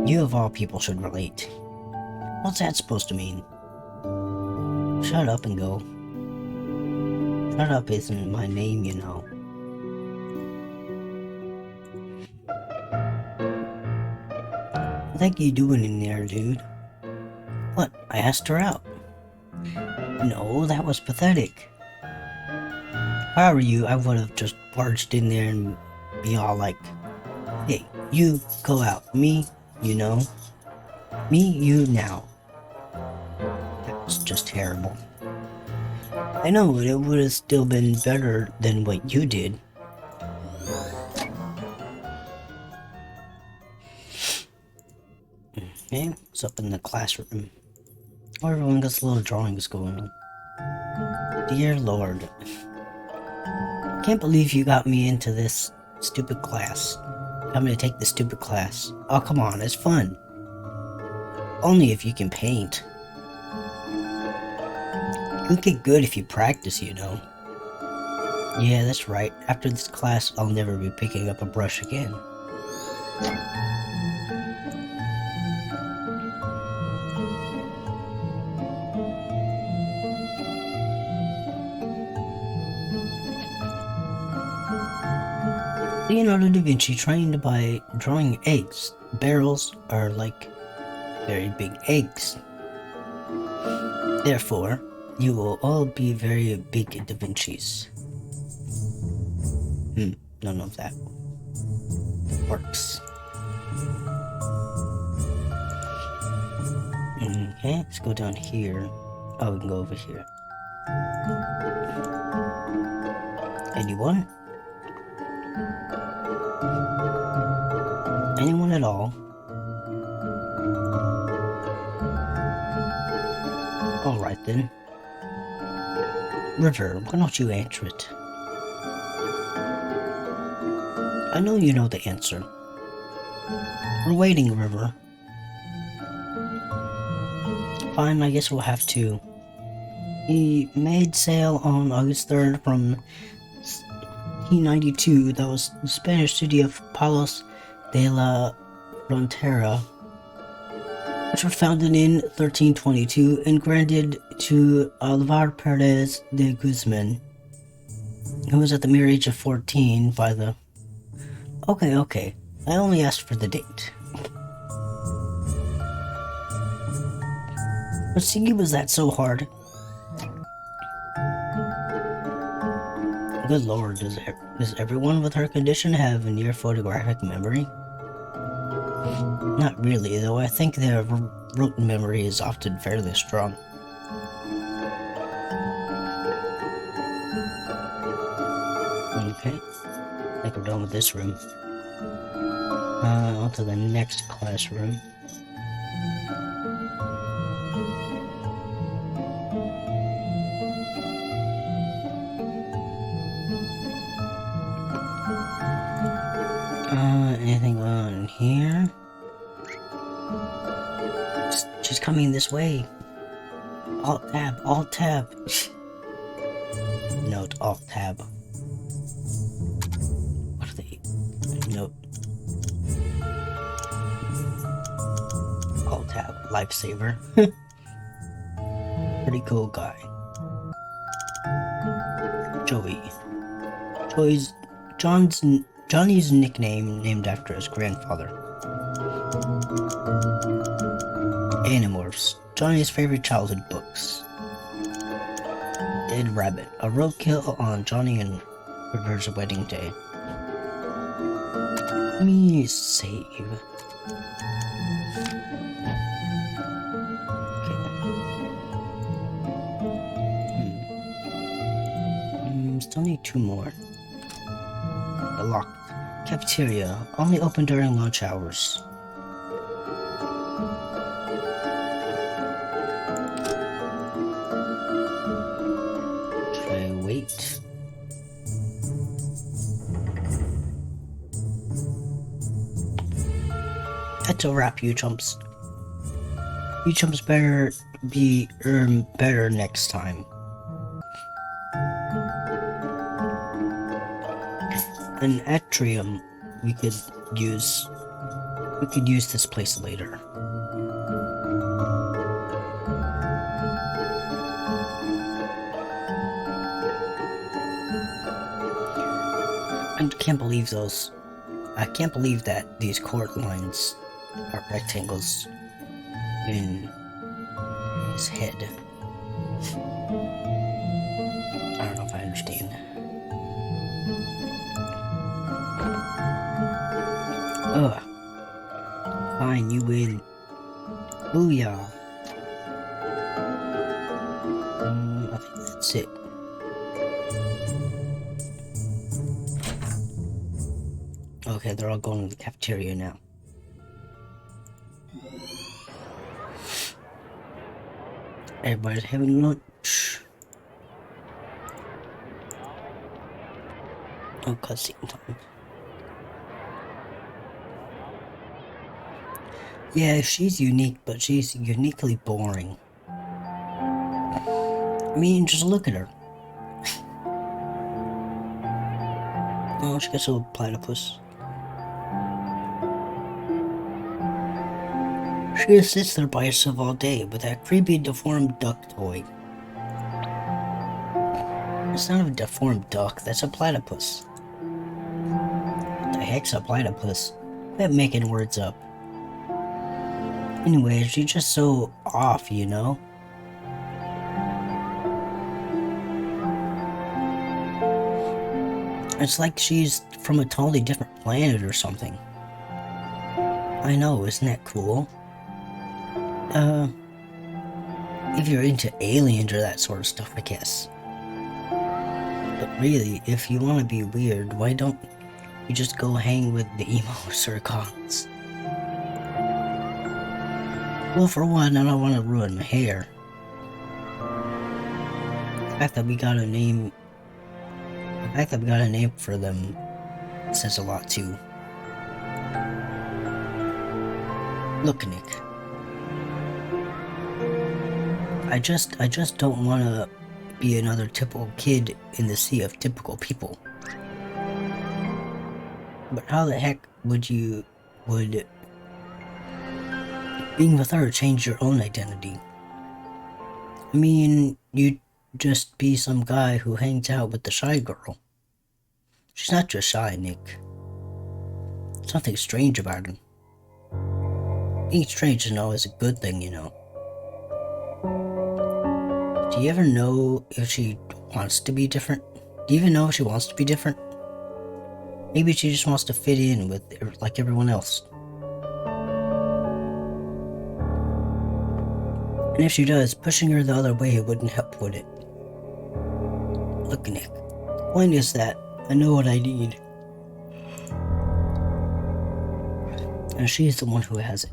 You of all people should relate. What's that supposed to mean? Shut up and go. Shut up isn't my name, you know. What are you doing in there, dude? What? I asked her out. No, that was pathetic. If I were you, I would have just barged in there and be all like, hey, you go out. Me, you know? Me, you, now. That was just terrible. I know, it would have still been better than what you did. Okay, what's up in the classroom? Oh, everyone gets little drawings going on. Dear Lord. Can't believe you got me into this stupid class. Got me to take this stupid class. Oh, come on, it's fun. Only if you can paint. You'll get good if you practice, you know. Yeah, that's right. After this class, I'll never be picking up a brush again. Leonardo da Vinci trained by drawing eggs. Barrels are like very big eggs. Therefore, you will all be very big Da Vincis. None of that works. Okay, let's go down here. Oh, we can go over here. Anyone? Anyone at all? Alright then. River, why don't you answer it? I know you know the answer. We're waiting, River. Fine, I guess we'll have to. He made sail on August 3rd from 1892. That was the Spanish city of Palos de la Frontera, which was founded in 1322 and granted to Alvar Perez de Guzman, who was at the mere age of 14 by the... Okay, I only asked for the date. But see, was that so hard? Good lord, does everyone with her condition have a near photographic memory? Not really, though I think their rote memory is often fairly strong. Okay, I think we're done with this room. On to the next classroom. Anything on here? She's coming this way. Alt tab. Note, alt tab. What are they? Note. Alt tab. Lifesaver. Pretty cool guy. Johnny's nickname named after his grandfather. Animorphs, Johnny's favorite childhood books. Dead Rabbit, a roadkill on Johnny and River's wedding day. Let me save. Okay. Still need two more. The locked cafeteria, only open during lunch hours. Should I wait? That's a wrap, you chumps. You chumps better be better next time. An atrium we could use this place later. I can't believe that these chord lines are rectangles in his head. I don't know if I understand. Ugh. Fine, you win. Booyah. I think that's it. Okay, they're all going to the cafeteria now. Everybody's having lunch. Oh, cutscene time. Yeah, she's unique, but she's uniquely boring. I mean, just look at her. Oh, she gets a little platypus. She just sits there by herself all day with that creepy deformed duck toy. It's not a deformed duck, that's a platypus. What the heck's a platypus? Quit making words up. Anyway, she's just so off, you know? It's like she's from a totally different planet or something. I know, isn't that cool? If you're into aliens or that sort of stuff, I guess. But really, if you want to be weird, why don't you just go hang with the emo circons? Well, for one, I don't want to ruin my hair. The fact that we got a name for them says a lot too. Look, Nick. I just don't want to be another typical kid in the sea of typical people. But how the heck would being with her change your own identity? I mean, you'd just be some guy who hangs out with the shy girl. She's not just shy, Nick. There's nothing strange about her. Being strange, you know, is a good thing, you know. Do you ever know if she wants to be different? Do you even know if she wants to be different? Maybe she just wants to fit in with like everyone else. And if she does, pushing her the other way wouldn't help, would it? Look, Nick, the point is that I know what I need. And she's the one who has it.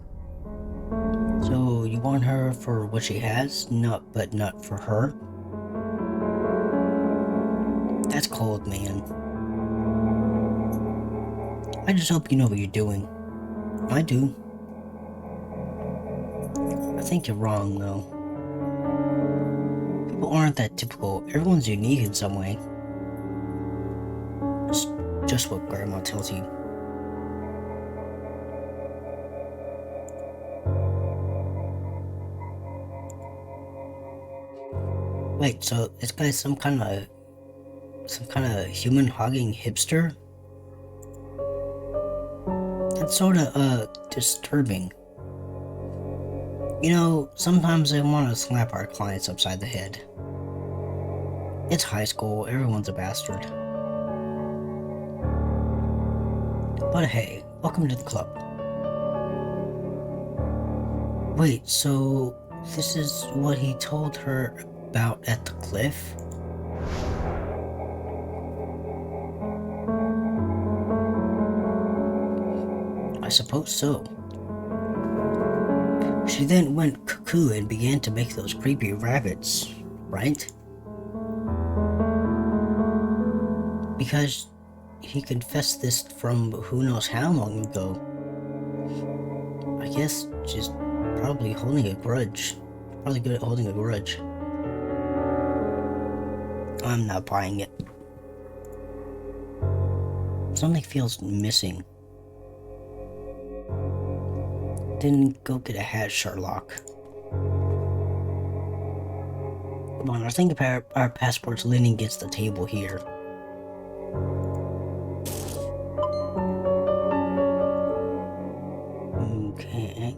So you want her for what she has, but not for her? That's cold, man. I just hope you know what you're doing. I do. I think you're wrong, though. People aren't that typical. Everyone's unique in some way. It's just what Grandma tells you. Wait, so this guy's some kind of human hogging hipster? That's sort of disturbing. You know, sometimes I want to slap our clients upside the head. It's high school, everyone's a bastard. But hey, welcome to the club. Wait, so this is what he told her about at the cliff? I suppose so. She then went cuckoo and began to make those creepy rabbits, right? Because he confessed this from who knows how long ago. I guess she's probably holding a grudge. Probably good at holding a grudge. I'm not buying it. Something feels missing. Didn't go get a hat, Sherlock. Come on, I think our passport's leaning against the table here. Okay.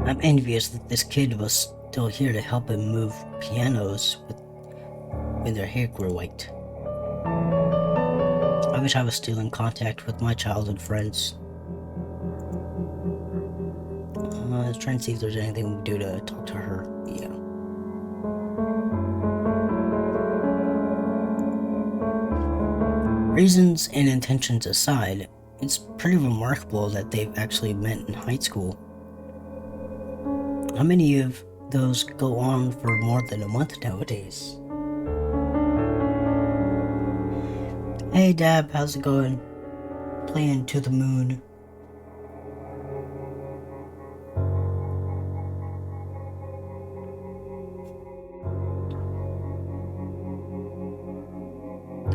I'm envious that this kid was still here to help him move pianos when their hair grew white. I wish I was still in contact with my childhood friends. I was trying to see if there's anything we can do to talk to her. Yeah. Reasons and intentions aside, it's pretty remarkable that they've actually met in high school. How many of those go on for more than a month nowadays? Hey Dab, how's it going? Playing To the Moon.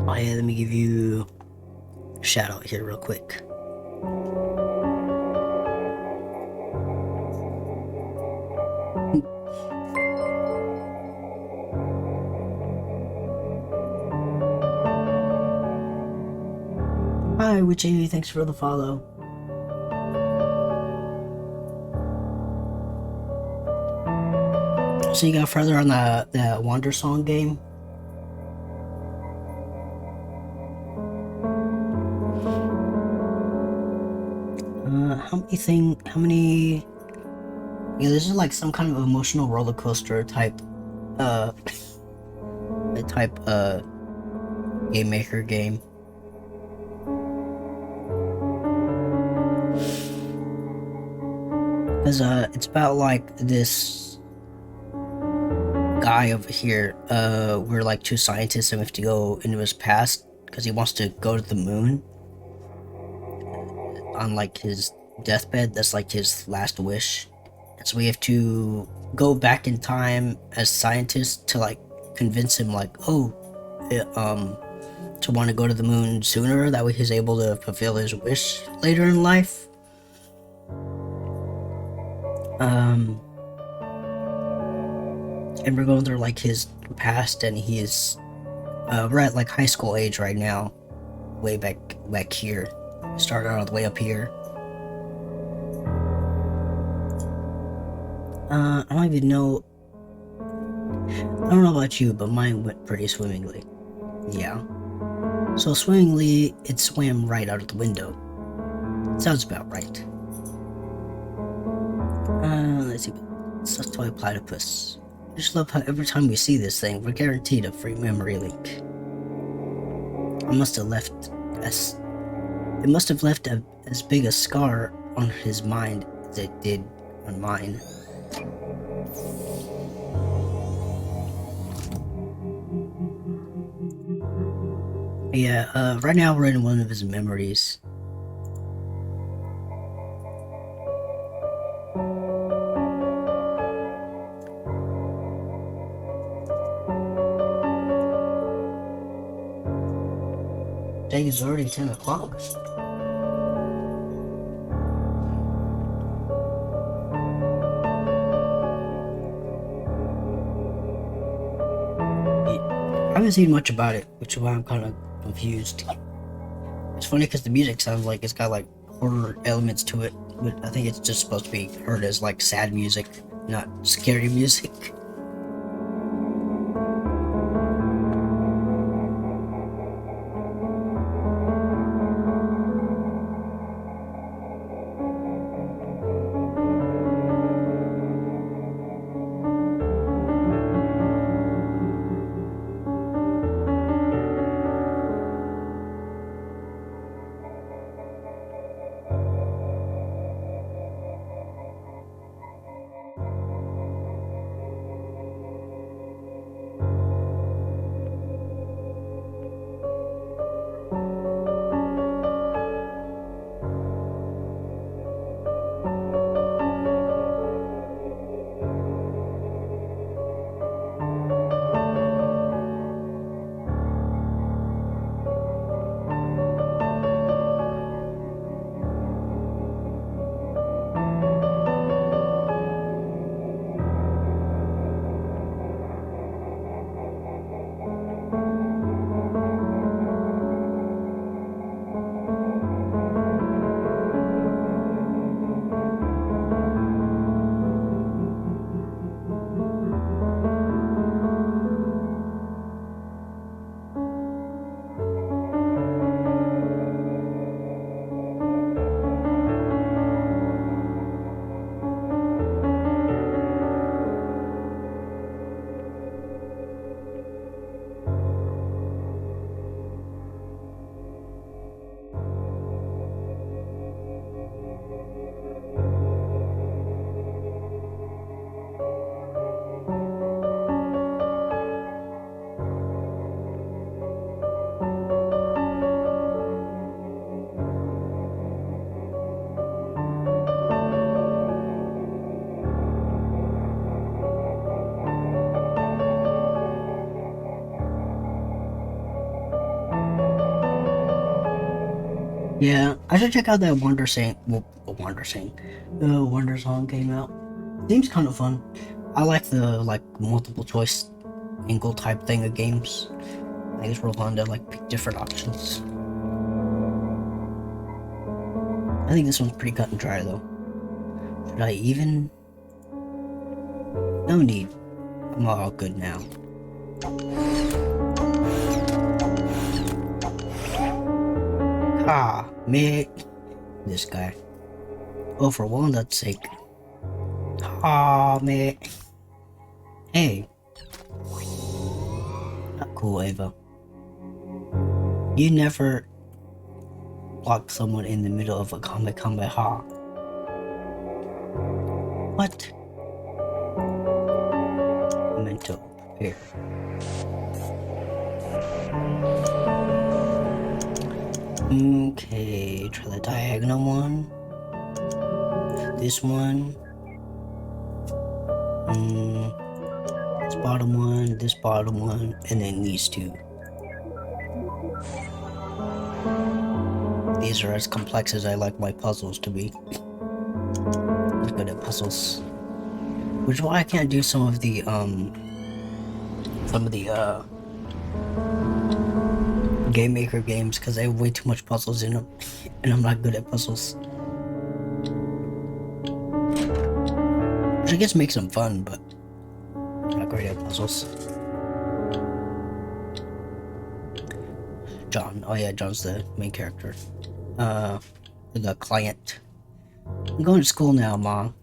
Oh yeah, let me give you a shout out here real quick. Hi, Witchy, thanks for the follow. So you got further on the Wandersong game? How many... Yeah, this is like some kind of emotional roller coaster type, game maker game. Because, it's about like this guy over here, we're like two scientists and we have to go into his past because he wants to go to the moon on like his deathbed. That's like his last wish. And so we have to go back in time as scientists to like convince him like, to want to go to the moon sooner. That way he's able to fulfill his wish later in life. And we're going through like his past, and he's we're at like high school age right now, way back here. Started all the way up here. I don't even know. I don't know about you, but mine went pretty swimmingly. Yeah. So swimmingly, it swam right out of the window. Sounds about right. Let's see. It's a toy platypus. I just love how every time we see this thing, we're guaranteed a free memory link. It must have left as big a scar on his mind as it did on mine. Yeah, right now we're in one of his memories. Dang, it's already 10 o'clock. I haven't seen much about it, which is why I'm kind of confused. It's funny because the music sounds like it's got like horror elements to it, but I think it's just supposed to be heard as like sad music, not scary music. Yeah, I should check out that Wonder Saint. Well, Wonder Song came out. Seems kind of fun. I like the multiple choice angle type thing of games. I think it's real fun to pick different options. I think this one's pretty cut and dry though. Should I even? No need. I'm all good now. Ah, me. This guy. Oh, for walnut's sake. Ah, me. Hey. Not cool, Ava. You never block someone in the middle of a Kamehameha. What? Mental. Here. Okay, try the diagonal one. This one. This bottom one, and then these two. These are as complex as I like my puzzles to be. I'm good at puzzles. Which is why I can't do some of the Game Maker games, because they have way too much puzzles in them, and I'm not good at puzzles. Which I guess makes them fun, but I'm not great at puzzles. John. Oh yeah, John's the main character. The client. I'm going to school now, Mom.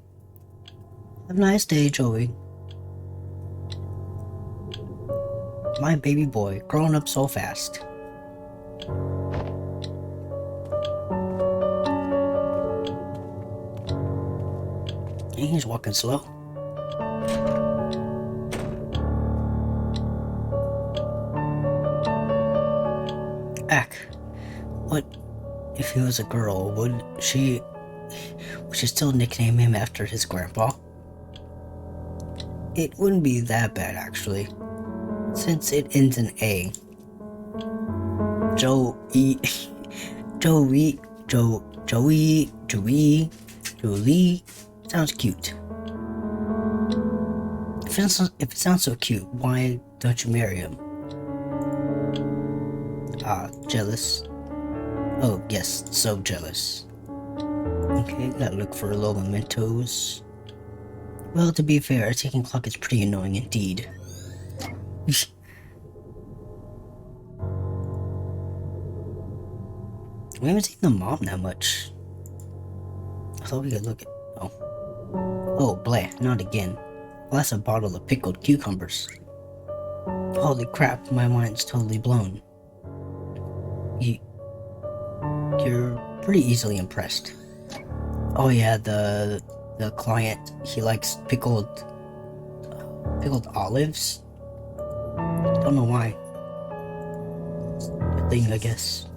Have a nice day, Joey. My baby boy, growing up so fast. He's walking slow. Ack. What if he was a girl? Would she still nickname him after his grandpa? It wouldn't be that bad, actually, since it ends in A. Joey, Joey, Jolie. Sounds cute. If it sounds so cute, why don't you marry him? Ah, jealous. Oh, yes, so jealous. Okay, gotta look for little mementos. Well, to be fair, a ticking clock is pretty annoying indeed. We haven't seen the mom that much. I thought we could look at... Oh, blah, not again. Well, that's a bottle of pickled cucumbers. Holy crap, my mind's totally blown. You're pretty easily impressed. Oh yeah, the client, he likes pickled olives. Don't know why. It's a thing, I guess.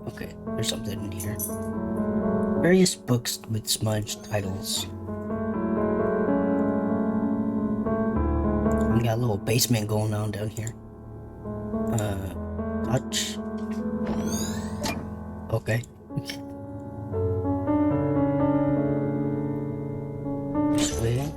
Okay, there's something in here. Various books with smudged titles. We got a little basement going on down here. Touch. Okay. This way.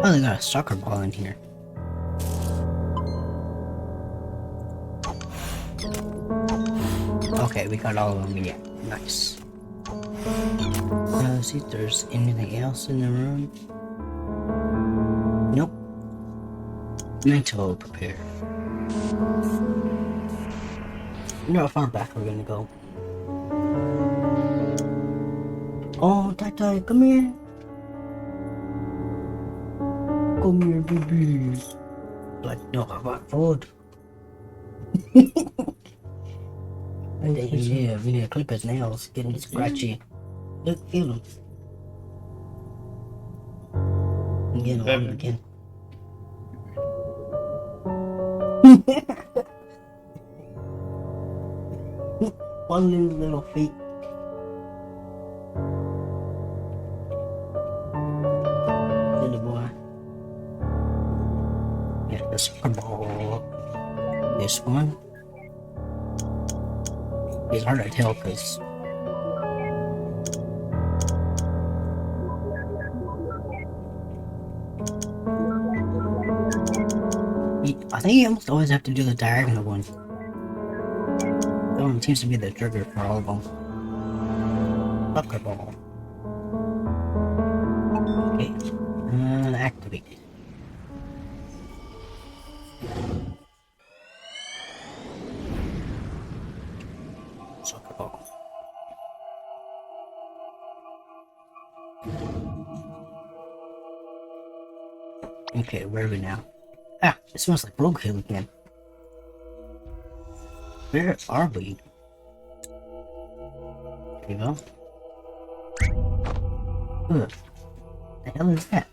Oh, they got a soccer ball in here. Okay, we got all of them. Yeah, nice. Let's see if there's anything else in the room. Nope. Mental prepare. You know how far back we're gonna go. Oh, Tata, come here. Come here, baby. Like, no, I want food. Yeah, we need to clip his nails, getting scratchy. Look, feel him. Again, on again. One little feet. Little boy. Yeah, the Super Bowl. This one. It's hard to tell because I think you almost always have to do the diagonal one. That one seems to be the trigger for all of them. Soccer ball. Okay. Activate. Soccer ball. Okay, where are we now? Ah, it smells like roadkill again. Where are we? There you go. Ugh. The hell is that?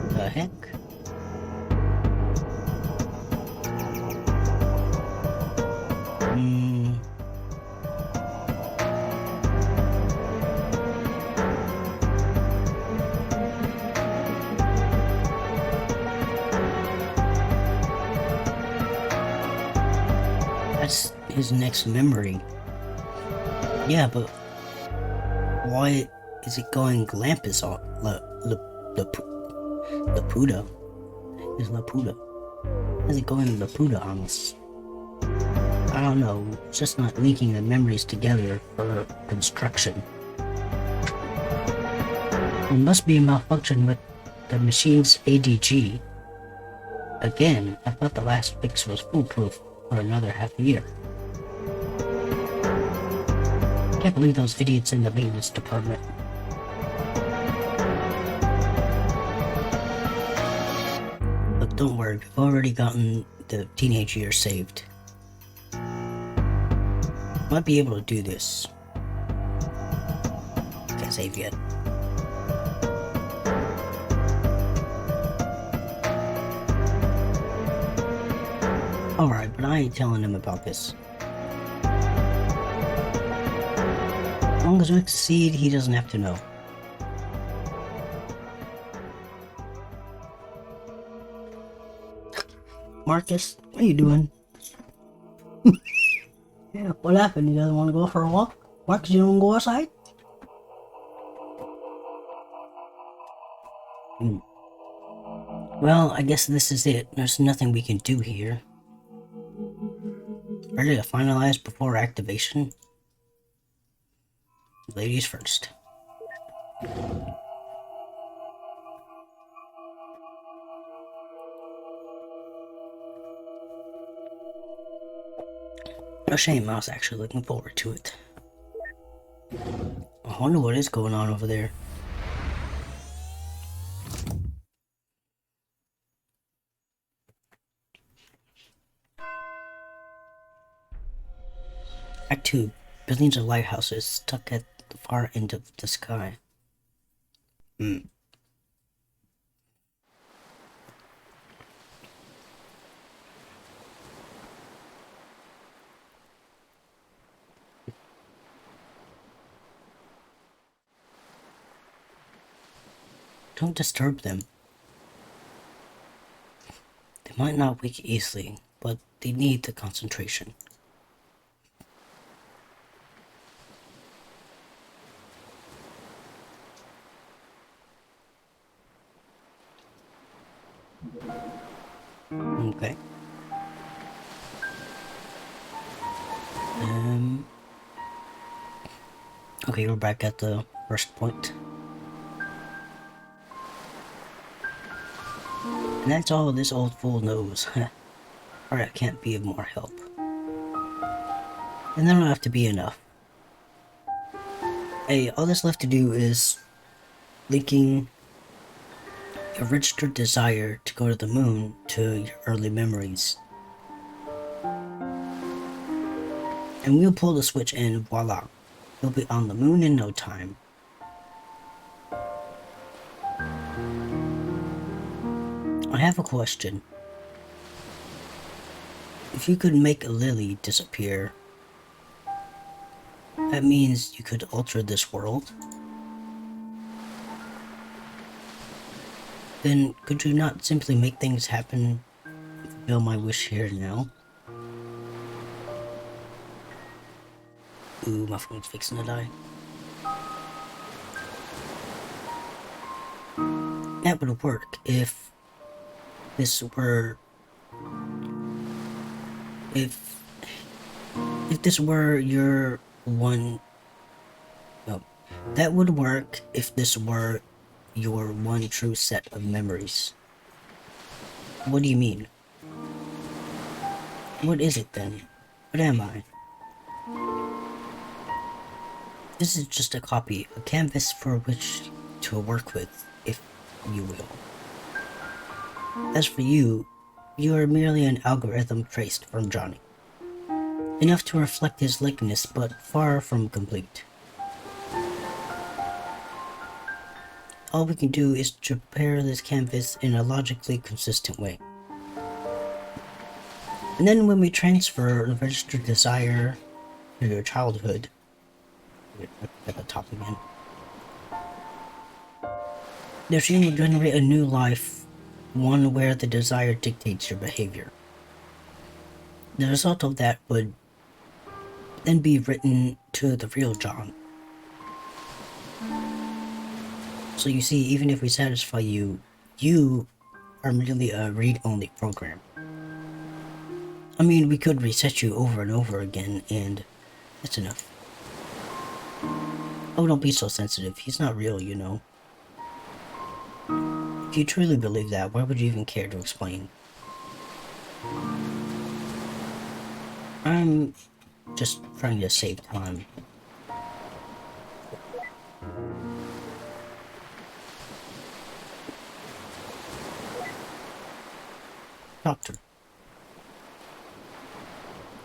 The heck? That's his next memory. Yeah, but why is it going Glampus on Laputa? Is Laputa? Why is it going Laputa on us? I don't know. It's just not linking the memories together for construction. There must be a malfunction with the machine's ADG. Again, I thought the last fix was foolproof for another half a year. Can't believe those idiots in the maintenance department. Look, don't worry, we've already gotten the teenage years saved. Might be able to do this. Can't save yet. Alright, but I ain't telling him about this. As long as we succeed, he doesn't have to know. Marcus, what are you doing? Yeah, what happened? You doesn't want to go for a walk? Marcus, you don't want to go outside? Well, I guess this is it. There's nothing we can do here. Ready to finalize before activation? Ladies first. No shame, I was actually looking forward to it. I wonder what is going on over there. Act 2. Billions of lighthouses stuck at the far end of the sky. Don't disturb them. They might not wake easily, but they need the concentration. Okay. Okay, we're back at the first point. And that's all this old fool knows. Alright, I can't be of more help. And that'll have to be enough. Hey, all that's left to do is linking a registered desire to go to the moon to your early memories. And we'll pull the switch and voila, you'll be on the moon in no time. I have a question. If you could make a lily disappear, that means you could alter this world? Then could you not simply make things happen and fulfill my wish here now? Ooh, my phone's fixing to die. That would work if this were... If this were your one... No. That would work if this were your one true set of memories. What do you mean? What is it then? What am I? This is just a copy, a canvas for which to work with, if you will. As for you, you are merely an algorithm traced from Johnny. Enough to reflect his likeness, but far from complete. All we can do is to prepare this canvas in a logically consistent way. And then when we transfer the registered desire to your childhood, at the top again, the machine will generate a new life, one where the desire dictates your behavior. The result of that would then be written to the real John. So you see, even if we satisfy you, you are merely a read-only program. I mean, we could reset you over and over again, and that's enough. Oh, don't be so sensitive. He's not real, you know. If you truly believe that, why would you even care to explain? I'm just trying to save time. Doctor.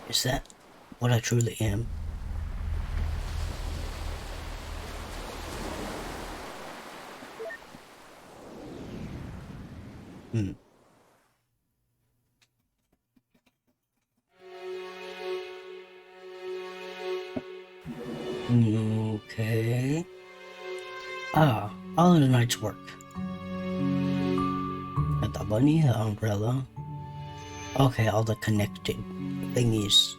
Is that what I truly am? Okay. Ah, all of the night's work. Got the bunny, the umbrella. Okay, all the connected thingies.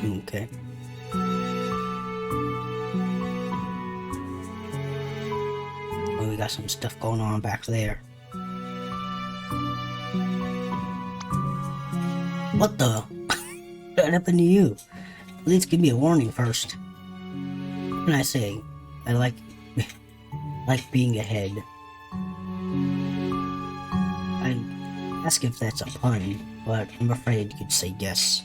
Okay. Oh, we got some stuff going on back there. What the? What happened to you? At least give me a warning first. What can I say? I like being ahead. I'd ask if that's a pun, but I'm afraid you'd say yes.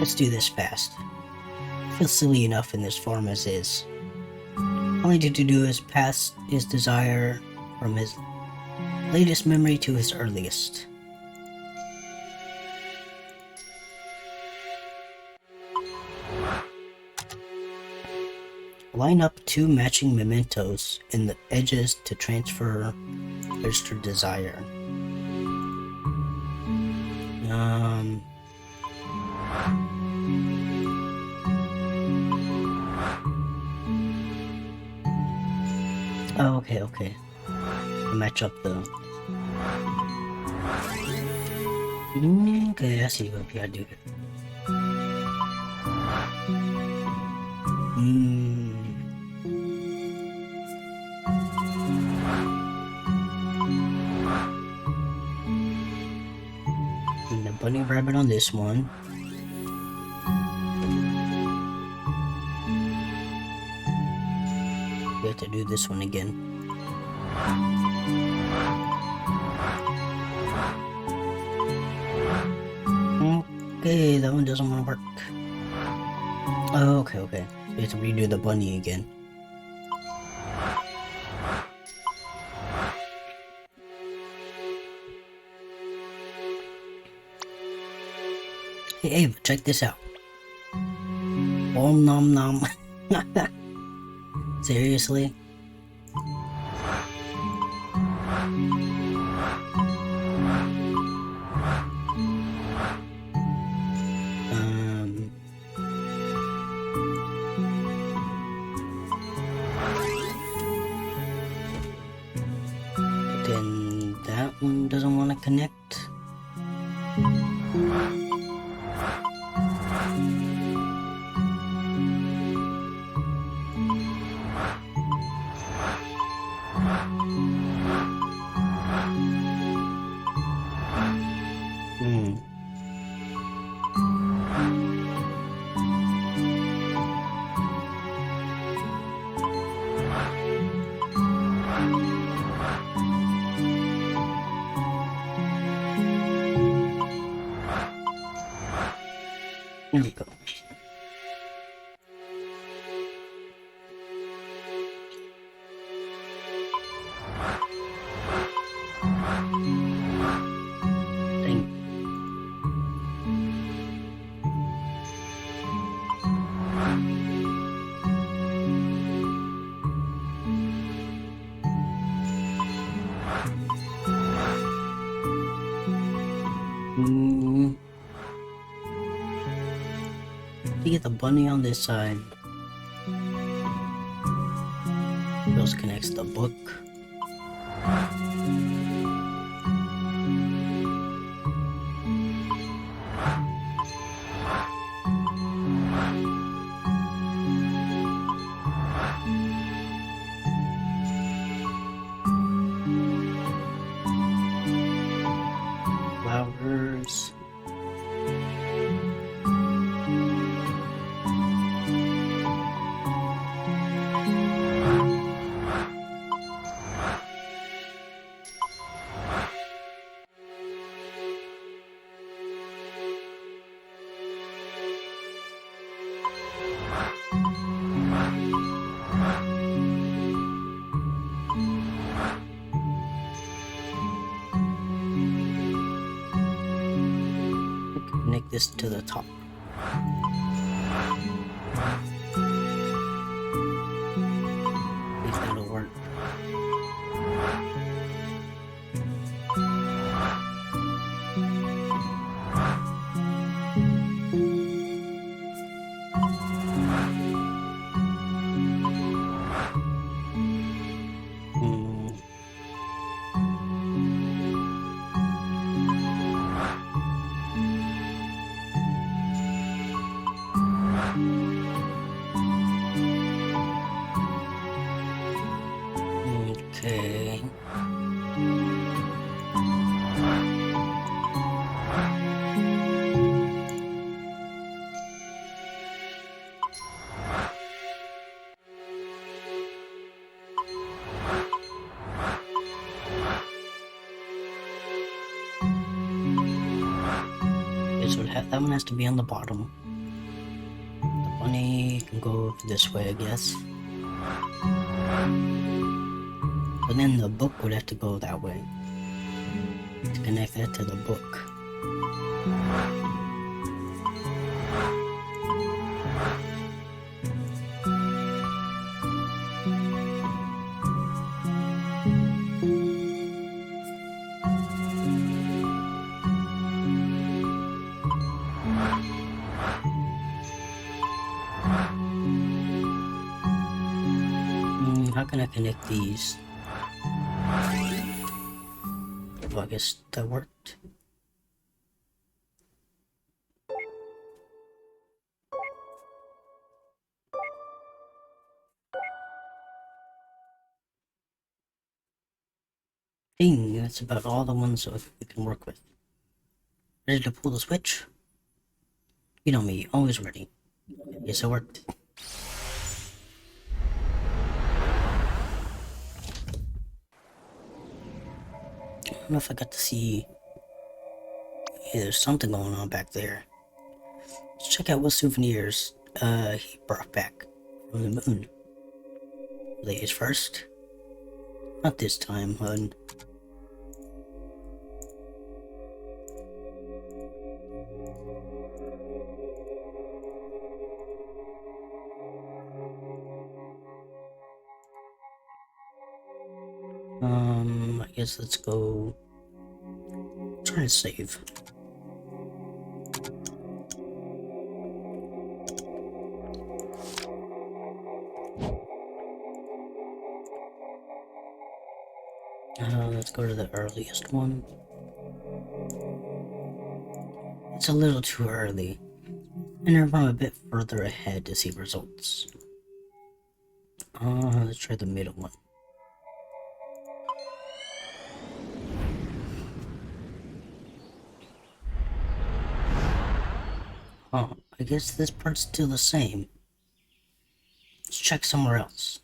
Let's do this fast. I feel silly enough in this form as is. All I need to do is pass his desire from his latest memory to his earliest. Line up 2 matching mementos in the edges to transfer registered desire. Oh, okay. Match up the... Okay, I see what we gotta do here. And the bunny rabbit on this one. We have to do this one again. Okay, that one doesn't want to work. Oh, okay. So we have to redo the bunny again. Hey Ava, check this out. Om nom nom. Seriously? Then that one doesn't want to connect. There we go. Dang. To get the bunny on this side. Those connects the book. Flowers. Connect this to the top. If that'll work. Okay. So that one has to be on the bottom. The bunny can go this way, I guess. But then the book would have to go that way to connect that to the book. How can I connect these? Well, I guess that worked. Dang, that's about all the ones that we can work with. Ready to pull the switch? You know me, always ready. Yes, it worked. don't know if I got to see... Yeah, there's something going on back there. Let's check out what souvenirs he brought back from the moon. Ladies first. Not this time, hun. I guess let's go try to save. Let's go to the earliest one. It's a little too early. And run a bit further ahead to see results. Let's try the middle one. Oh, I guess this part's still the same. Let's check somewhere else.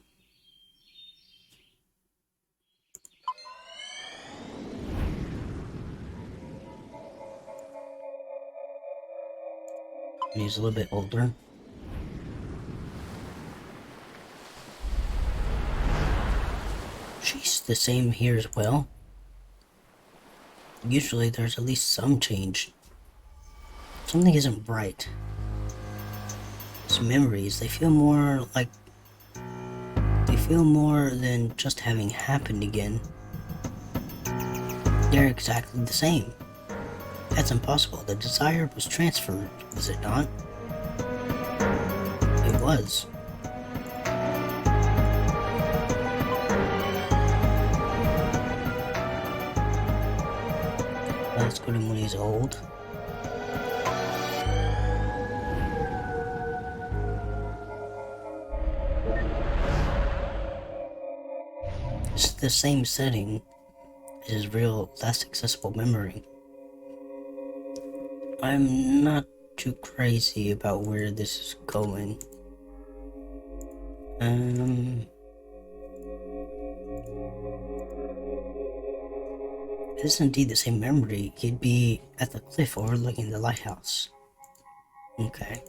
He's a little bit older. She's the same here as well. Usually there's at least some change. Something isn't right. These memories, they feel more like... They feel more than just having happened again. They're exactly the same. That's impossible. The desire was transferred, was it not? It was. Let's go to when he's old. It's the same setting as his real last accessible memory. I'm not too crazy about where this is going. If this is indeed the same memory, he'd be at the cliff overlooking the lighthouse. Okay.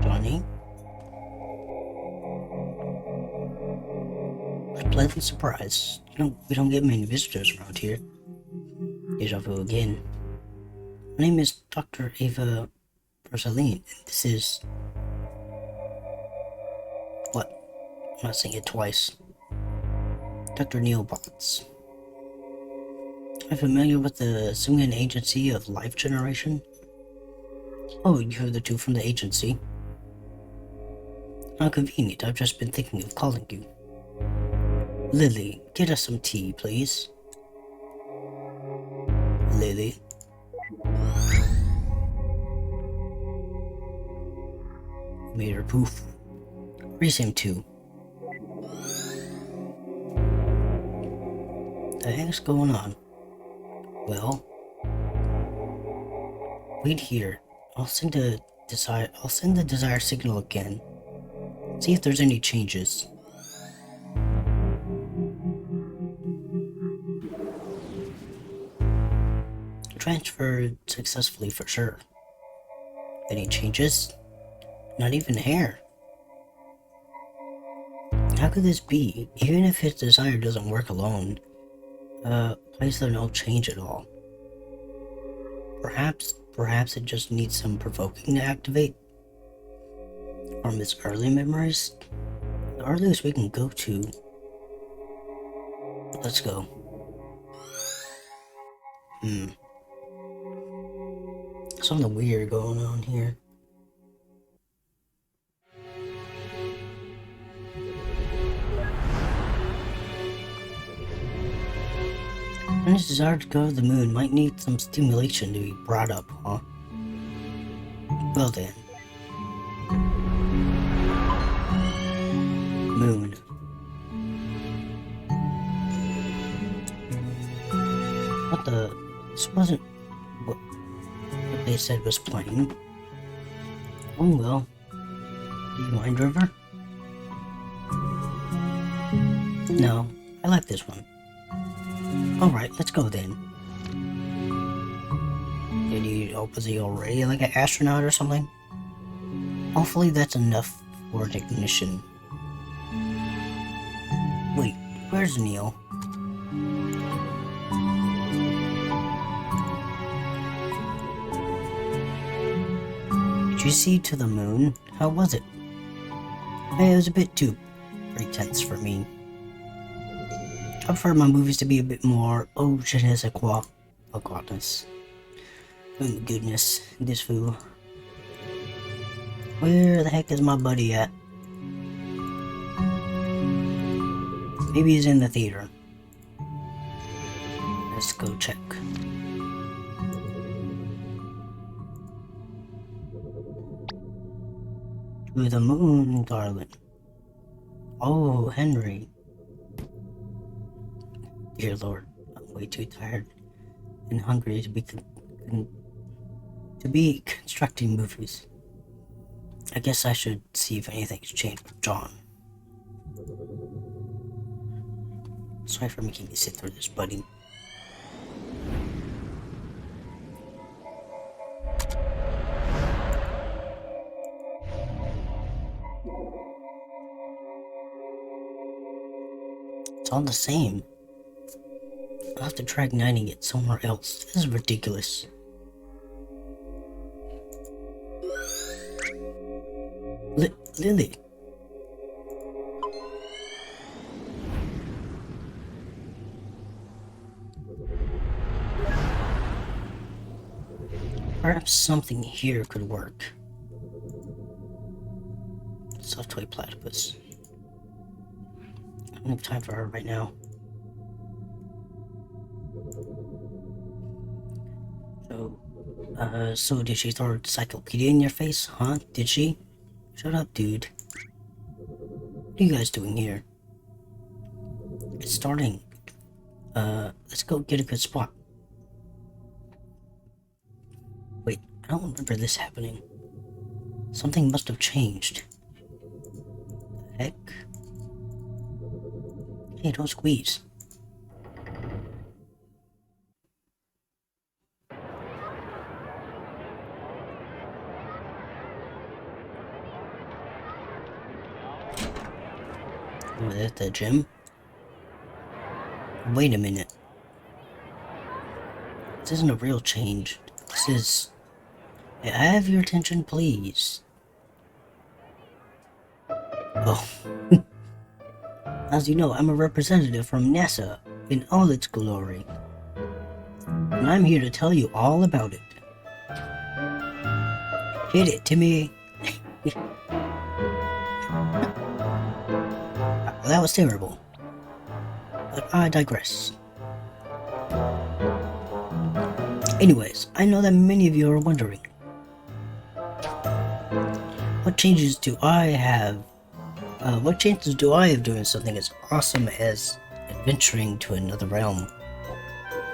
Johnny? I'm pleasantly surprised. We don't get many visitors around here. Deja vu again. My name is Dr. Ava Rosaline, and this is... What? I'm not saying it twice. Dr. Neil Botts. I'm familiar with the Simian Agency of Life Generation. Oh, you're the two from the agency. How convenient, I've just been thinking of calling you. Lily, get us some tea, please. Lily. Made her poof. Raise him too. The heck's going on? Well, wait here. I'll send the desire signal again. See if there's any changes. Transferred successfully for sure. Any changes? Not even hair. How could this be? Even if his desire doesn't work alone, why is there no change at all? Perhaps it just needs some provoking to activate? From his early memories? The earliest we can go to. Let's go. Something weird going on here. And his desire to go to the moon might need some stimulation to be brought up, huh? Well then. Moon. What the? This wasn't what they said was playing. Oh well. Do you mind, River? No, I like this one. Alright, let's go then. Was he already like an astronaut or something? Hopefully that's enough for an ignition. Wait, where's Neil? Did you see to the moon? How was it? It was a bit too intense for me. I prefer my movies to be a bit more je ne sais quoi. Oh goodness. Oh goodness, this fool. Where the heck is my buddy at? Maybe he's in the theater. Let's go check. To the moon, darling. Oh, Henry. Dear Lord, I'm way too tired and hungry to be constructing movies. I guess I should see if anything's changed with John. Sorry for making me sit through this, buddy. It's all the same. I'll have to try igniting it somewhere else. This is ridiculous. Lily. Perhaps something here could work. Soft toy platypus. I don't have time for her right now. So did she throw a encyclopedia in your face, huh? Did she? Shut up, dude. What are you guys doing here? It's starting. Let's go get a good spot. Wait, I don't remember this happening. Something must have changed. The heck? Hey, don't squeeze. Was it the gym? Wait a minute. This isn't a real change. This is... May I have your attention, please? Oh. As you know, I'm a representative from NASA in all its glory. And I'm here to tell you all about it. Hit it, Timmy! Well, that was terrible. But I digress. Anyways, I know that many of you are wondering, what chances do I have doing something as awesome as adventuring to another realm?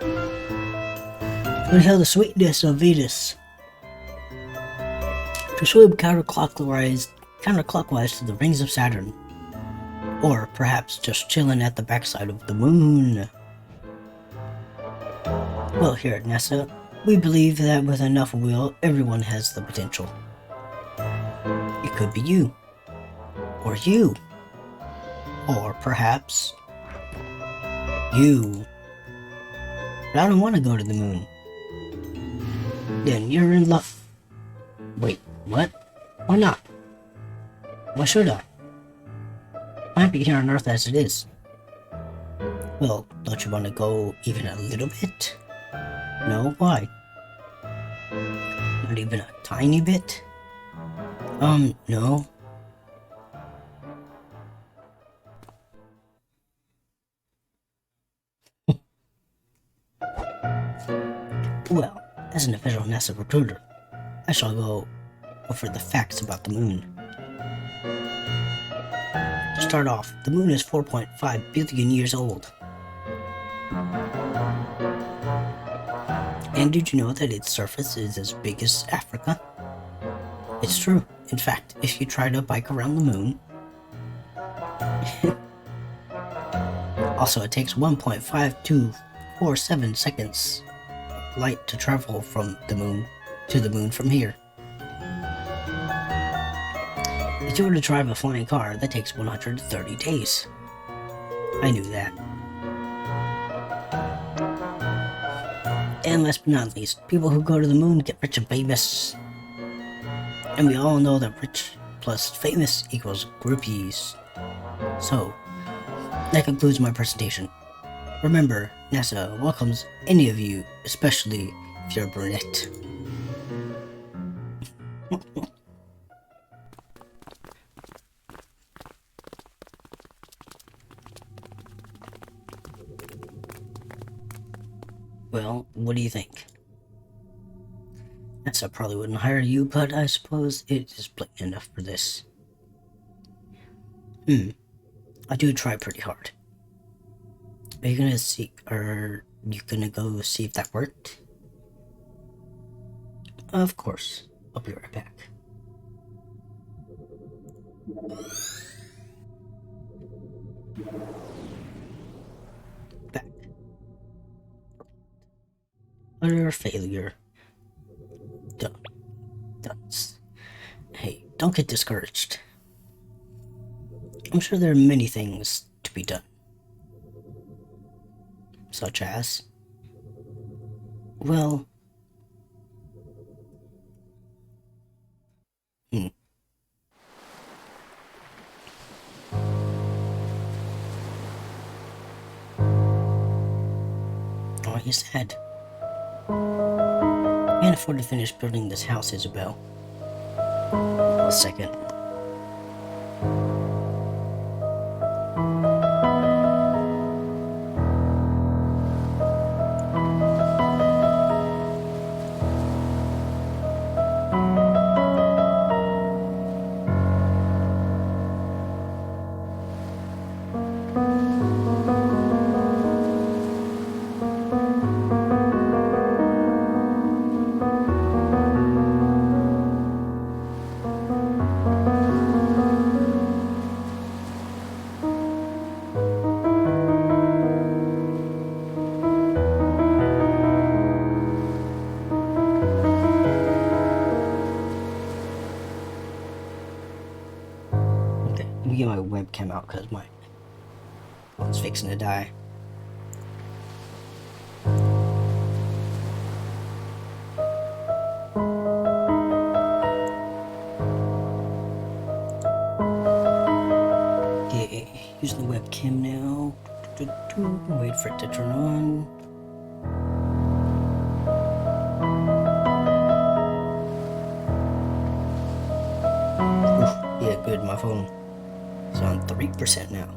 To inhale the sweetness of Venus. To swim counterclockwise to the rings of Saturn. Or perhaps just chilling at the backside of the moon. Well, here at NASA, we believe that with enough will, everyone has the potential. It could be you. Or you. Or perhaps you. But I don't want to go to the moon. Then you're in luck. Wait, what? Why not? Why should I? I'm happy here on Earth as it is. Well, don't you want to go even a little bit? No, why? Not even a tiny bit? No. Well, as an official NASA recruiter, I shall go over the facts about the moon. To start off, the moon is 4.5 billion years old. And did you know that its surface is as big as Africa? It's true. In fact, if you try to bike around the moon... Also, it takes 1.5247 seconds light to travel from the moon to the moon from here. If you were to drive a flying car, that takes 130 days. I knew that. And last but not least, people who go to the moon get rich and famous. And we all know that rich plus famous equals groupies. So, that concludes my presentation. Remember, NASA welcomes any of you, especially if you're a brunette. Well, what do you think? NASA probably wouldn't hire you, but I suppose it is blatant enough for this. I do try pretty hard. Are you gonna go see if that worked? Of course. I'll be right back. Back. Utter failure. Done. Dunce. Hey, don't get discouraged. I'm sure there are many things to be done. Such as? Well... Oh, you said. Can't afford to finish building this house, Isabel. A second. Let me get my webcam out because my phone's fixing to die. Okay, use the webcam now. Wait for it to turn on. Oof, yeah, good, my phone. It's on 3% now.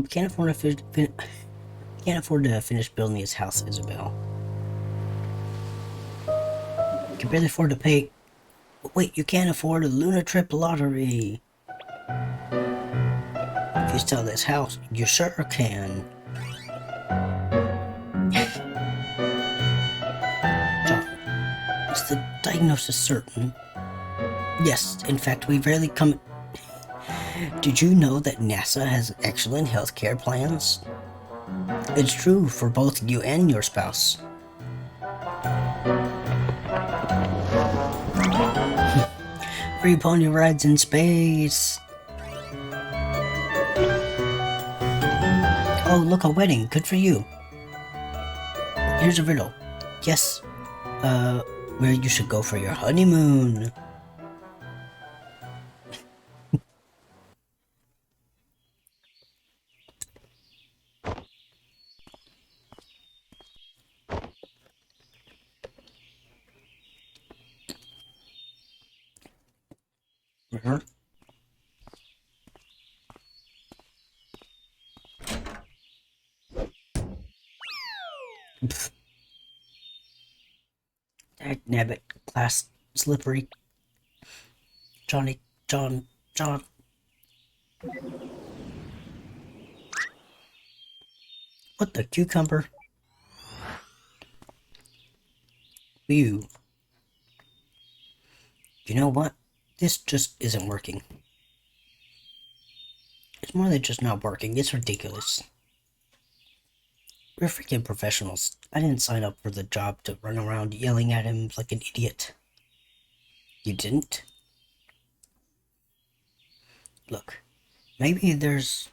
Can't afford to finish building his house, Isabel. Can barely afford to pay. Wait, you can't afford a Luna Trip lottery. If you sell this house, you sure can. John, is the diagnosis certain? Yes, in fact, we rarely come. Did you know that NASA has excellent healthcare plans? It's true for both you and your spouse. Free pony rides in space. Oh, look, a wedding. Good for you. Here's a riddle. Guess, where you should go for your honeymoon. Uh-huh. Pfft. Nabbit, class slippery. Johnny, John. What the cucumber? You. You know what? This just isn't working. It's more than just not working. It's ridiculous. We're freaking professionals. I didn't sign up for the job to run around yelling at him like an idiot. You didn't? Look, maybe there's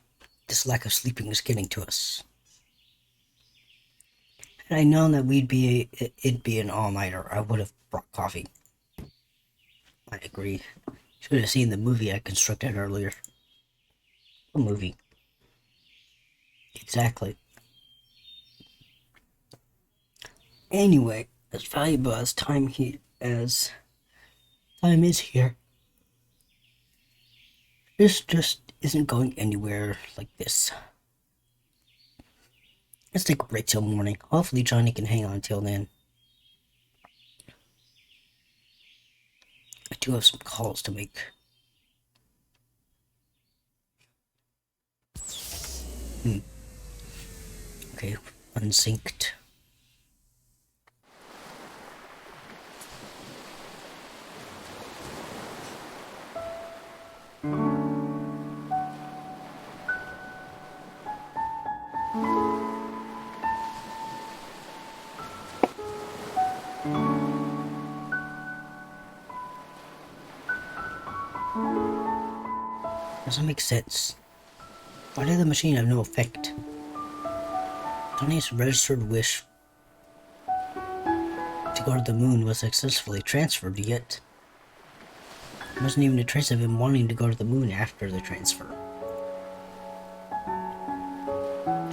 this lack of sleeping is getting to us. Had I known that it'd be an all-nighter, I would have brought coffee. I agree. Should have seen the movie I constructed earlier. What movie? Exactly. Anyway, as valuable as time is here, this just isn't going anywhere like this. Let's take a break till morning. Hopefully Johnny can hang on till then. I do have some calls to make. Okay, unsynced. Doesn't make sense. Why did the machine have no effect? Johnny's registered wish to go to the moon was successfully transferred, yet there wasn't even a trace of him wanting to go to the moon after the transfer.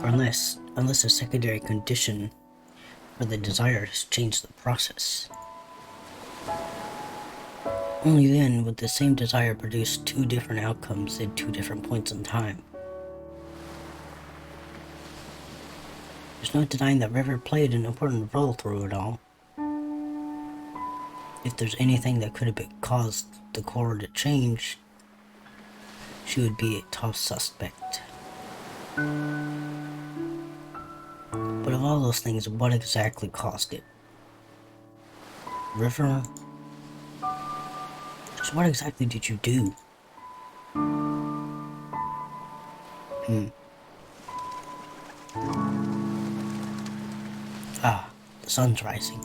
Or unless a secondary condition for the desire has changed the process. Only then would the same desire produce two different outcomes at two different points in time. There's no denying that River played an important role through it all. If there's anything that could have caused the core to change, she would be a top suspect. But of all those things, what exactly caused it? River? So what exactly did you do? Ah, the sun's rising.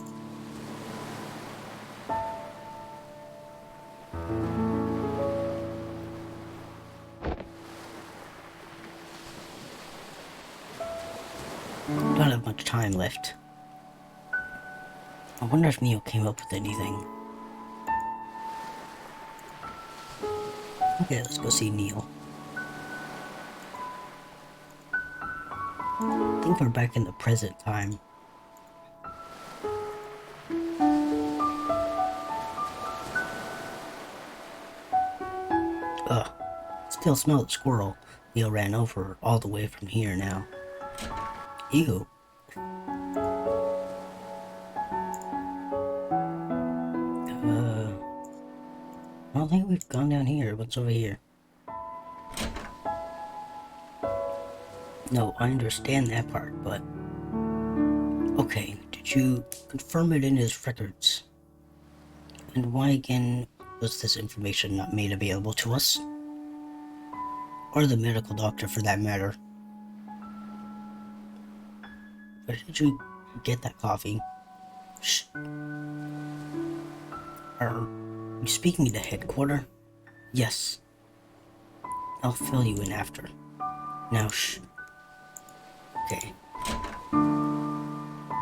Don't have much time left. I wonder if Neil came up with anything. Okay, let's go see Neil. I think we're back in the present time. Ugh, still smell the squirrel. Neil ran over all the way from here now. Ew. I don't think we've gone down here. What's over here? No, I understand that part, but... Okay, did you confirm it in his records? And why again was this information not made available to us? Or the medical doctor, for that matter. Where did you get that coffee? Shh. Are you speaking to headquarters? Yes. I'll fill you in after. Now, shh. Okay.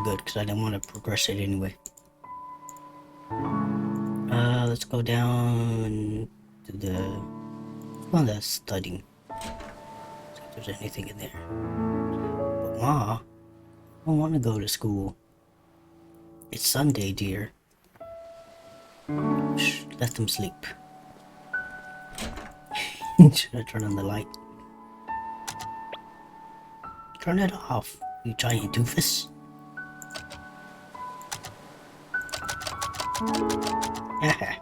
Good, because I didn't want to progress it anyway. Let's go down to the study. See if there's anything in there. But Ma, I don't want to go to school. It's Sunday, dear. Shh, let them sleep. Should I turn on the light? Turn it off, you giant doofus. Haha.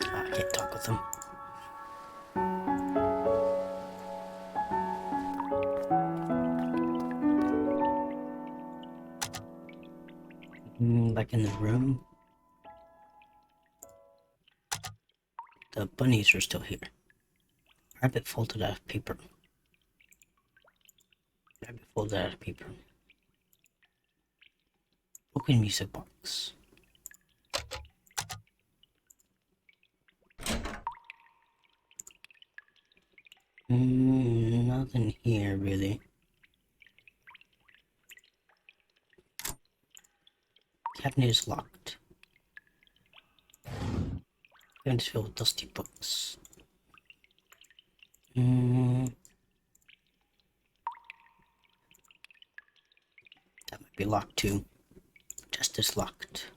I can't talk with them. Back in the room. The bunnies are still here. Rabbit folded out of paper. Rabbit folded out of paper. Broken music box. Nothing here really. Cabinet is locked. Cabinet is filled with dusty books. That might be locked too. Just as locked.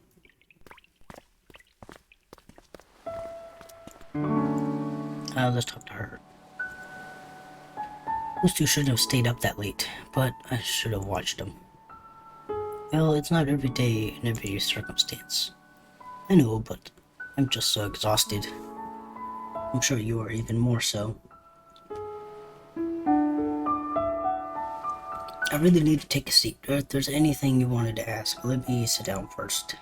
Let's talk to her. Those two shouldn't have stayed up that late, but I should have watched them. Well, it's not every day in every circumstance. I know, but I'm just so exhausted. I'm sure you are even more so. I really need to take a seat. If there's anything you wanted to ask, let me sit down first.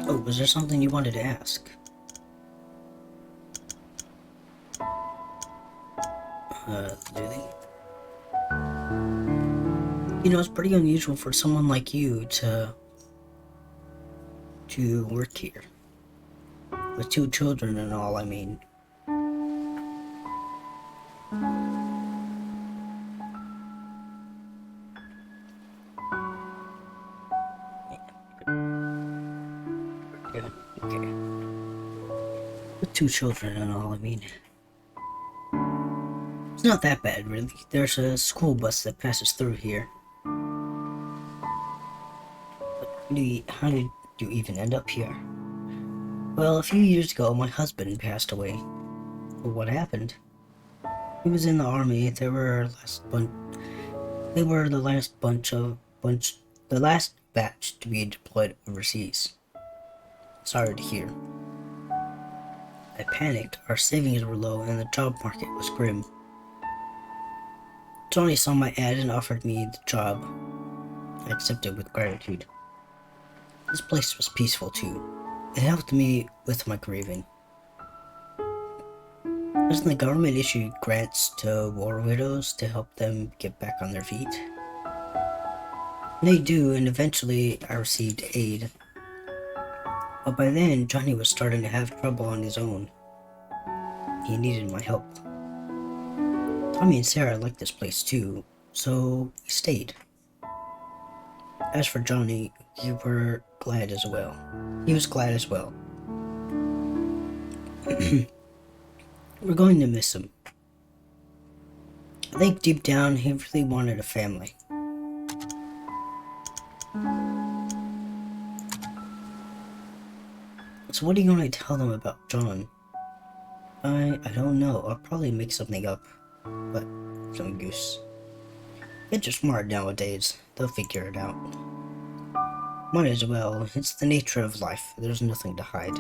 Oh, was there something you wanted to ask? Really? You know, it's pretty unusual for someone like you to work here. With 2 children and all, I mean. Yeah, okay. With 2 children and all, I mean. It's not that bad, really. There's a school bus that passes through here. But how did you even end up here? Well, a few years ago, my husband passed away. Well, what happened? He was in the army. They were the last batch to be deployed overseas. Sorry to hear. I panicked. Our savings were low, and the job market was grim. Johnny saw my ad and offered me the job. I accepted with gratitude. This place was peaceful too. It helped me with my grieving. Doesn't the government issue grants to war widows to help them get back on their feet? They do, and eventually I received aid. But by then, Johnny was starting to have trouble on his own. He needed my help. Tommy and Sarah liked this place too, so we stayed. As for Johnny, we were glad as well. He was glad as well. We're going to miss him. I think deep down he really wanted a family. So what are you going to tell them about John? I don't know. I'll probably make something up. But some goose. Kids are smart nowadays. They'll figure it out. Might as well. It's the nature of life. There's nothing to hide.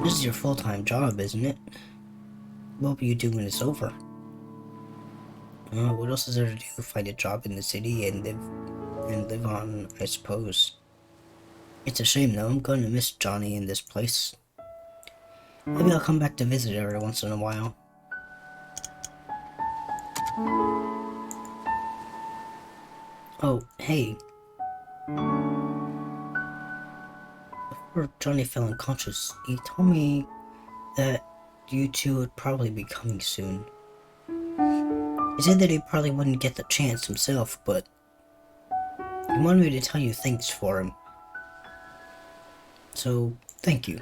This is your full-time job, isn't it? What will you do when it's over? What else is there to do? Find a job in the city and live on, I suppose. It's a shame though. I'm going to miss Johnny in this place. Maybe I'll come back to visit every once in a while. Oh, hey. Before Johnny fell unconscious, he told me that you two would probably be coming soon. He said that he probably wouldn't get the chance himself, but He wanted me to tell you thanks for him. So, thank you.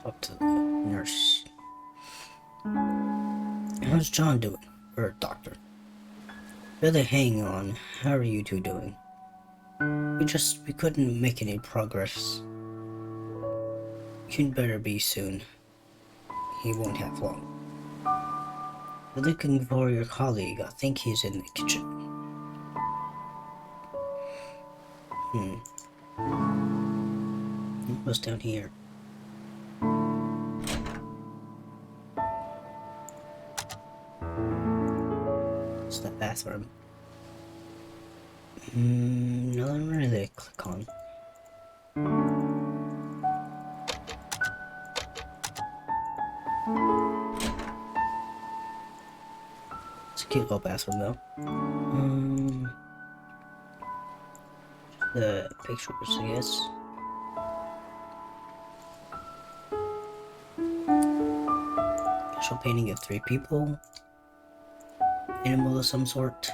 Up to the nurse. How's John doing? Or doctor? Really hang on. How are you two doing? We couldn't make any progress. You'd better be soon. He won't have long. We're looking for your colleague. I think he's in the kitchen. What's down here? It's the bathroom. Nothing really to click on. It's a cute little bathroom though. The pictures, I guess. Special painting of 3 people. Animal of some sort.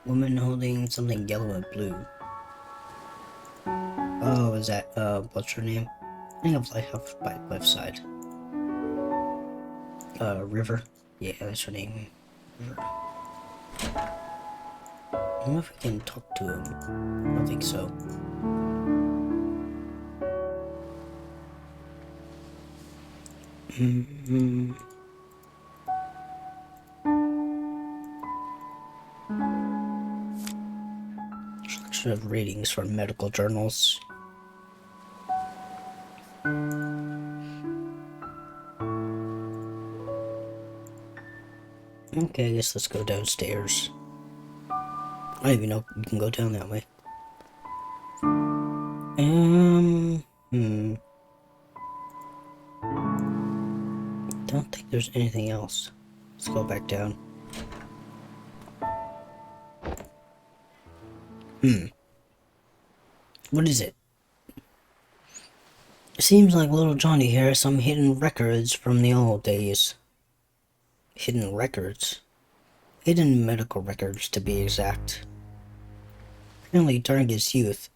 Woman holding something yellow and blue. Oh, is that, what's her name? I think of Lighthouse by Cliffside. River. Yeah, that's her name. River. I don't know if I can talk to him. I don't think so. Selection of readings from medical journals. Okay, I guess let's go downstairs. I don't even know if you can go down that way. Don't think there's anything else. Let's go back down. What is it? It seems like little Johnny here has some hidden records from the old days. Hidden records? Hidden medical records, to be exact. Apparently during his youth.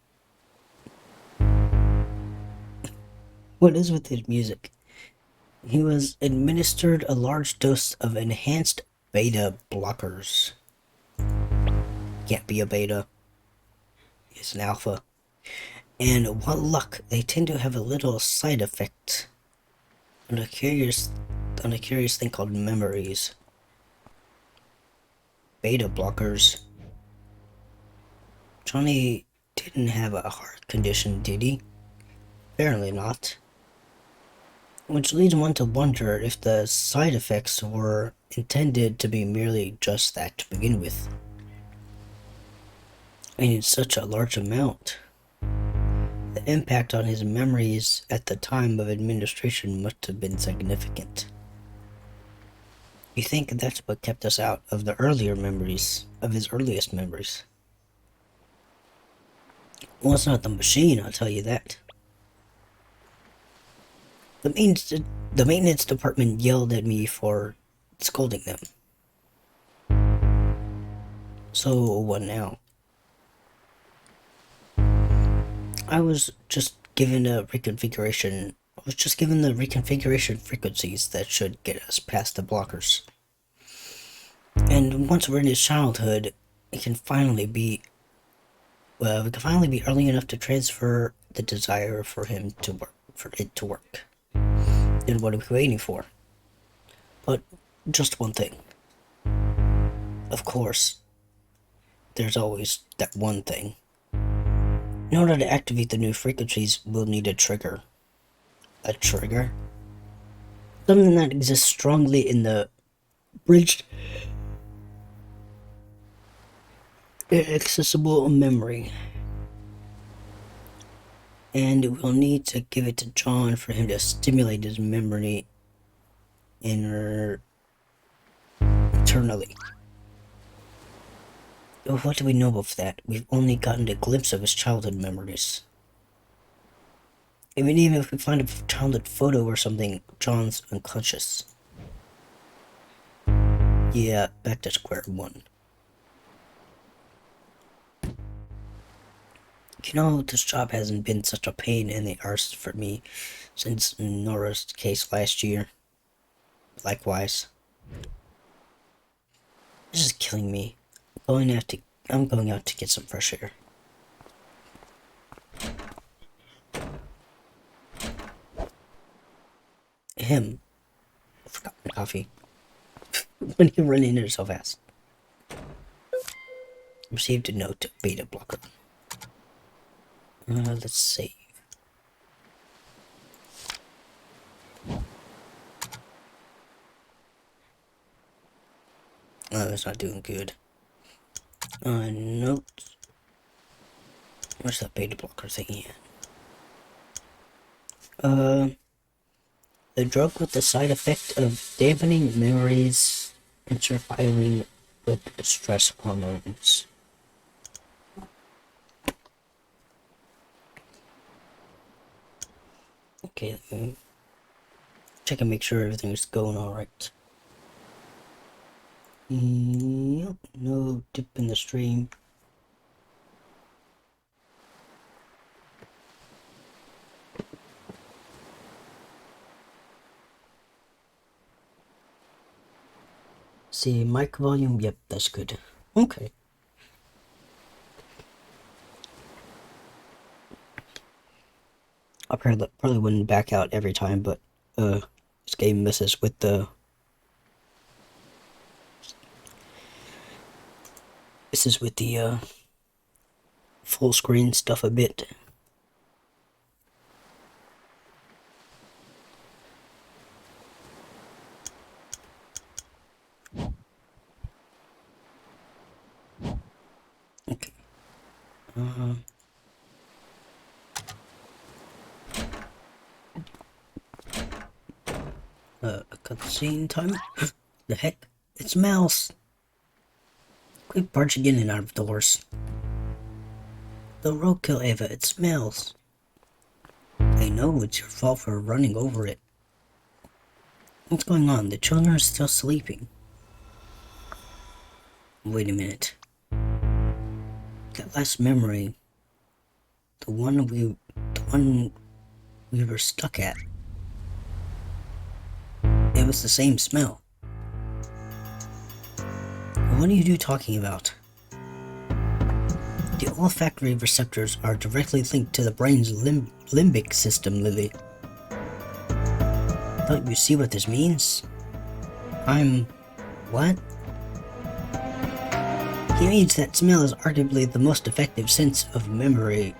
What is with his music? He was administered a large dose of enhanced beta blockers. Can't be a beta. He's an alpha. And what luck, they tend to have a little side effect on a curious thing called memories. Beta blockers. Johnny didn't have a heart condition, did he? Apparently not. Which leads one to wonder if the side effects were intended to be merely just that to begin with. And in such a large amount. The impact on his memories at the time of administration must have been significant. You think that's what kept us out of the earlier memories, of his earliest memories. Well, it's not the machine, I'll tell you that. The maintenance department yelled at me for scolding them. So, what now? I was just given the reconfiguration frequencies that should get us past the blockers. And once we're in his childhood, we can finally be early enough to transfer the desire for it to work. Then what are we waiting for? But just one thing. Of course, there's always that one thing. In order to activate the new frequencies, we'll need a trigger. A trigger? Something that exists strongly in the bridged accessible memory. And we'll need to give it to John for him to stimulate his memory eternally. What do we know of that? We've only gotten a glimpse of his childhood memories. Even if we find a childhood photo or something, John's unconscious. Yeah, back to square one. You know, this job hasn't been such a pain in the arse for me since Nora's case last year. Likewise. This is killing me. I'm going out to get some fresh air. Him. I forgot my coffee. When you run in there so fast. Received a note, beta blocker. Let's save. Oh, it's not doing good. Notes. Where's that beta blocker thingy at? The drug with the side effect of dampening memories, interfering with stress hormones. Okay, let me check and make sure everything's going alright. Yep, no dip in the stream. See, mic volume, yep, that's good. Okay. I probably wouldn't back out every time, but this game messes with the full screen stuff a bit. Okay. A cutscene time? The heck? It's Mouse! Quit barging in and out of doors. The roadkill, Ava, it smells. I know it's your fault for running over it. What's going on? The children are still sleeping. Wait a minute. That last memory, the one we were stuck at. It was the same smell. What are you talking about? The olfactory receptors are directly linked to the brain's limbic system, Lily. Don't you see what this means? What? He means that smell is arguably the most effective sense of memory.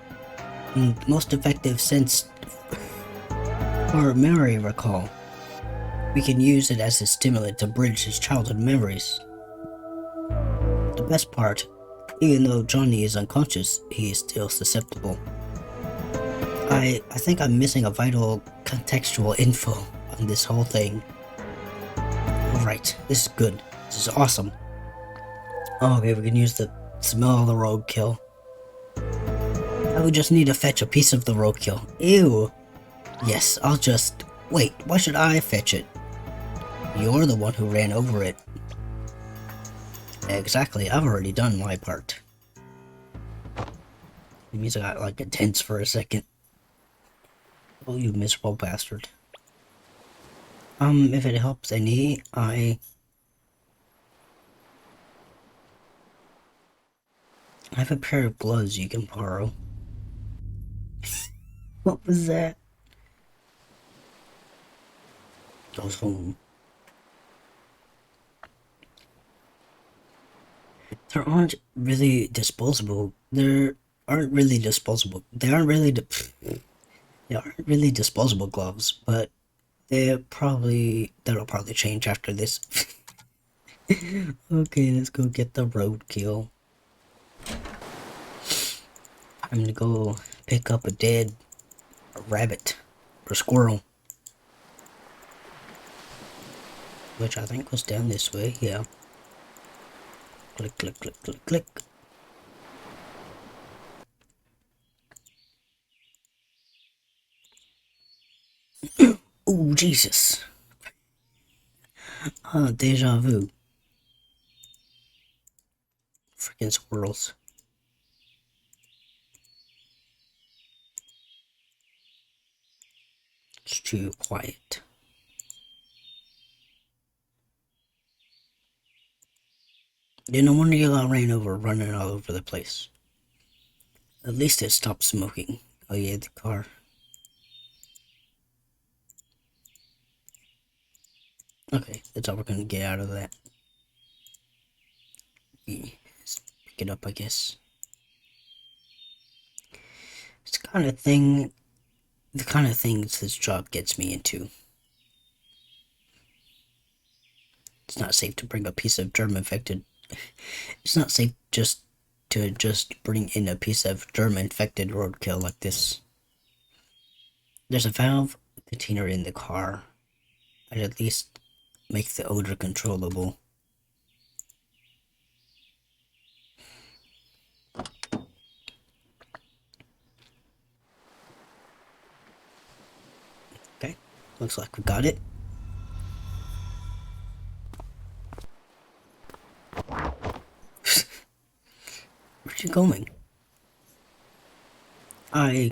Most effective sense for memory recall. We can use it as a stimulant to bridge his childhood memories. The best part, even though Johnny is unconscious, he is still susceptible. I think I'm missing a vital contextual info on this whole thing. Alright, this is good. This is awesome. Oh, okay, we can use the smell of the roadkill. I would just need to fetch a piece of the roadkill. Ew. Yes, I'll just... Wait, why should I fetch it? You're the one who ran over it. Exactly, I've already done my part. The music got like intense for a second. Oh, you miserable bastard. If it helps any, I have a pair of gloves you can borrow. What was that? Goes home. There aren't really disposable. They aren't really disposable gloves, but that'll probably change after this. Okay, let's go get the roadkill. I'm gonna go pick up a dead A rabbit. Or squirrel. Which I think was down this way, yeah. Click, click, click, click, click. Oh, Jesus. Deja vu. Freaking squirrels. It's too quiet. Yeah, no wonder you got ran over, running all over the place. At least it stopped smoking. Oh yeah, the car. Okay, that's all we're gonna get out of that. Let's pick it up, I guess. It's the kind of things this job gets me into. It's not safe to bring a piece of germ-infected. It's not safe to bring in a piece of germ-infected roadkill like this. There's a valve container in the car. I'd at least make the odor controllable. Okay, looks like we got it. Where's you going? I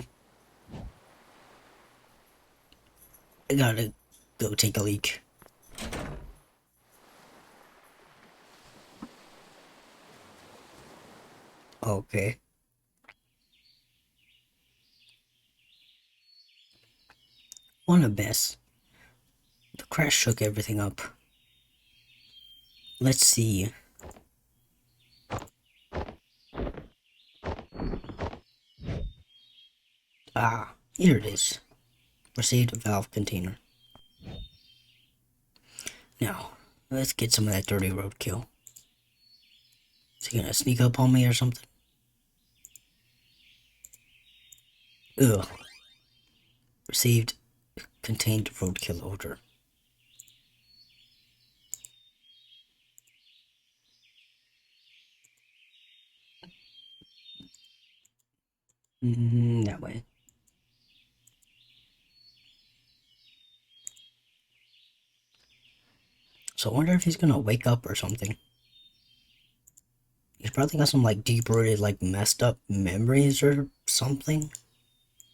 gotta go take a leak. Okay. What a mess. The crash shook everything up. Let's see. Ah, here it is. Received a valve container. Now, let's get some of that dirty roadkill. Is he gonna sneak up on me or something? Ugh. Received contained roadkill odor. That way. So I wonder if he's gonna wake up or something. He's probably got some like deep-rooted, like messed up memories or something.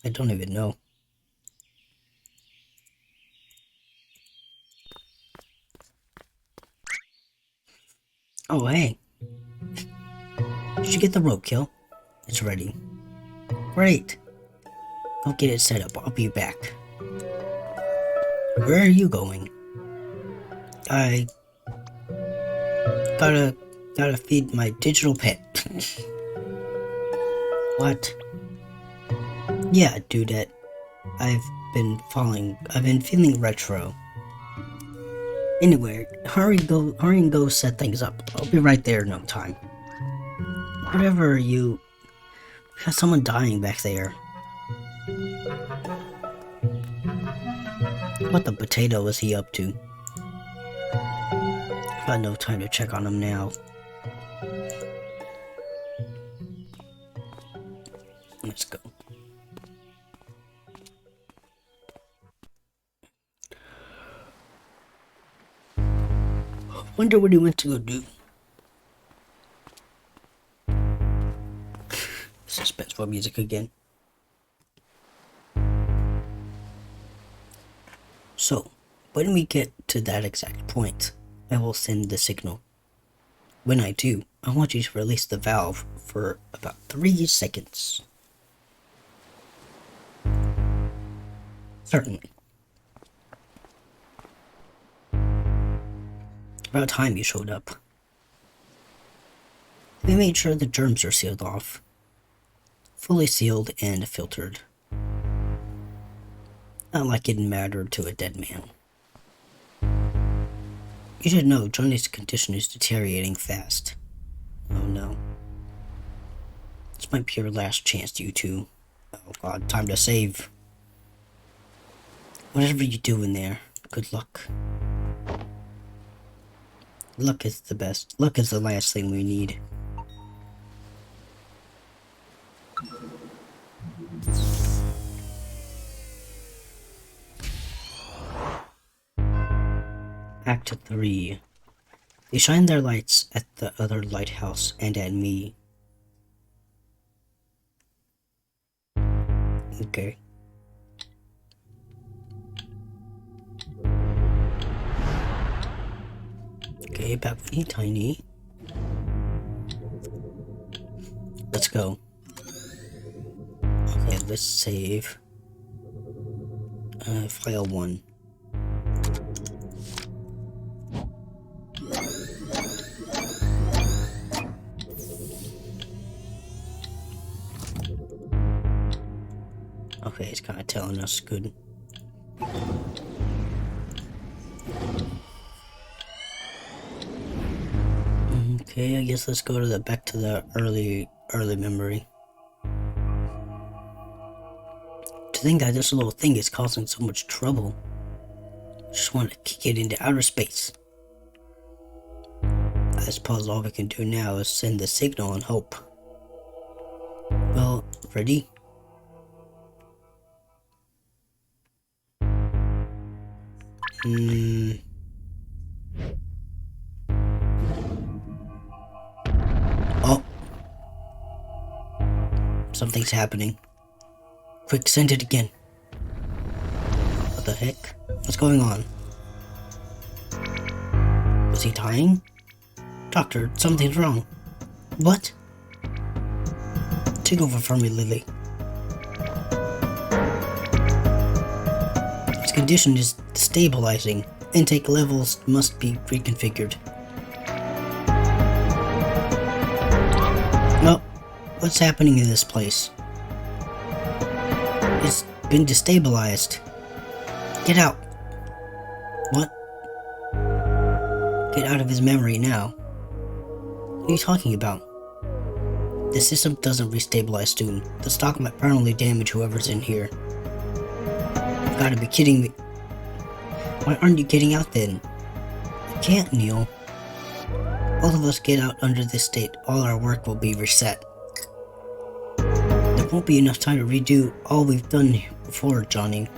I don't even know. Oh hey. Did you get the roadkill? It's ready. Great. Go get it set up. I'll be back. Where are you going? I gotta feed my digital pet. What? Yeah, dudette. I've been feeling retro. Anyway, hurry and go set things up. I'll be right there in no time. Whatever you... Got someone dying back there. What the potato is he up to? Got no time to check on him now. Let's go. Wonder what he went to go do. Suspenseful music again. So, when we get to that exact point, I will send the signal. When I do, I want you to release the valve for about 3 seconds. Certainly. About time you showed up. We made sure the germs are sealed off. Fully sealed and filtered. Not like it mattered to a dead man. You should know Johnny's condition is deteriorating fast. Oh no. This might be your last chance, you two. Oh god, time to save. Whatever you do in there, good luck. Luck is the best. Luck is the last thing we need. Act 3. They shine their lights at the other lighthouse and at me. Okay. Okay, back with me, Tiny. Let's go. Okay, let's save. File 1. Okay, it's kind of telling us good. Okay, I guess let's go to the back to the early memory. To think that this little thing is causing so much trouble. I just want to kick it into outer space. I suppose all we can do now is send the signal and hope. Well, ready? Oh. Something's happening. Quick, send it again. What the heck? What's going on? Was he dying? Doctor, something's wrong. What? Take over for me, Lily. His condition is destabilizing. Intake levels must be reconfigured. No. What's happening in this place? It's been destabilized. Get out. What? Get out of his memory now. What are you talking about? The system doesn't restabilize soon. The stock might permanently damage whoever's in here. You gotta be kidding me. Why aren't you getting out then? You can't, Neil. Both of us get out under this state, all our work will be reset. There won't be enough time to redo all we've done before, Johnny.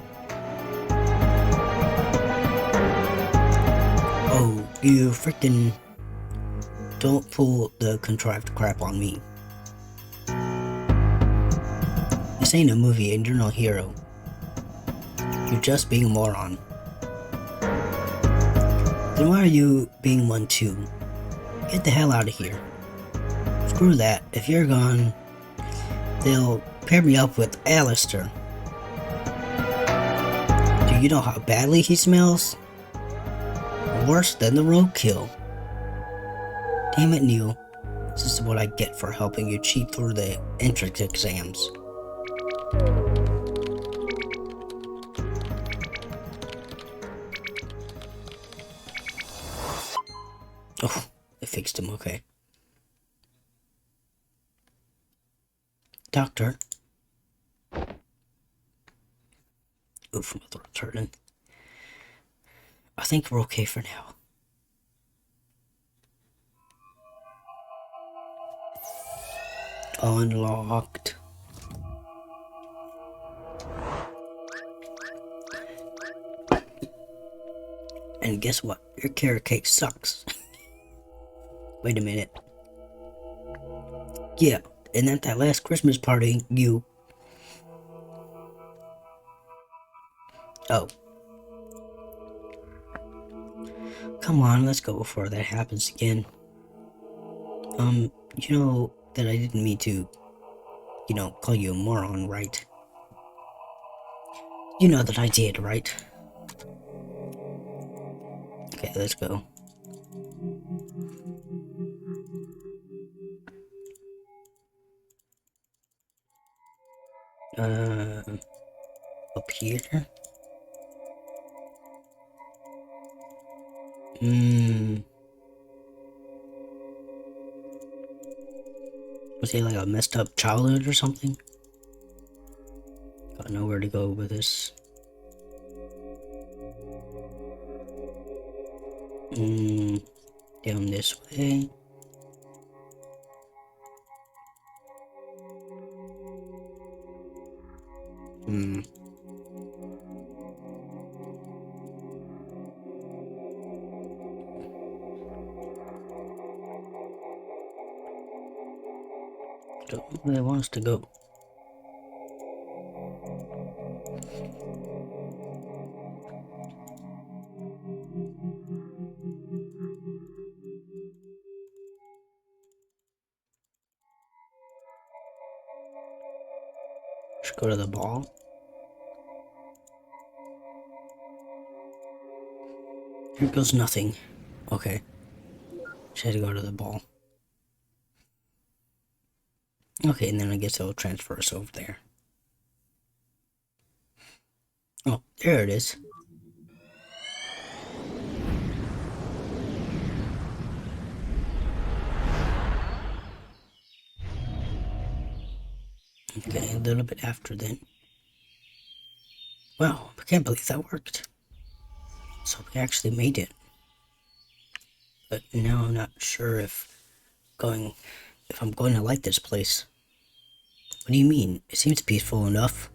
Oh, you freaking... Don't pull the contrived crap on me. This ain't a movie and you're no hero. You're just being a moron. Then why are you being one too? Get the hell out of here. Screw that. If you're gone, they'll pair me up with Alistair. Do you know how badly he smells? Worse than the roadkill. Damn it, Neil. This is what I get for helping you cheat through the entrance exams. Oh, it fixed him, okay. Doctor. Oof, my throat's hurting. I think we're okay for now. Unlocked. And guess what? Your carrot cake sucks. Wait a minute. Yeah, and at that last Christmas party, you... Oh. Come on, let's go before that happens again. You know that I didn't mean to, call you a moron, right? You know that I did, right? Okay, let's go. Up here? Was he like a messed up childhood or something? Gotta know where to go with this. Down this way. Don't know where they want us to go. Just go to the ball. Here goes nothing. Okay. Just had to go to the ball. Okay, and then I guess it'll transfer us over there. Oh, there it is. Okay, a little bit after then. Wow, I can't believe that worked. So we actually made it. But now I'm not sure if I'm going to like this place. What do you mean? It seems peaceful enough.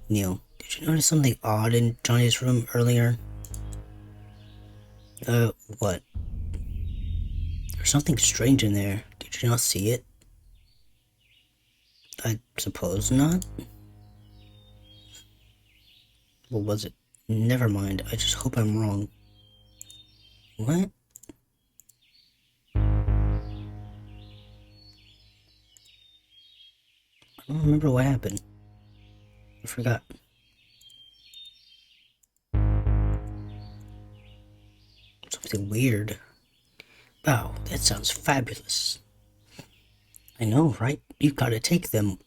Neil, did you notice something odd in Johnny's room earlier? What? There's something strange in there. Did you not see it? I suppose not. What was it? Never mind, I just hope I'm wrong. What? I don't remember what happened. I forgot. Something weird. Wow, that sounds fabulous. I know, right? You've got to take them.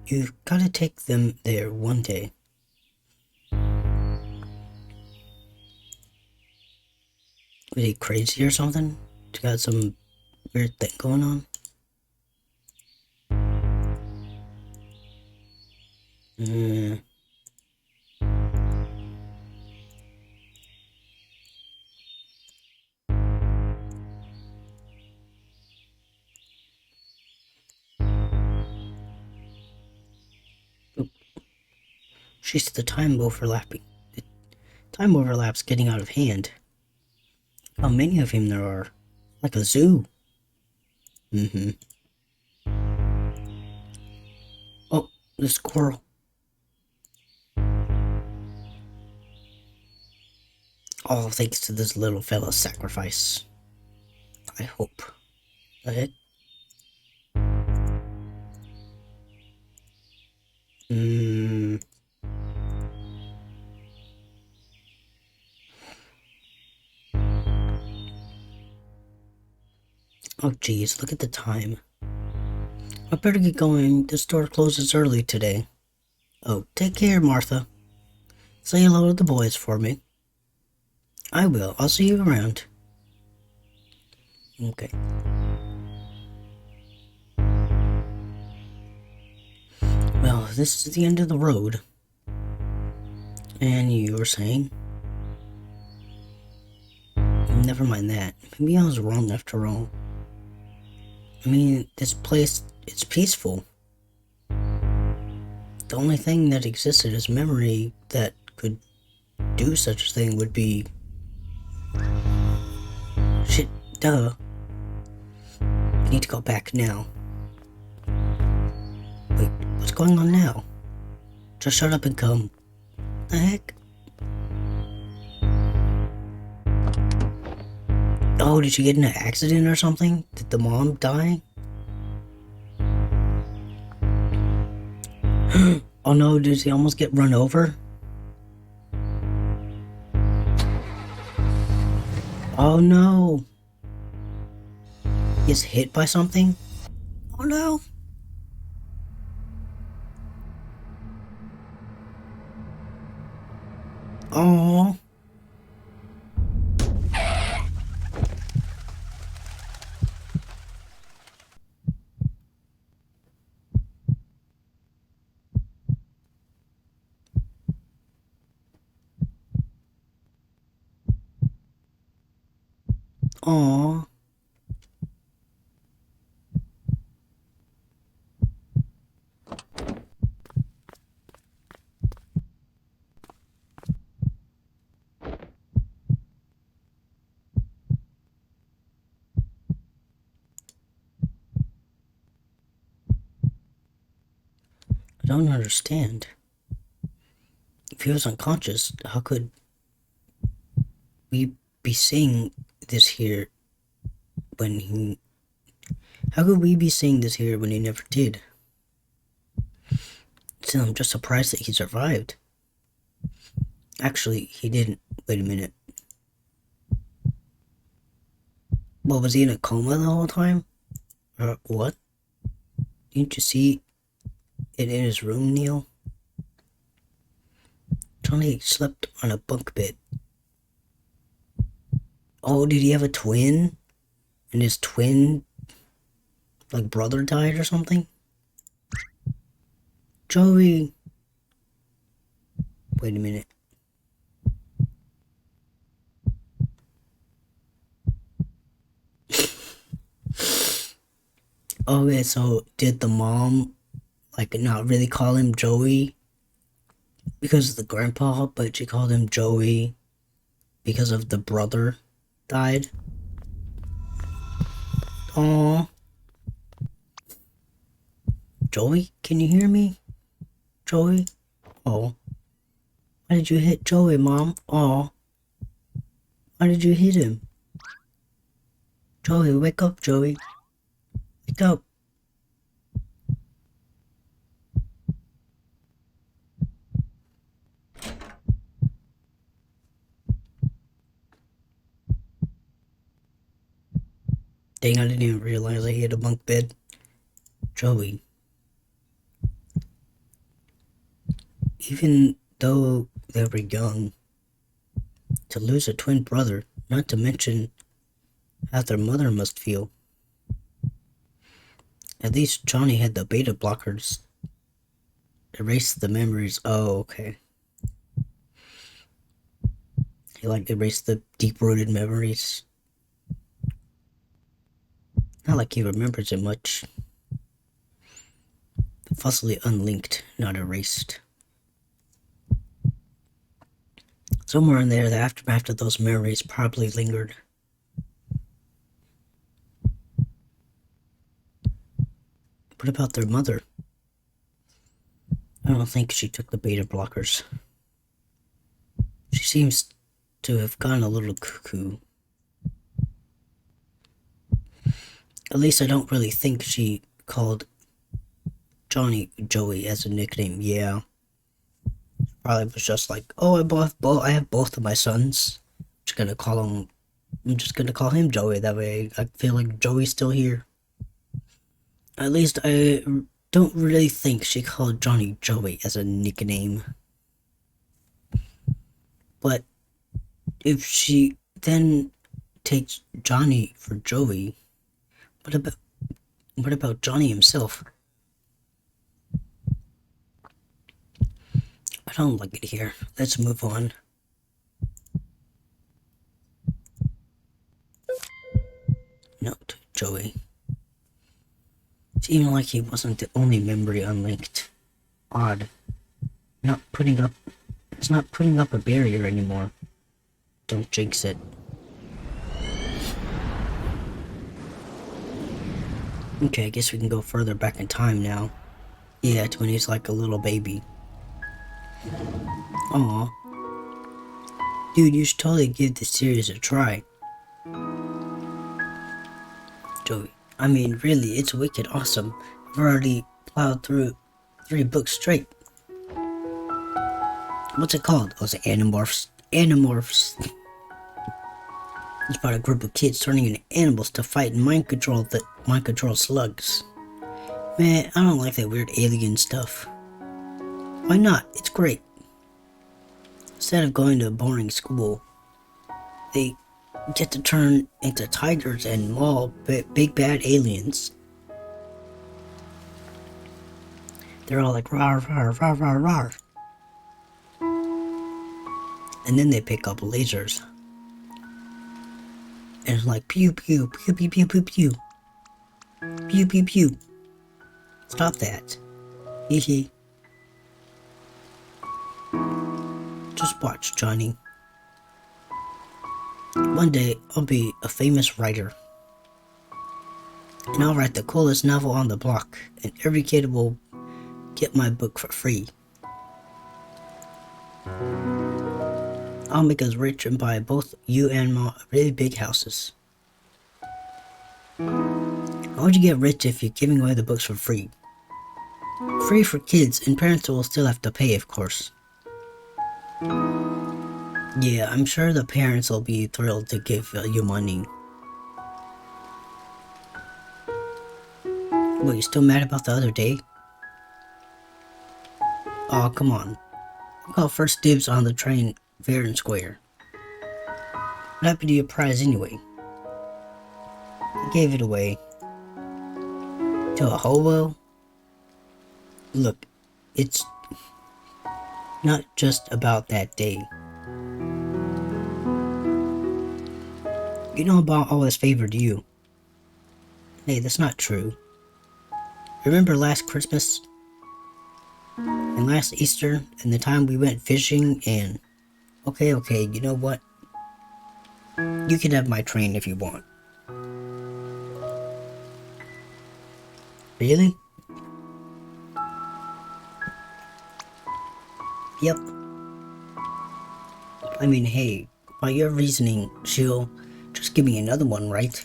You've got to take them there one day. Was he crazy or something? He's got some weird thing going on? She's the time overlapping. The time overlap's getting out of hand. How many of him there are? Like a zoo. Oh, the squirrel. All thanks to this little fella's sacrifice. I hope. The heck? Oh geez, look at the time. I better get going. The store closes early today. Oh, take care, Martha. Say hello to the boys for me. I will. I'll see you around. Okay. Well, this is the end of the road. And you were saying? Never mind that. Maybe I was wrong after all. I mean, this place, it's peaceful. The only thing that existed as memory that could do such a thing would be... Shit, duh. I need to go back now. Wait, what's going on now? Just shut up and come. The heck? Oh, did she get in an accident or something? Did the mom die? Oh no, did he almost get run over? Oh no! He gets hit by something? Oh no! Oh. Aww. I don't understand. If he was unconscious, how could we be seeing this here when he... How could we be seeing this here when he never did? Still, I'm just surprised that he survived. Actually, he didn't. Wait a minute. Well, was he in a coma the whole time? What? Didn't you see it in his room, Neil? Johnny slept on a bunk bed. Oh, did he have a twin? And his twin, like, brother died or something? Joey! Wait a minute. Okay, so did the mom, like, not really call him Joey because of the grandpa, but she called him Joey because of the brother died? Aww. Joey, can you hear me? Joey? Oh. Why did you hit Joey, Mom? Aw. Why did you hit him? Joey, wake up, Joey. Wake up. Dang, I didn't even realize I hit a bunk bed. Joey. Even though they were young, to lose a twin brother, not to mention how their mother must feel. At least Johnny had the beta blockers. Erase the memories. Oh, okay. He like erased the deep-rooted memories. Not like he remembers it much. Fussily unlinked, not erased. Somewhere in there, the aftermath of those memories probably lingered. What about their mother? I don't think she took the beta blockers. She seems to have gone a little cuckoo. At least I don't really think she called Johnny Joey as a nickname. Yeah. Probably was just like, oh, I have both of my sons. I'm just gonna call him Joey. That way I feel like Joey's still here. At least I don't really think she called Johnny Joey as a nickname. But if she then takes Johnny for Joey, what about Johnny himself? I don't like it here. Let's move on. Note, Joey. It's even like he wasn't the only memory unlinked. Odd. It's not putting up a barrier anymore. Don't jinx it. Okay, I guess we can go further back in time now. Yeah, to when he's like a little baby. Aw. Dude, you should totally give this series a try. Joey, I mean, really, it's wicked awesome. I've already plowed through 3 books straight. What's it called? Oh, it's Animorphs. Animorphs. It's about a group of kids turning into animals to fight and mind control slugs. Man, I don't like that weird alien stuff. Why not? It's great. Instead of going to a boring school, they get to turn into tigers and maul big bad aliens. They're all like rawr, rawr, rawr, rawr, rawr. And then they pick up lasers. and it's like pew pew pew pew pew pew pew pew pew pew. Stop that. Hee hee. Just watch, Johnny. One day I'll be a famous writer. And I'll write the coolest novel on the block, and every kid will get my book for free. I'll make us rich and buy both you and Ma really big houses. How would you get rich if you're giving away the books for free? Free for kids, and parents will still have to pay, of course. Yeah, I'm sure the parents will be thrilled to give you money. What, you still mad about the other day? Oh, come on. I got first dibs on the train fair and square. What happened to your prize anyway? I gave it away. To a hobo? Look, it's not just about that day. You know about all this favored you. Hey, that's not true. Remember last Christmas? And last Easter? And the time we went fishing and... Okay, you know what? You can have my train if you want. Really? Yep. I mean, hey, by your reasoning, she'll just give me another one, right?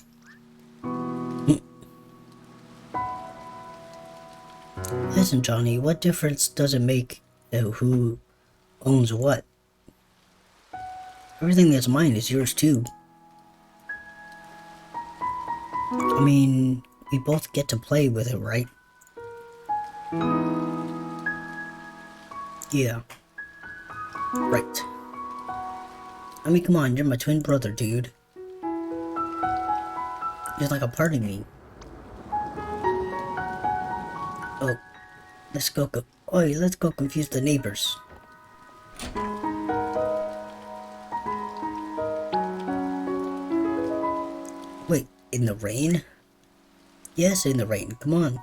Listen, Johnny, what difference does it make who owns what? Everything that's mine is yours too. I mean, we both get to play with it, right? Yeah. Right. I mean, come on, you're my twin brother, dude. You're like a part of me. Oh, let's go confuse the neighbors. Wait, in the rain? Yes, in the rain, come on.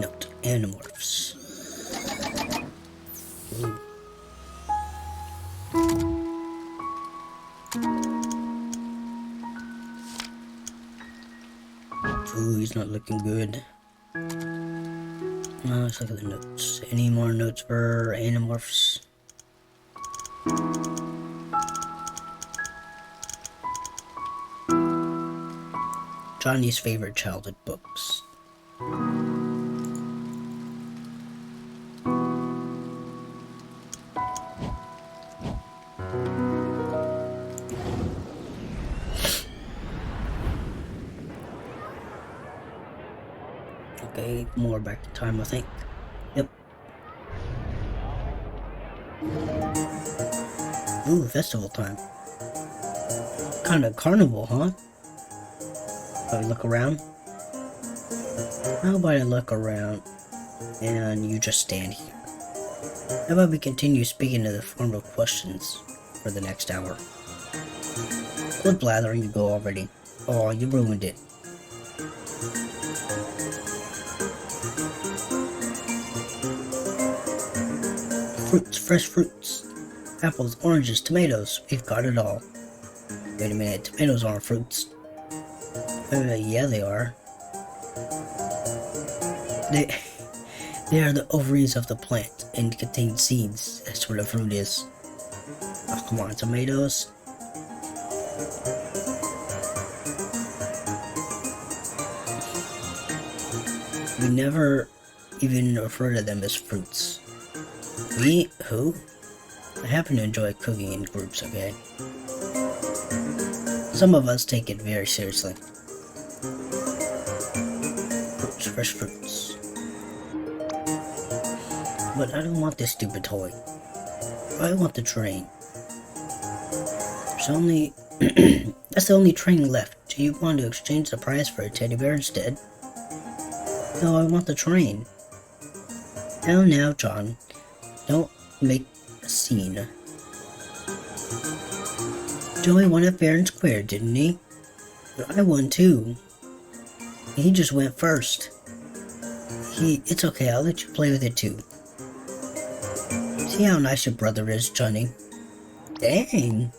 Note, Animorphs. Ooh. Ooh, he's not looking good. Let's look at the notes. Any more notes for Animorphs? Johnny's favorite childhood books. Okay, more back to time, I think. Yep. Ooh, festival time. Kind of carnival, huh? Shall we look around? How about I look around and you just stand here? How about we continue speaking to the formal questions for the next hour? Quit blathering, you go already. Oh, you ruined it. Fruits, fresh fruits. Apples, oranges, tomatoes. We've got it all. Wait a minute, tomatoes aren't fruits. Yeah, they are. They are the ovaries of the plant and contain seeds. That's what a fruit is. Oh, come on, tomatoes. We never even refer to them as fruits. We? Who? I happen to enjoy cooking in groups, okay? Some of us take it very seriously. Fruits, fresh fruits. But I don't want this stupid toy. I want the train. There's only... That's the only train left. Do you want to exchange the prize for a teddy bear instead? No, I want the train. Now, John. Don't make a Scene. Joey won it fair and square, didn't he? But I won too. He just went first. It's okay, I'll let you play with it too. See how nice your brother is, Johnny. Dang.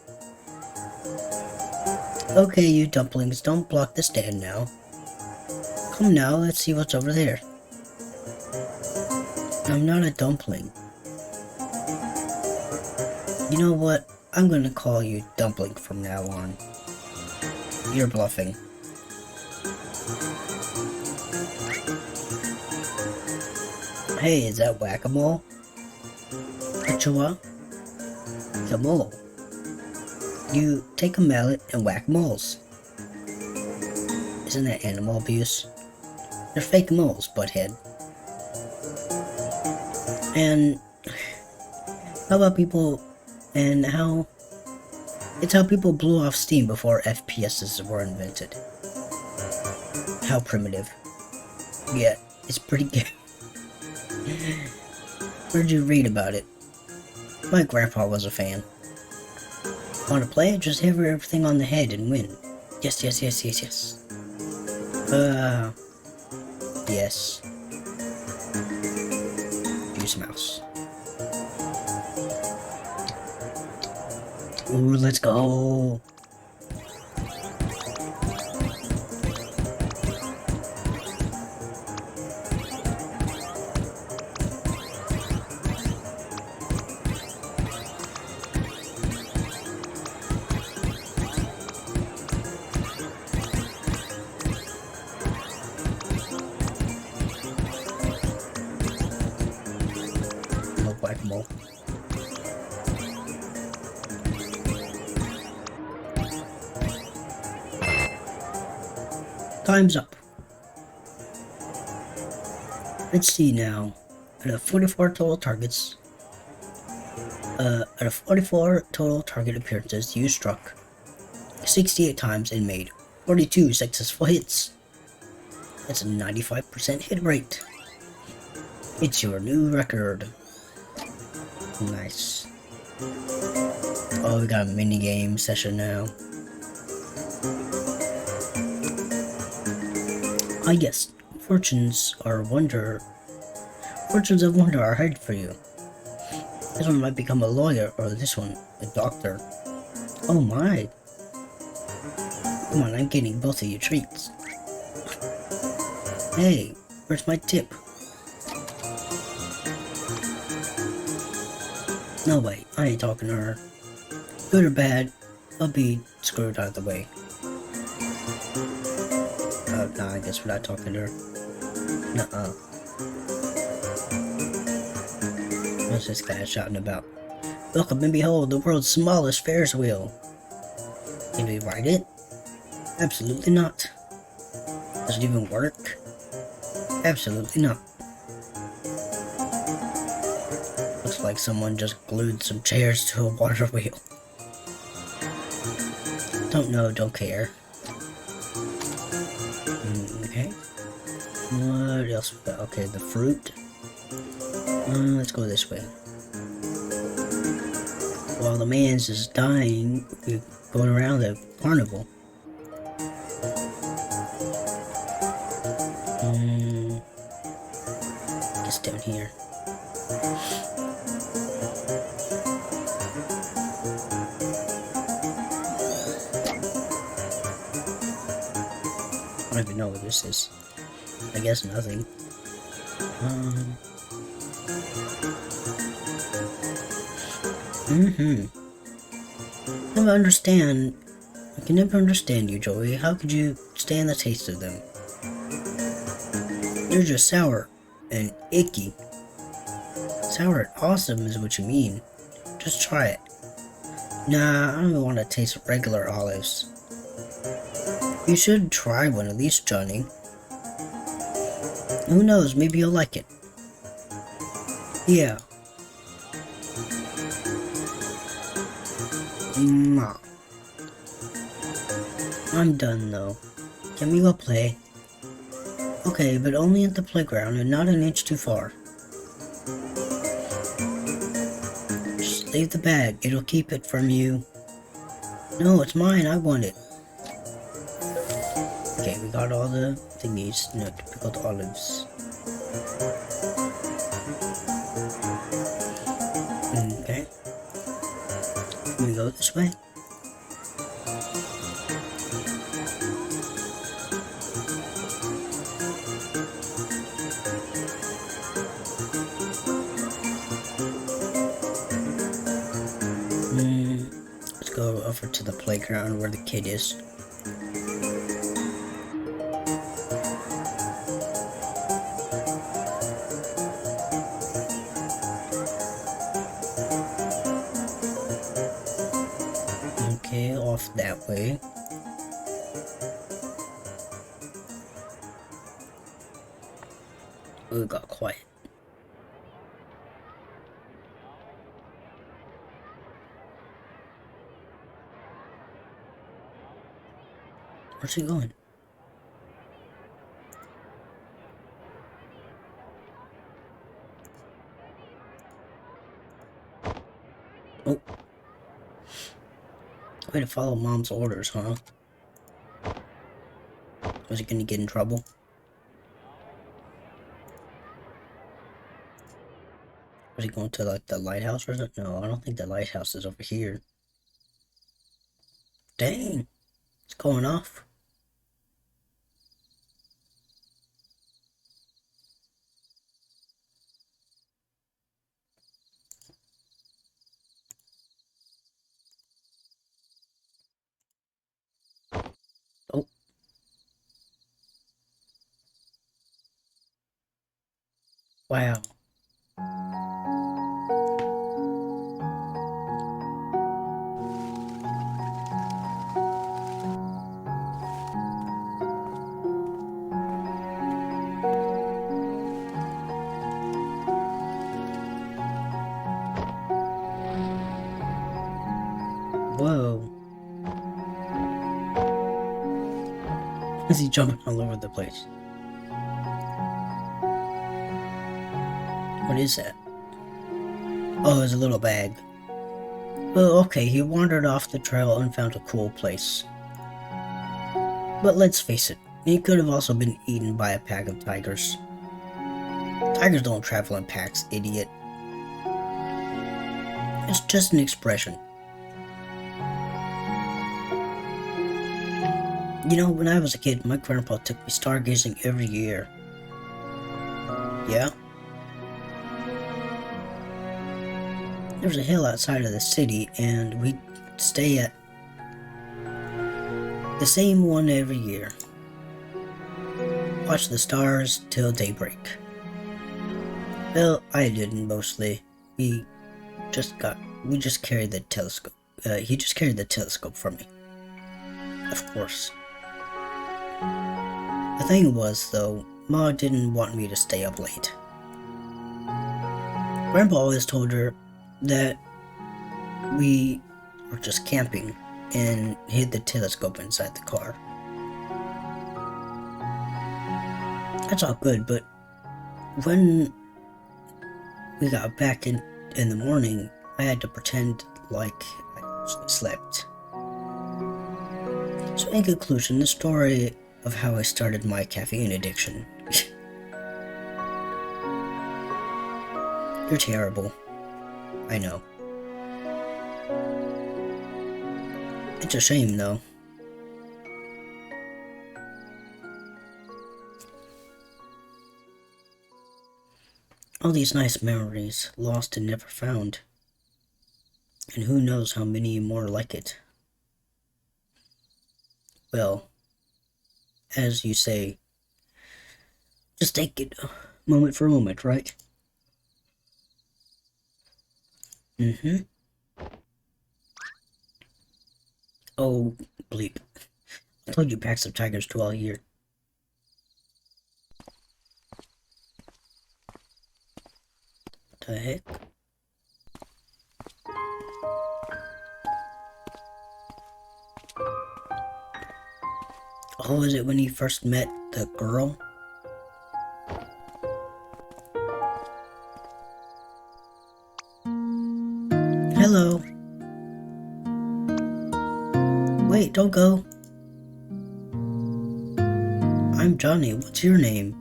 Okay, you dumplings, don't block the stand now. Come now, let's see what's over there. I'm not a dumpling. You know what? I'm gonna call you Dumpling from now on. You're bluffing. Hey, is that Whack-A-Mole? Achua? The mole. You take a mallet and whack moles. Isn't that animal abuse? They're fake moles, butthead. And how about people and how it's how people blew off steam before FPSs were invented. How primitive. Yeah, it's pretty good. Where'd you read about it? My grandpa was a fan. Want to play? Just hit everything on the head and win. Yes. Yes. Use mouse. Ooh, let's go. Whack-A-Mole. Time's up. Let's see now. Out of 44 total targets, out of 44 total target appearances, you struck 68 times and made 42 successful hits. That's a 95% hit rate. It's your new record. Nice. Oh, we got a mini game session now. I guess fortunes of wonder are ahead for you. This one might become a lawyer, or this one a doctor. Oh my! Come on, I'm getting both of you treats. Hey, where's my tip? No way, I ain't talking to her. Good or bad, I'll be screwed out of the way. Nah, I guess we're not talking to her. Nuh-uh. What's this guy shouting about? Welcome and behold the world's smallest Ferris wheel. Can we ride it? Absolutely not. Does it even work? Absolutely not. Looks like someone just glued some chairs to a water wheel. Don't know, don't care. Okay. What else we got? Okay, the fruit. Let's go this way. While the man's just dying, we're going around the carnival. Just down here. I don't even know what this is. I guess nothing. I can never understand you, Joey. How could you stand the taste of them? They're just sour and icky. Sour and awesome is what you mean. Just try it. Nah, I don't want to taste regular olives. You should try one at least, Johnny. Who knows, maybe you'll like it. Yeah. Mwah. I'm done though. Can we go play? Okay, but only at the playground and not an inch too far. Leave the bag. It'll keep it from you. No, it's mine. I want it. Okay, we got all the thingies. No, pickled olives. Okay. Can we go this way? Let's go over to the playground where the kid is. Okay, off that way. Oh, it got quiet. Where's he going? Oh. Way to follow mom's orders, huh? Was he gonna get in trouble? Was he going to like the lighthouse or something? No, I don't think the lighthouse is over here. Dang, it's going off. Oh. Wow. Whoa. Is he jumping all over the place? What is that? Oh, it's a little bag. Well, okay, he wandered off the trail and found a cool place. But let's face it, he could have also been eaten by a pack of tigers. Tigers don't travel in packs, idiot. It's just an expression. You know, when I was a kid, my grandpa took me stargazing every year. Yeah? There's a hill outside of the city, and we'd stay at the same one every year. Watch the stars till daybreak. Well, I didn't mostly. We just carried the telescope. He just carried the telescope for me. Of course. The thing was, though, Ma didn't want me to stay up late. Grandpa always told her that we were just camping and hid the telescope inside the car. That's all good, but when we got back in the morning, I had to pretend like I actually slept. So in conclusion, the story of how I started my caffeine addiction. You're terrible. I know. It's a shame, though. All these nice memories, lost and never found. And who knows how many more like it. Well, as you say, just take it moment for moment, right? Mm-hmm. Oh, bleep. I told you packs of tigers dwell here. What the heck? Oh, is it when he first met the girl? Hello. Wait, don't go. I'm Johnny. What's your name?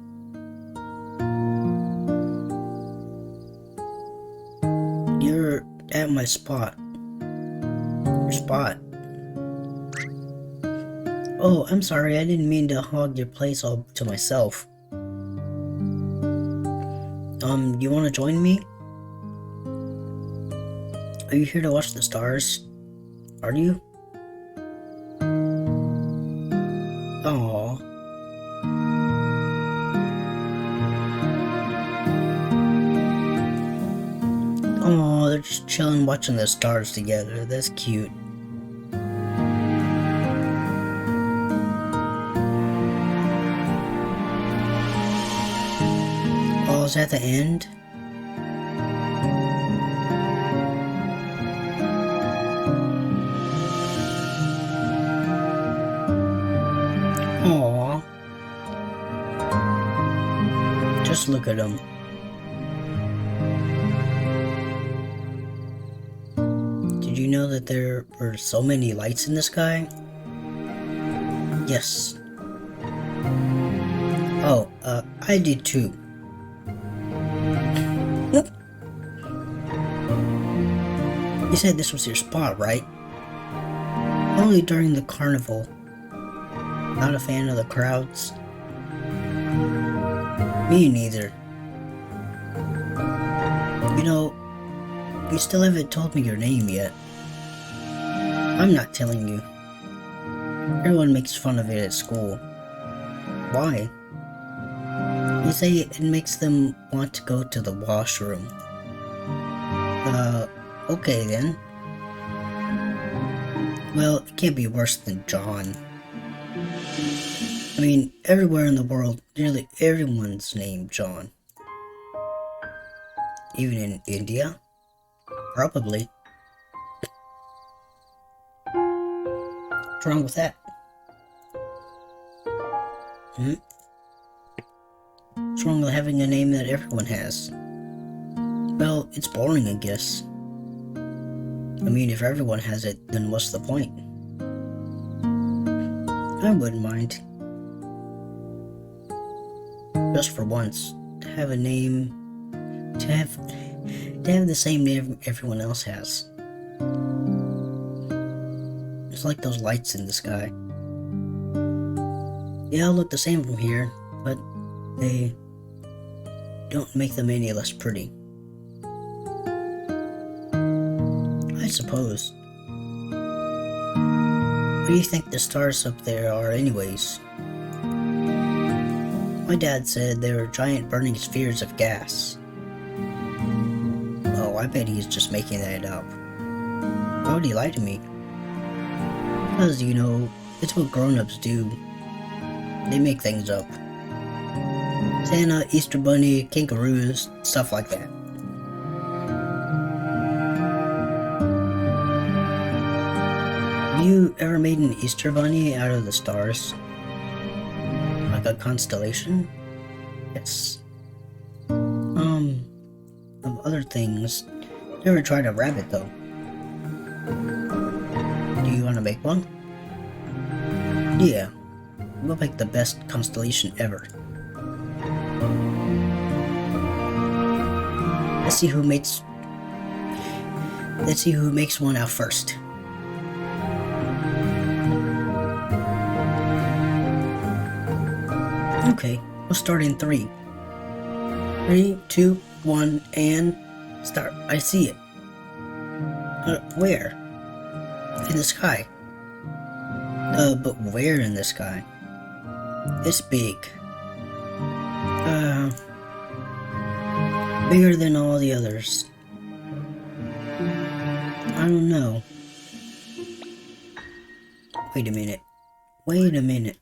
You're at my spot. Your spot. Oh, I'm sorry. I didn't mean to hog your place all to myself. You want to join me? Are you here to watch the stars? Are you? Aww. Oh, they're just chilling watching the stars together. That's cute. Oh, is that the end? Aww. Just look at them. Did you know that there were so many lights in the sky? Yes. Oh, I did too. You said this was your spot, right? Only during the carnival. Not a fan of the crowds. Me neither. You know, you still haven't told me your name yet. I'm not telling you. Everyone makes fun of it at school. Why? You say it makes them want to go to the washroom. Okay then. Well, it can't be worse than John. I mean, everywhere in the world, nearly everyone's named John. Even in India? Probably. What's wrong with that? What's wrong with having a name that everyone has? Well, it's boring, I guess. I mean, if everyone has it, then what's the point? I wouldn't mind. Just for once, to have a name, to have the same name everyone else has. It's like those lights in the sky. They all look the same from here, but they don't make them any less pretty. I suppose. What do you think the stars up there are anyways? My dad said they were giant burning spheres of gas. Oh, I bet he's just making that up. Why would he lie to me? Because, you know, it's what grown-ups do. They make things up. Santa, Easter Bunny, kangaroos, stuff like that. Have you ever made an Easter Bunny out of the stars? Like a constellation? Yes. Of other things. Never tried a rabbit though. Do you want to make one? Yeah. We'll make the best constellation ever. Let's see who makes one out first. Okay, we'll start in 3. 3, 2, 1, and start. I see it. Where? In the sky. But where in the sky? This big. Bigger than all the others. I don't know. Wait a minute. Wait a minute.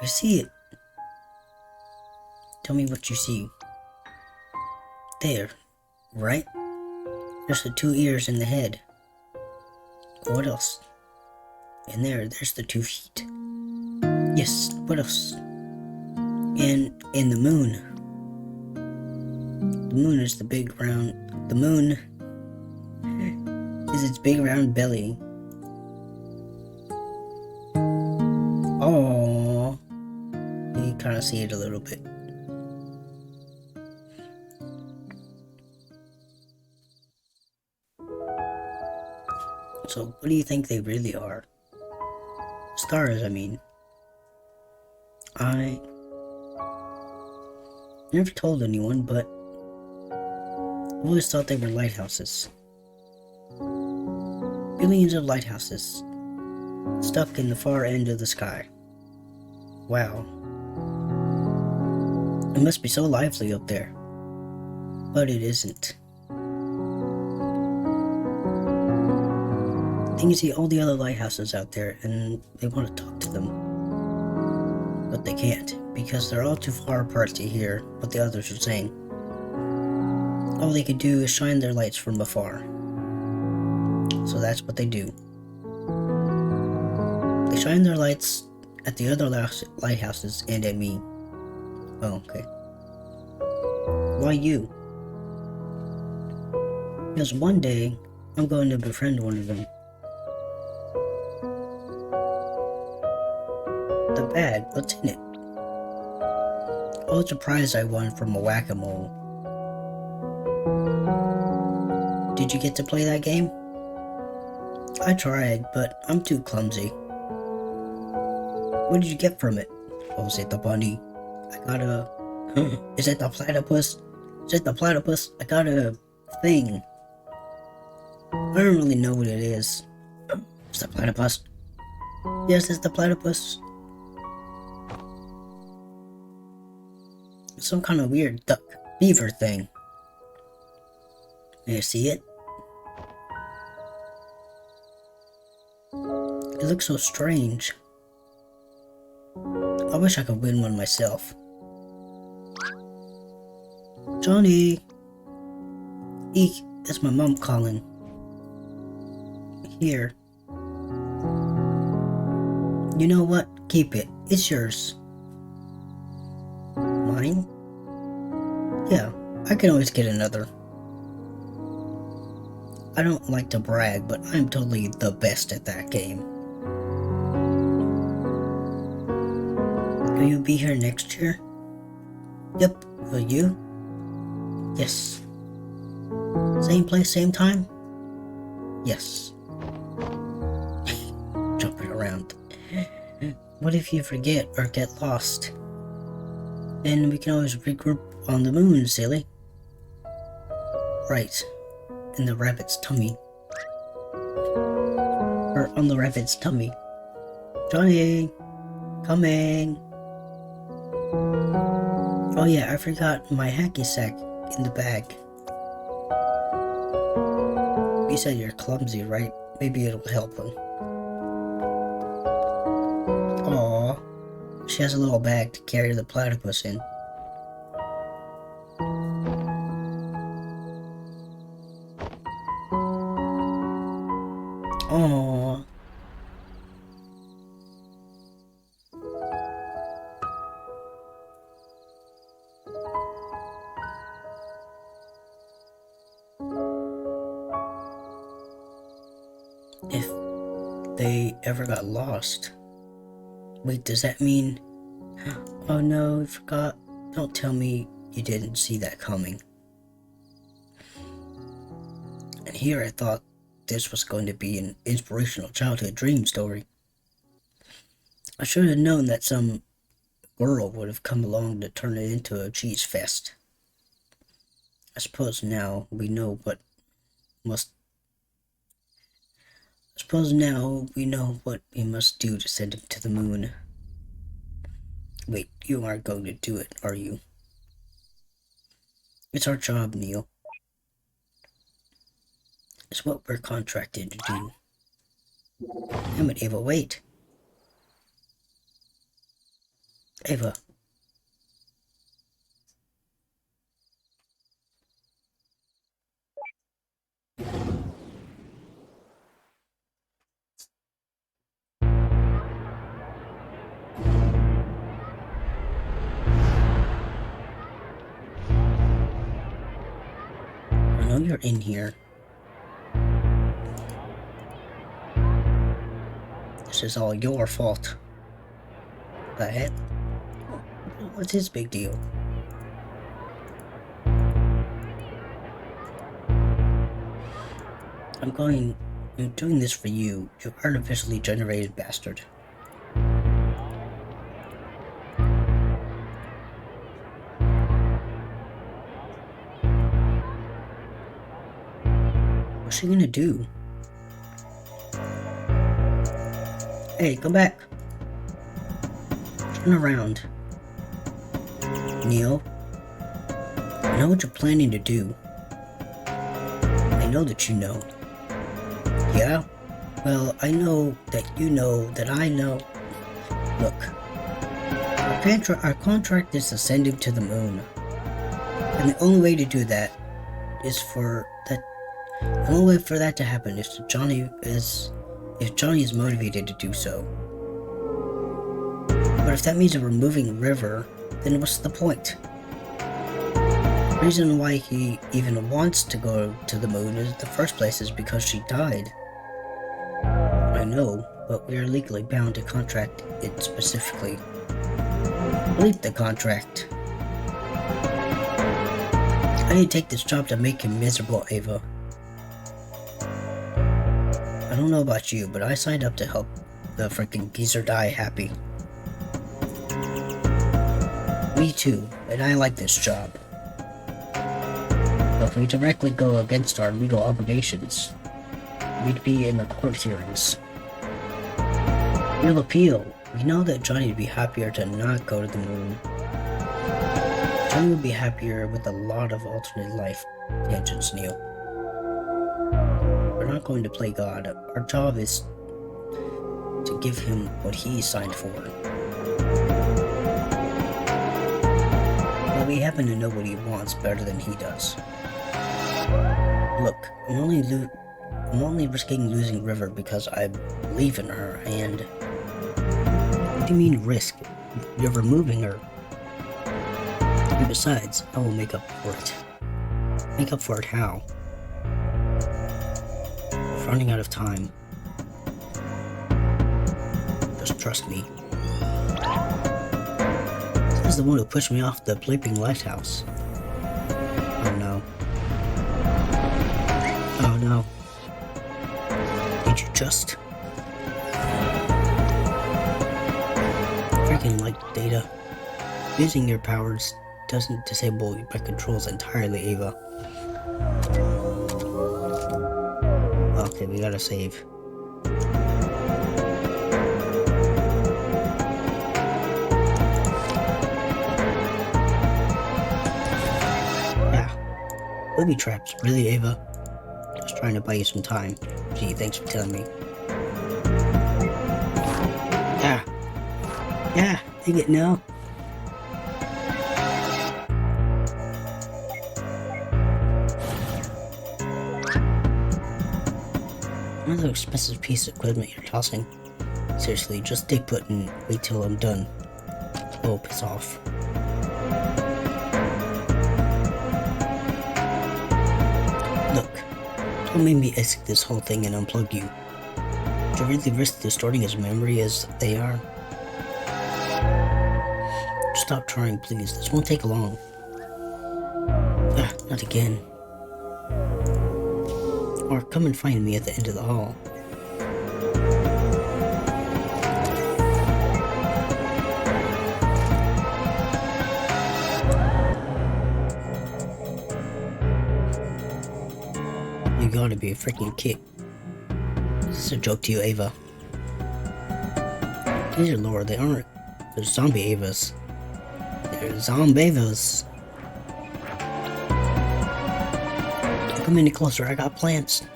I see it. Tell me what you see. There. Right? There's the 2 ears in the head. What else? And there's the 2 feet. Yes, what else? And the moon. The moon is the big round. The moon is its big round belly. Oh, you kind of see it a little bit. So, what do you think they really are? Stars, I mean. I never told anyone, but I always thought they were lighthouses. Billions of lighthouses stuck in the far end of the sky. Wow. It must be so lively up there. But it isn't. Then you see all the other lighthouses out there and they want to talk to them. But they can't, because they're all too far apart to hear what the others are saying. All they could do is shine their lights from afar. So that's what they do. They shine their lights at the other lighthouses and at me. Oh, okay. Why you? Because one day, I'm going to befriend one of them. The bag, what's in it? Oh, it's a prize I won from a whack-a-mole. Did you get to play that game? I tried, but I'm too clumsy. What did you get from it? Oh, is it the bunny? I got a... Is it the platypus? Is it the platypus? I got a thing. I don't really know what it is. Is the platypus? Yes, it's the platypus. Some kind of weird duck beaver thing. Can you see it? It looks so strange. I wish I could win one myself. Johnny! Eek, that's my mom calling. Here. You know what? Keep it. It's yours. Mine? Yeah, I can always get another. I don't like to brag, but I'm totally the best at that game. Will you be here next year? Yep. Will you? Yes. Same place, same time? Yes. Jumping around. What if you forget or get lost? Then we can always regroup on the moon, silly. Right. In the rabbit's tummy. Or on the rabbit's tummy. Johnny! Coming! Oh yeah, I forgot my hacky sack in the bag. You said you're clumsy, right? Maybe it'll help him. Aww. She has a little bag to carry the platypus in. Aww. If they ever got lost. Wait, does that mean... Oh no, I forgot. Don't tell me you didn't see that coming. And here I thought this was going to be an inspirational childhood dream story. I should have known that some girl would have come along to turn it into a cheese fest. I suppose now we know what we must do to send him to the moon. Wait, you aren't going to do it, are you? It's our job, Neil. It's what we're contracted to do. Damn it, Ava, wait. Ava. I know you're in here. This is all your fault. The heck? What's his big deal? I'm doing this for you, you artificially generated bastard. What's she gonna do? Hey, come back. Turn around. Neo, I know what you're planning to do. I know that you know. Yeah? Well, I know that you know that I know. Look, our contract is to send him to the moon. And the only way to do that is the only way for that to happen is if Johnny is motivated to do so. But if that means removing River, then what's the point? The reason why he even wants to go to the moon in the first place is because she died. I know, but we are legally bound to contract it specifically. Delete the contract. I didn't take this job to make him miserable, Ava. I don't know about you, but I signed up to help the freaking geezer die happy. Me too, and I like this job. But if we directly go against our legal obligations, we'd be in the court hearings. We'll appeal. We know that Johnny would be happier to not go to the moon. Johnny would be happier with a lot of alternate life tangents, Neil. We're not going to play God. Our job is to give him what he signed for. But we happen to know what he wants better than he does. Look, I'm only risking losing River because I believe in her, and... What do you mean risk? You're removing her. And besides, I will make up for it. Make up for it how? We're running out of time. Just trust me. This is the one who pushed me off the bleeping lighthouse. Oh no. Oh no. Did you just... Freaking like data. Using your powers doesn't disable my controls entirely, Ava. Okay, we gotta save. Yeah. Booby traps, really, Ava? Just trying to buy you some time. Gee, thanks for telling me. Yeah. Yeah, dig it now. Another expensive piece of equipment you're tossing. Seriously, just stay put and wait till I'm done. Oh, piss off. Look, don't make me exit this whole thing and unplug you. Would you really risk distorting his memory as they are? Stop trying, please. This won't take long. Not again. Or come and find me at the end of the hall. You gotta be a freaking kid. This is a joke to you, Ava. Dear Lord, they aren't. They're zombie Avas. They're zombie Avas. Don't come any closer, I got plans.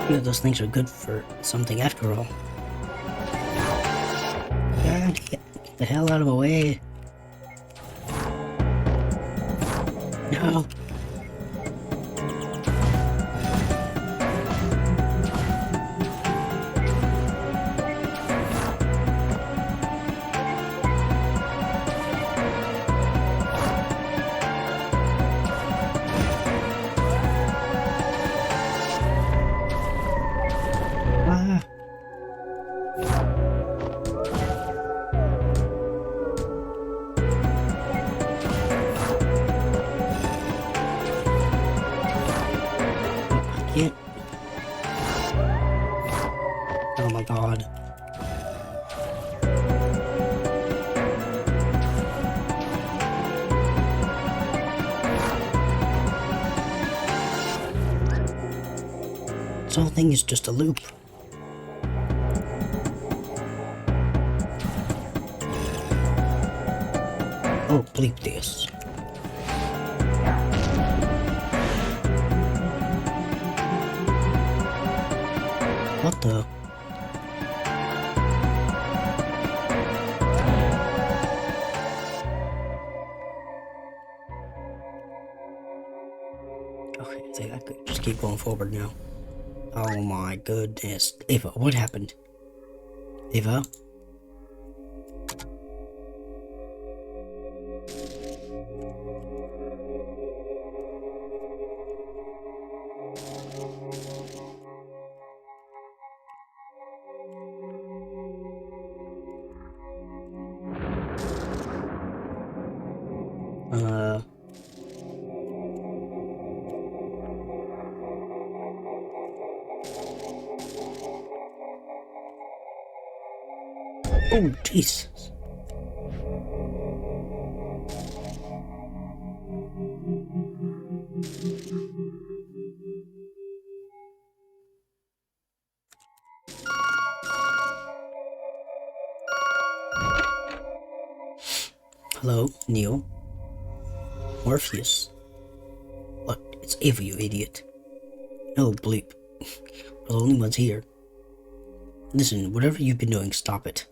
Those things are good for something after all. Yeah. Get the hell out of the way. No. Ah. I can't. Oh my god. This whole thing is just a loop. Oh, bleep this. What the? Okay, I think I could just keep going forward now. Oh my goodness. Ava, what happened? Ava? Oh, Jesus. Hello, Neil? Morpheus? What? It's Ava, you idiot. No, bleep. We're the only ones here. Listen, whatever you've been doing, stop it.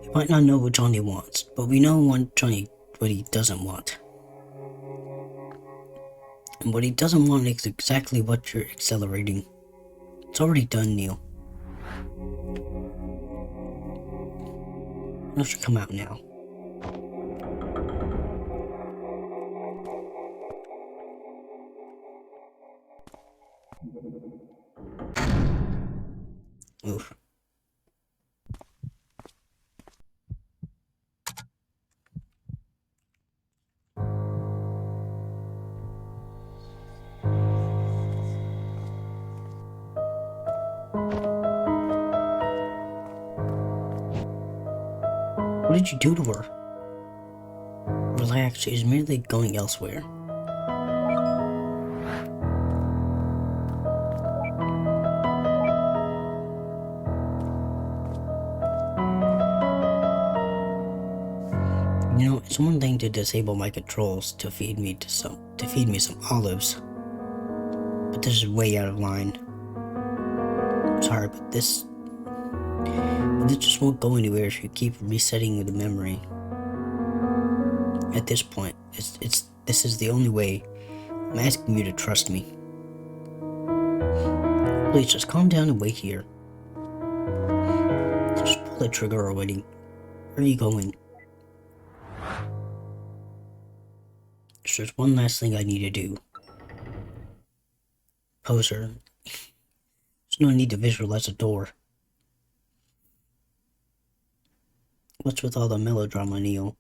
We might not know what Johnny wants, but we know what he doesn't want. And what he doesn't want is exactly what you're accelerating. It's already done, Neil. Why don't you come out now? Oof. What did you do to her? Relax, she's merely going elsewhere. You know, it's one thing to disable my controls to feed me some olives, but this is way out of line. I'm sorry, but this just won't go anywhere if you keep resetting the memory. At this point, this is the only way. I'm asking you to trust me. Please just calm down and wait here. Just pull the trigger already. Where are you going? There's just one last thing I need to do. Poser. There's no need to visualize a door. What's with all the melodrama, Neil?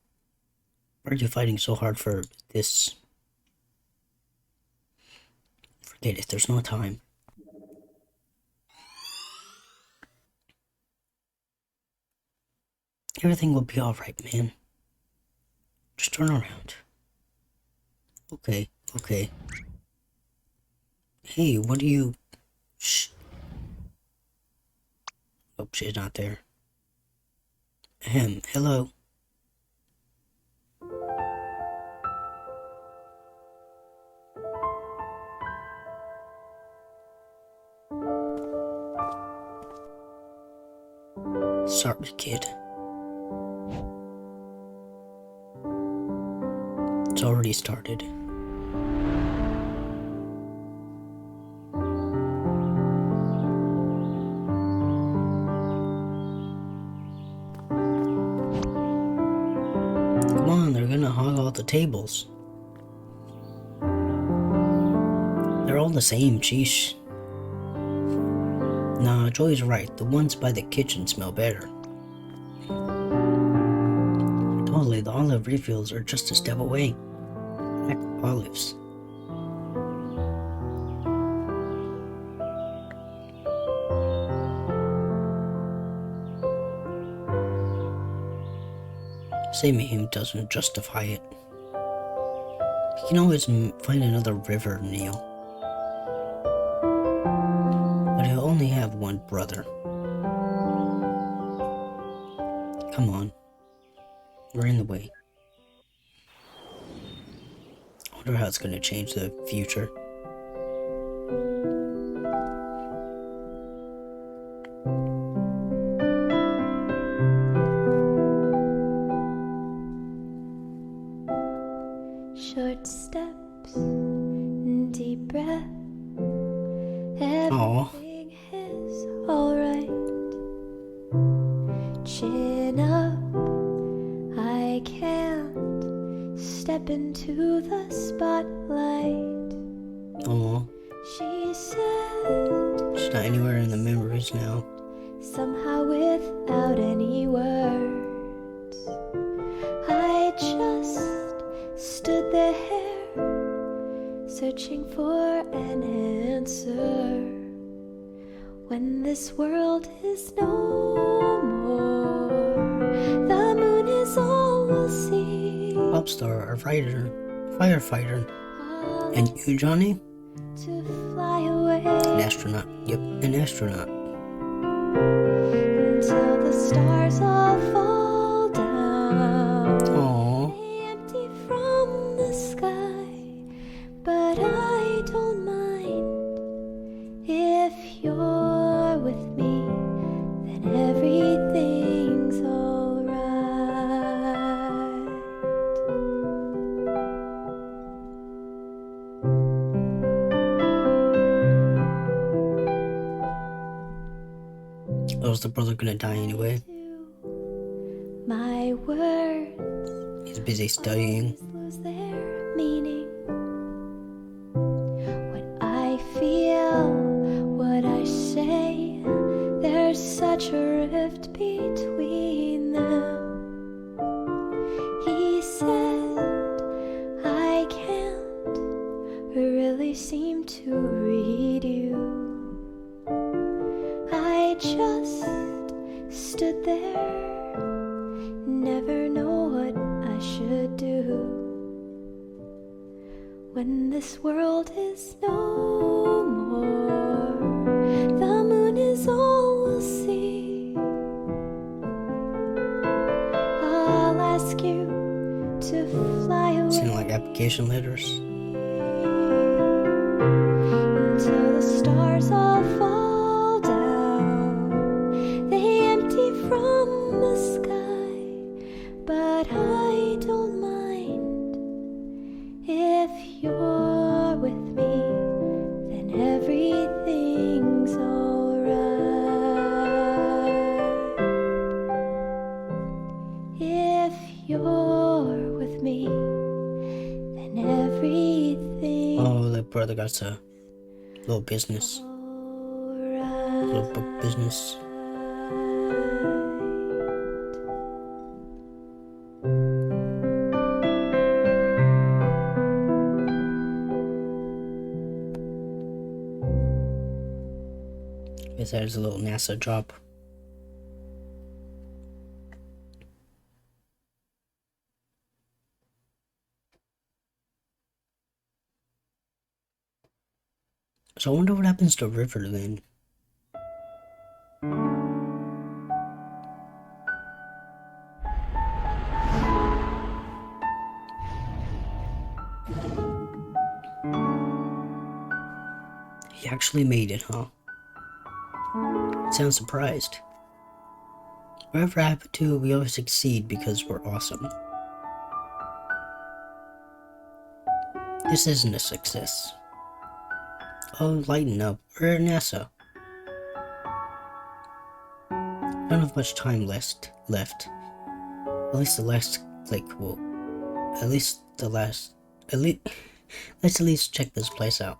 Why are you fighting so hard for this? Forget it, there's no time. Everything will be alright, man. Just turn around. Okay. Hey, what are you... Shh. Oh, she's not there. Hello. Sorry, kid. It's already started. Come on, they're gonna hog all the tables. They're all the same, sheesh. Nah, Joey's right. The ones by the kitchen smell better. Totally, the olive refills are just a step away. Black olives. Saying him doesn't justify it. You can always find another river, Neil. But he'll only have one brother. Come on. We're in the way. I wonder how it's going to change the future. Short steps, deep breath. Aww. Everything is alright. Chin up, I can't step into the spotlight. Aww. She said, She's not anywhere in the memories now. somehow without any words. I just stood there, searching for an answer. When this world is no more, the moon is all we'll see. Pop star, a writer, firefighter. All And you, Johnny? to fly away An astronaut. Yep, an astronaut. until the stars all fall down. Aww. Empty from the sky, but I don't mind. If you're with me, then everything's alright. Or was the brother gonna die anyway? My words He's busy studying. lose their meaning. What I feel, what I say, there's such a rift between them. He said, I can't really seem to read you. I just stood there, never know what I should do. When this world is no more, the moon is all we'll see. I'll ask you to fly away Sound like application letters. until the stars all fall down. They empty from the sky, but I don't mind. If you're with me, then everything's alright. If you're with me, then everything's Oh, the brother got a little business. Little book business. Guess that is a little NASA job. So I wonder what happens to River then. He actually made it, huh? Sounds surprised. Whatever happened to, we always succeed because we're awesome. This isn't a success. Oh, lighten up. We're at NASA. I don't have much time left. At least the last click will. At least the last. Let's at least check this place out.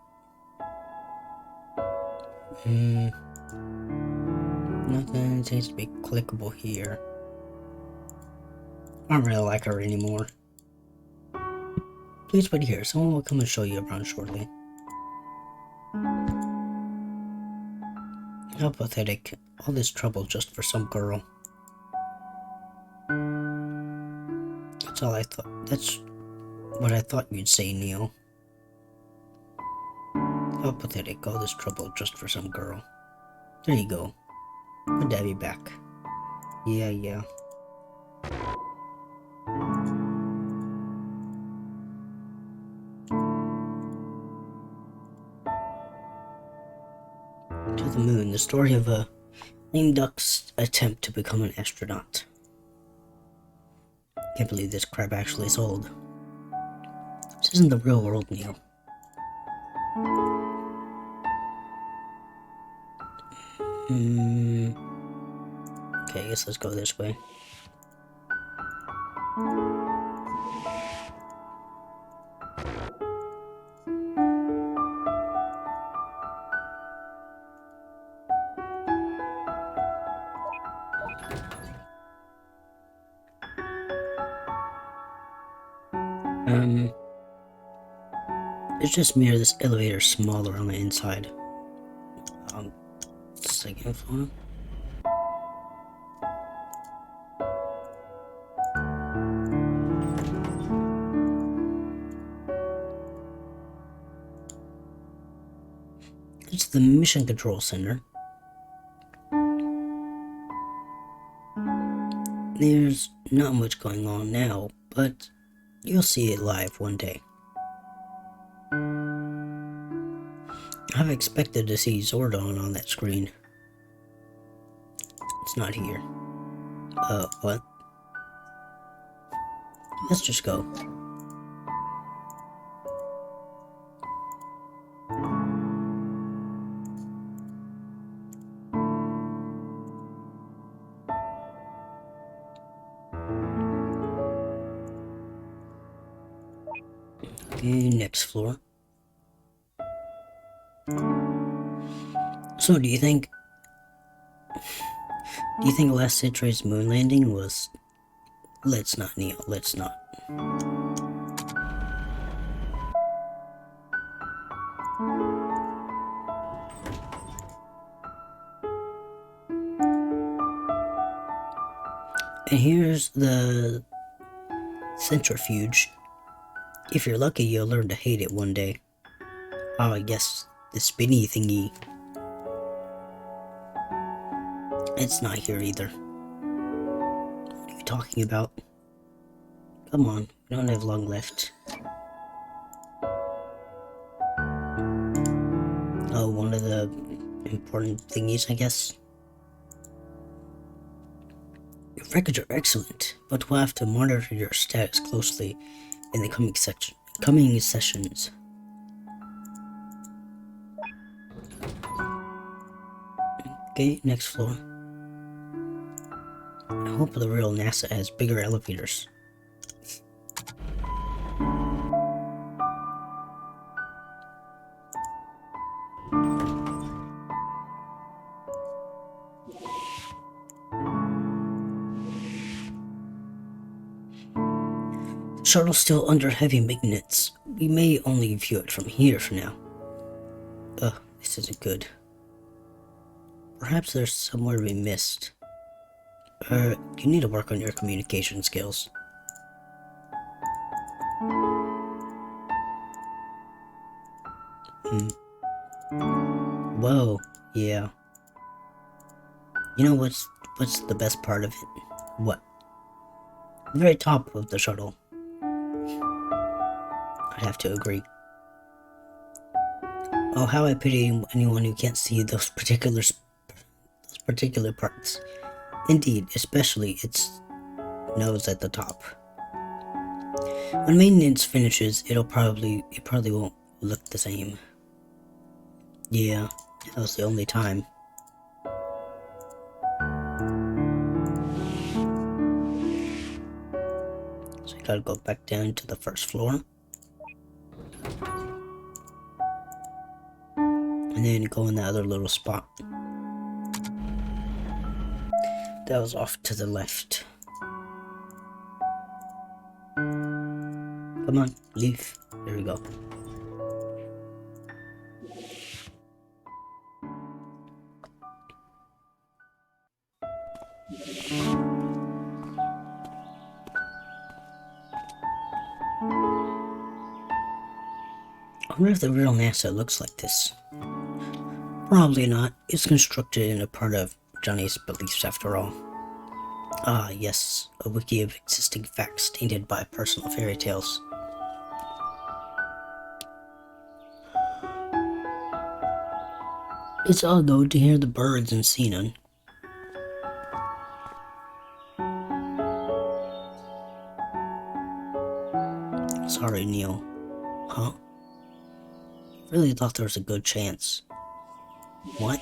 Nothing seems to be clickable here. I don't really like her anymore. Please wait here. Someone will come and show you around shortly. How pathetic. All this trouble just for some girl. That's all I thought. That's what I thought you'd say, Neil. How pathetic. All this trouble just for some girl. There you go. Good to have you back. Yeah. To the moon, the story of a lame duck's attempt to become an astronaut. Can't believe this crap actually sold. This isn't the real world, Neil. Okay, I guess let's go this way. It's just me or this elevator smaller on the inside. Second floor. It's the Mission Control Center. There's not much going on now, but you'll see it live one day. I've expected to see Zordon on that screen. It's not here. What? Let's just go. Okay, next floor. So, do you think last century's moon landing was... Let's not, Neil, let's not. And here's the centrifuge. If you're lucky, you'll learn to hate it one day. Oh, I guess the spinny thingy. It's not here either. What are you talking about? Come on, we don't have long left. Oh, one of the important thingies, I guess. Your records are excellent, but we'll have to monitor your status closely in the coming sessions. Okay, next floor. I hope the real NASA has bigger elevators. The shuttle's still under heavy maintenance. We may only view it from here for now. This isn't good. Perhaps there's somewhere we missed. You need to work on your communication skills. Whoa, yeah. You know what's the best part of it? What? The very top of the shuttle. I'd have to agree. Oh, how I pity anyone who can't see those particular parts. Indeed, especially its nose at the top. When maintenance finishes, it probably won't look the same. Yeah, that was the only time. So I gotta go back down to the first floor. And then go in the other little spot. That was off to the left. Come on, leave. There we go. I wonder if the real NASA looks like this. Probably not. It's constructed in a part of Johnny's beliefs after all. Ah, yes, a wiki of existing facts tainted by personal fairy tales. It's odd though to hear the birds and see none. Sorry, Neil. Huh? Really thought there was a good chance. What?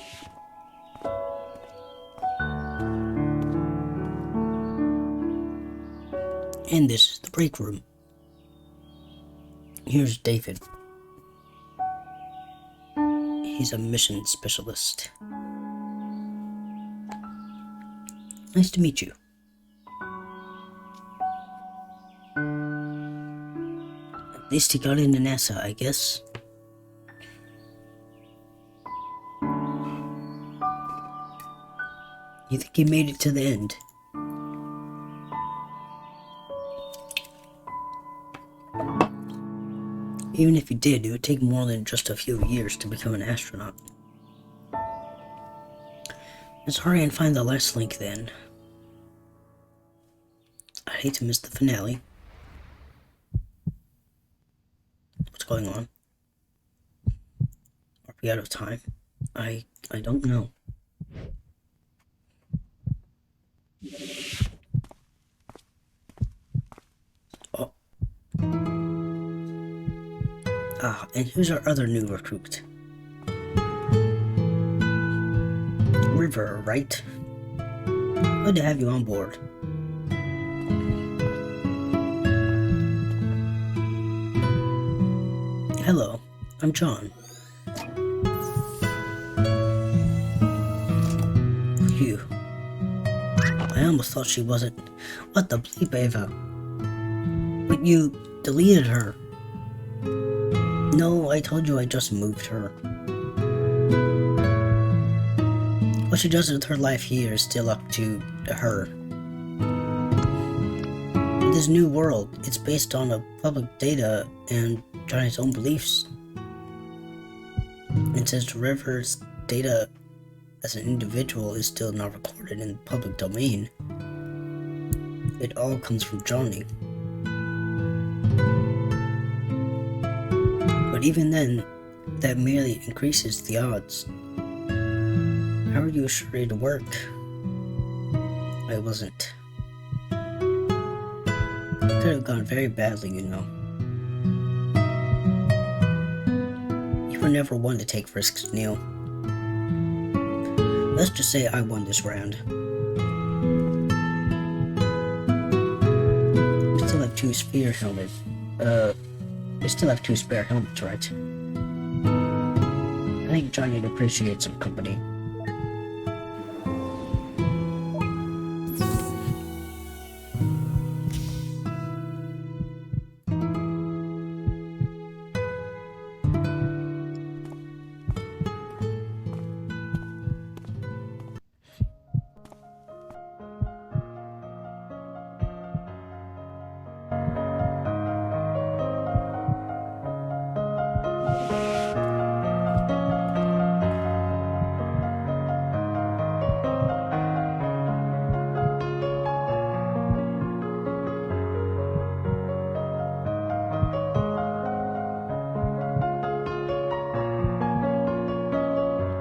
And this is the break room. Here's David. He's a mission specialist. Nice to meet you. At least he got into NASA, I guess. You think he made it to the end? Even if he did, it would take more than just a few years to become an astronaut. Let's hurry and find the last link then. I hate to miss the finale. What's going on? Are we out of time? I don't know. Oh. Ah, and who's our other new recruit? River, right? Good to have you on board. Hello, I'm John. Phew. I almost thought she wasn't. What the bleep, Ava? But you deleted her. No, I told you I just moved her. What she does with her life here is still up to her. This new world, it's based on a public data and Johnny's own beliefs. And since River's data as an individual is still not recorded in the public domain, it all comes from Johnny. But even then, that merely increases the odds. How are you sure it'd work? I wasn't. It could have gone very badly, you know. You were never one to take risks, Neil. Let's just say I won this round. We still have two spare helmets. We still have two spare helmets, right? I think Johnny'd appreciate some company.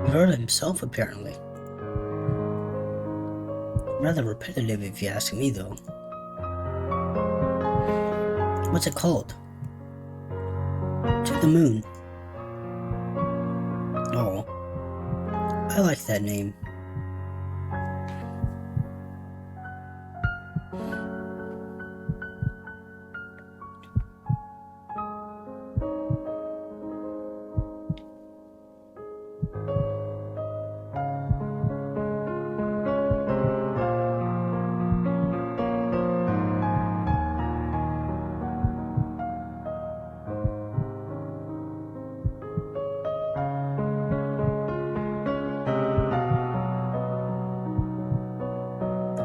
He hurt himself, apparently. Rather repetitive if you ask me, though. What's it called? To the Moon. Oh, I like that name.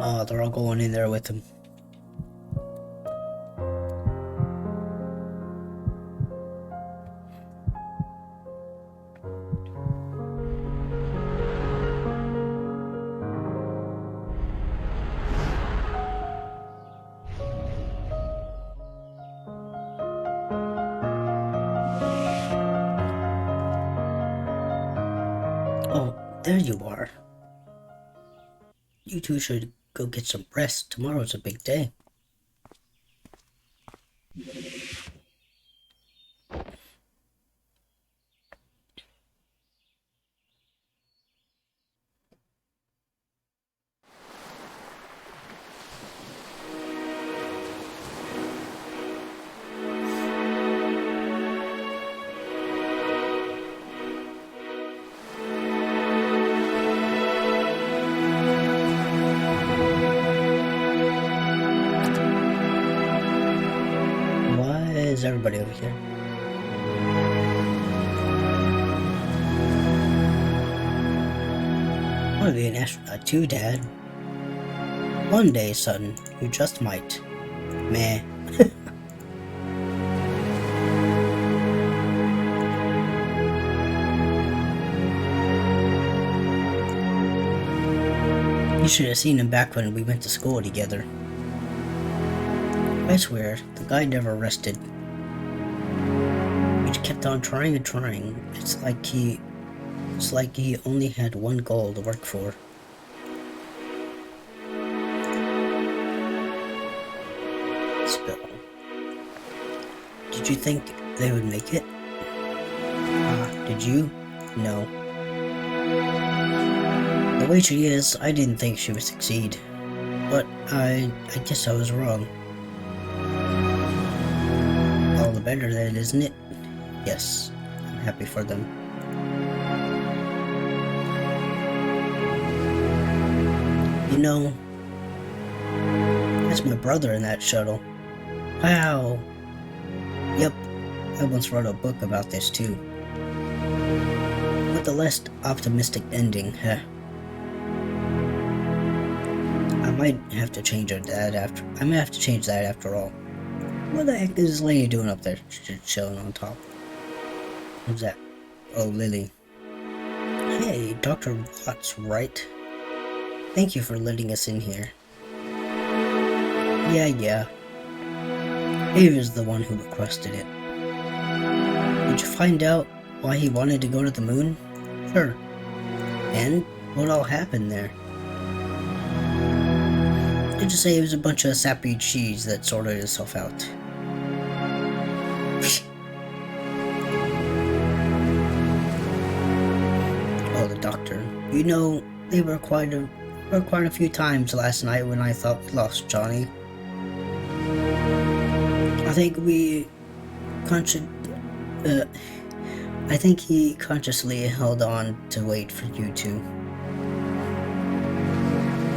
Oh, they're all going in there with him. Oh, there you are. You two should go get some rest. Tomorrow's a big day. Why is everybody over here? I want to be an astronaut too, Dad. One day, son, you just might. Meh. You should have seen him back when we went to school together. I swear, the guy never rested. He just kept on trying and trying. It's like he only had one goal to work for. Spill. Did you think they would make it? Did you? No. The way she is, I didn't think she would succeed. But I guess I was wrong. All the better then, isn't it? Yes, I'm happy for them. You know, that's my brother in that shuttle. Wow. Yep, I once wrote a book about this too. With a less optimistic ending, huh? I might have to change that after all. What the heck is this lady doing up there, chilling on top? Who's that? Oh, Lily. Hey, Dr. Watts, right? Thank you for letting us in here. Yeah. Dave is the one who requested it. Did you find out why he wanted to go to the moon? Sure. And what all happened there? Did you say it was a bunch of sappy cheese that sorted itself out? Oh, the doctor. You know, they were quite a few times last night when I thought we lost Johnny. I think he consciously held on to wait for you two.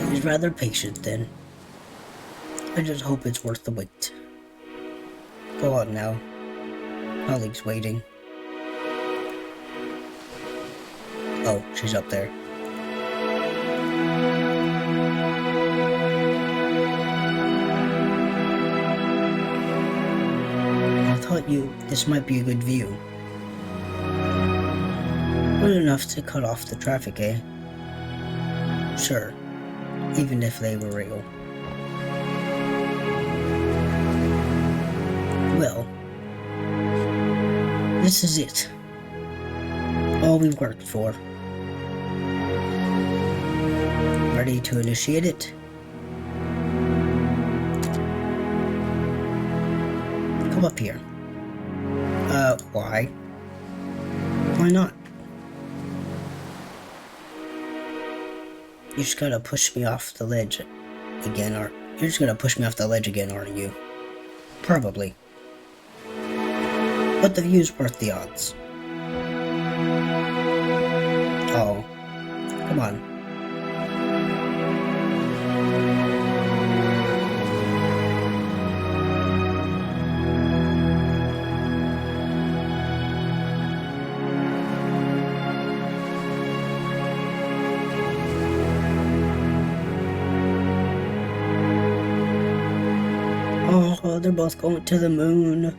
He was rather patient then. I just hope it's worth the wait. Go on now. Colleague's waiting. Oh, she's up there. I thought this might be a good view. Good enough to cut off the traffic, eh? Sure. Even if they were real. Well, this is it. All we worked for. Ready to initiate it? come up here. Why? Why not? You just gotta push me off the ledge again, or you're just gonna push me off the ledge again, aren't you? Probably. But the view's worth the odds. Oh. Come on. Oh, they're both going to the moon.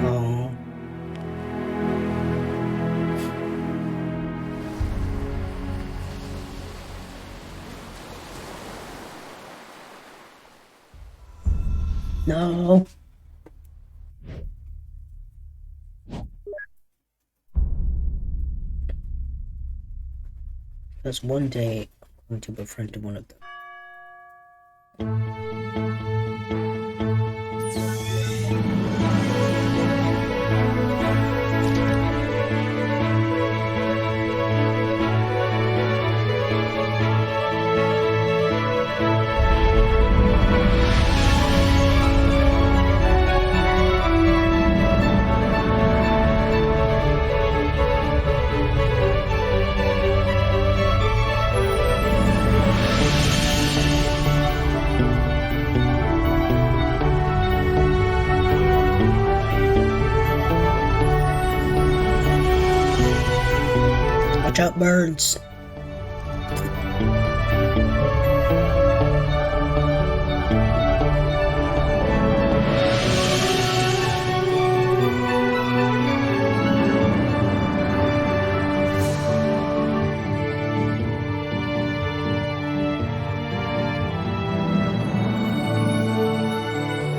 Oh. No. Because one day I'm going to befriend one of them. Watch out, birds.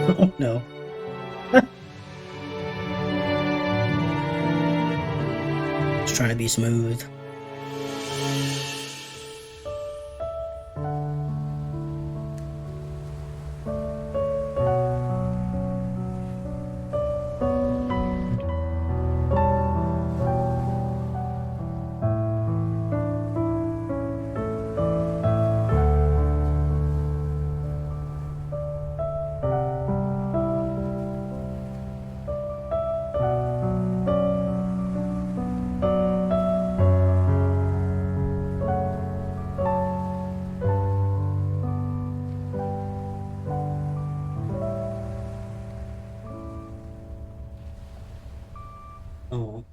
Oh no. Just trying to be smooth. Oh.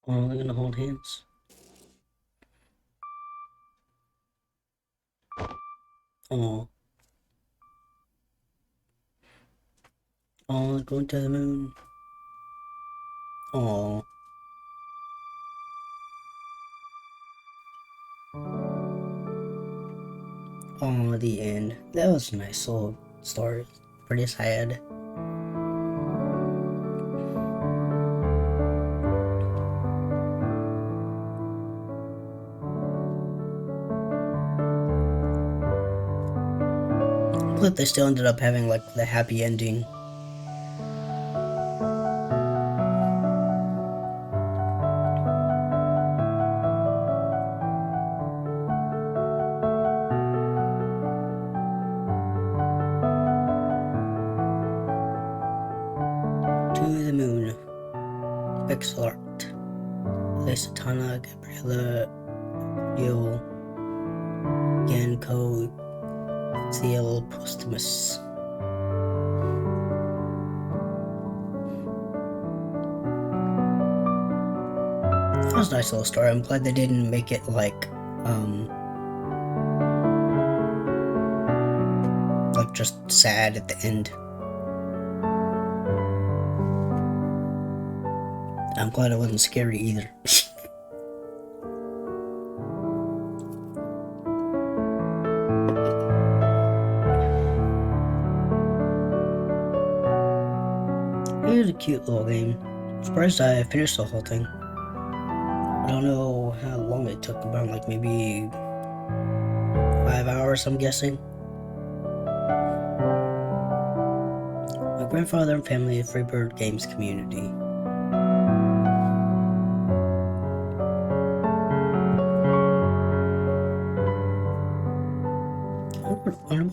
Oh, they're gonna hold hands. Oh. Oh, they're going to the moon. Oh. Oh, the end. That was a nice little story. Pretty sad. But they still ended up having like the happy ending. To the moon. Pixel art. Satana, Gabriella, Gil, Yanko, Ciel, Postumus. That was a nice little story. I'm glad they didn't make it like just sad at the end. I'm glad it wasn't scary either. It was a cute little game. I'm surprised I finished the whole thing. I don't know how long it took, about like maybe 5 hours, I'm guessing. My grandfather and family of Freebird Games community.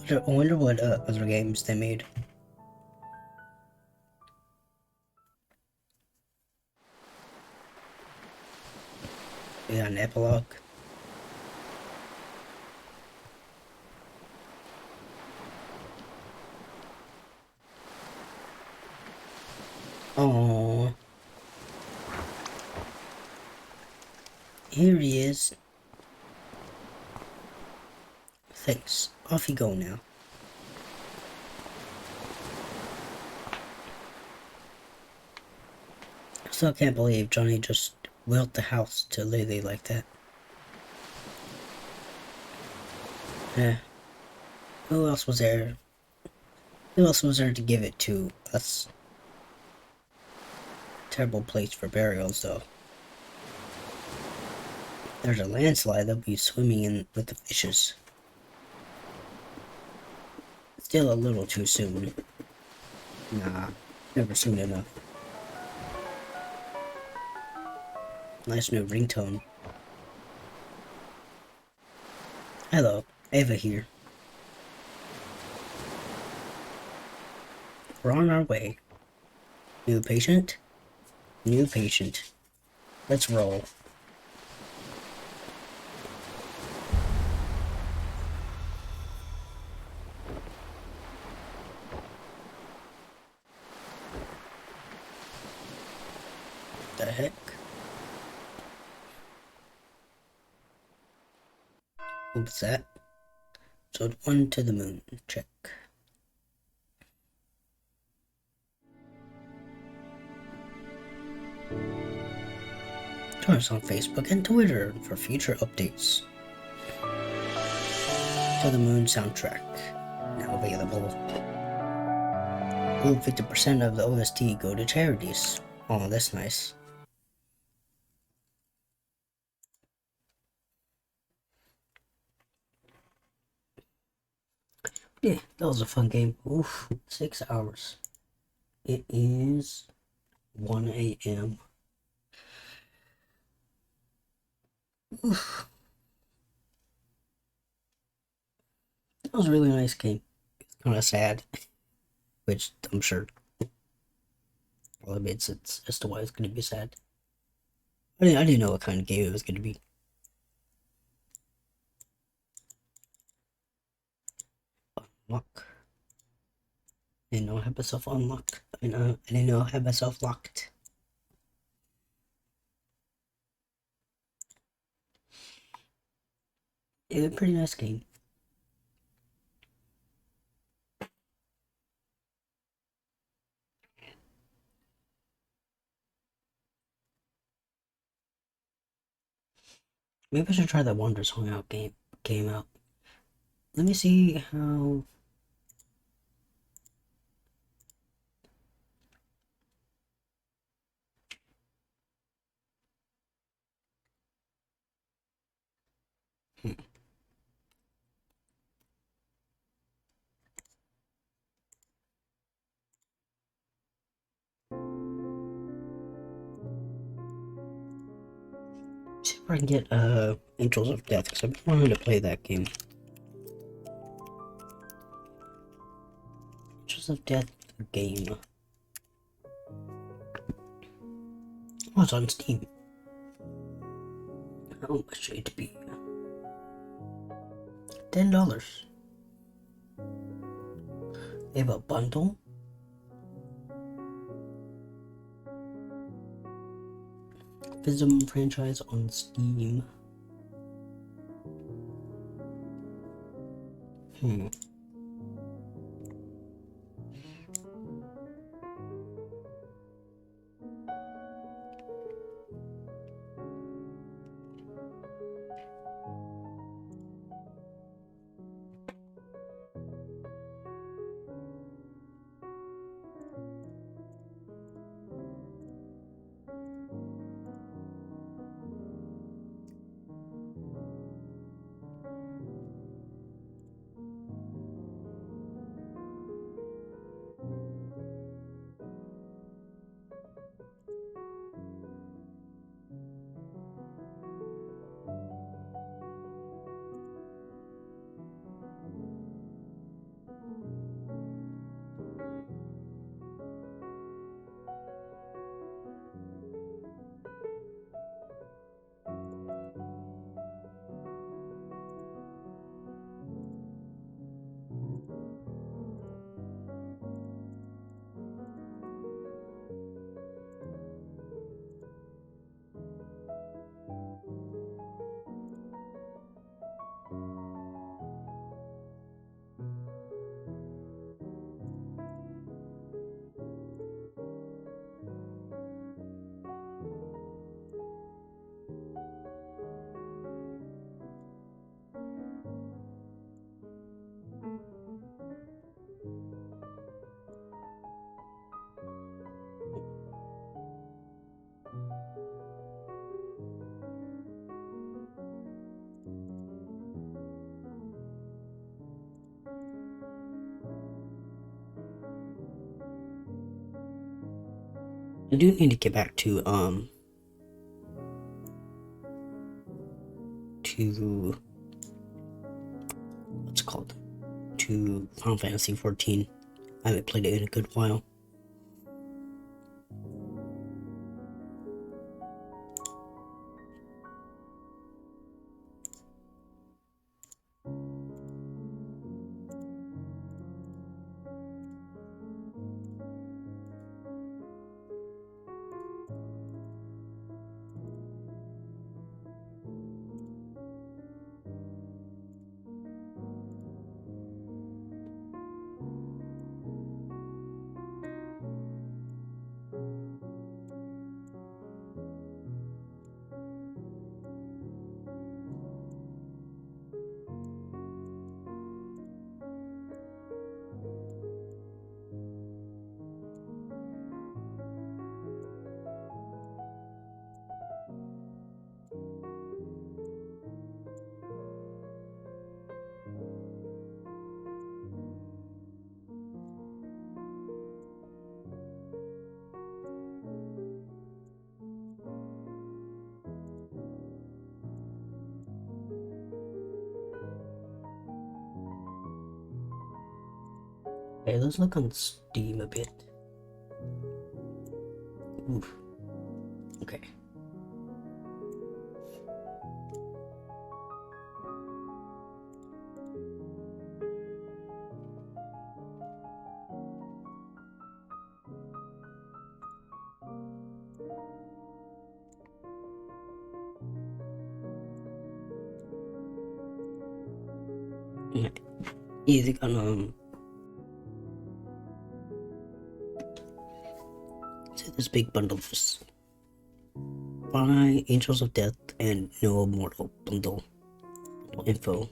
I wonder what other games they made. We got an epilogue. Oh, here he is. Thanks. Off you go now. I still can't believe Johnny just willed the house to Lily like that. Yeah. Who else was there? Who else was there to give it to? That's a terrible place for burials, though. There's a landslide, they'll be swimming in with the fishes. Still a little too soon. Nah, never soon enough. Nice new ringtone. Hello, Ava here. We're on our way. New patient? New patient. Let's roll. The heck? What's that? So 1 to the moon. Check. Join us on Facebook and Twitter for future updates. To the Moon soundtrack. Now available. Ooh, 50% of the OST go to charities. Oh, that's nice. Yeah, that was a fun game. Oof, 6 hours. It is 1 a.m. Oof. That was a really nice game. It's kind of sad, which I'm sure all admits it's as to why it's going to be sad. I didn't know what kind of game it was going to be. Unlock. I didn't know I had myself unlocked. I didn't know I had myself locked. It was a pretty nice game. Maybe I should try that Wonder Song out game out. Let me see how. Hmm. See if I can get Angels of Death, because I've been wanting to play that game. Angels of Death game. Oh, it's on Steam. How much should it be? $10. They have a bundle. Vism franchise on Steam. I do need to get back to what's it called? To Final Fantasy 14. I haven't played it in a good while. Okay, let's look on Steam a bit. Oof. Okay. Okay. Yeah, they got so this big bundle of Angels of Death and No Immortal bundle info.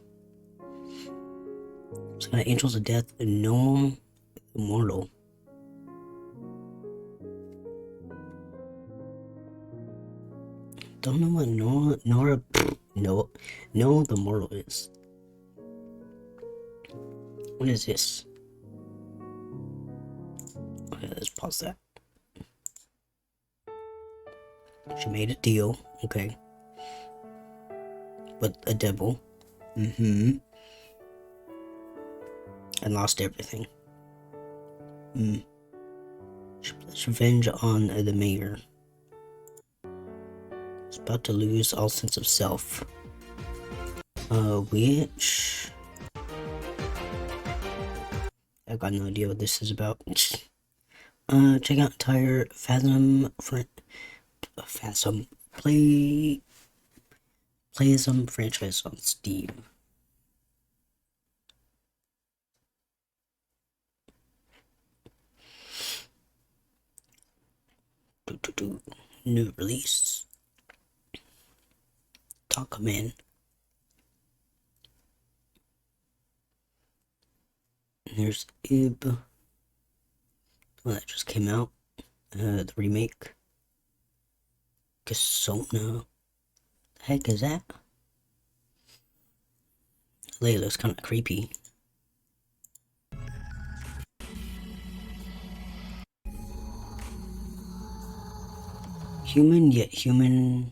So got Angels of Death and No Immortal. Don't know what No the Mortal is. What is this? Okay, let's pause that. She made a deal, okay, with a devil. And lost everything. She plays revenge on the mayor. She's about to lose all sense of self. Which I've got no idea what this is about. Check out entire Phasm Playism franchise on Steam. New release. Talkman. There's Ib. Oh, that just came out. The remake. Kasona. The heck is that? Leia looks kind of creepy. Human yet human.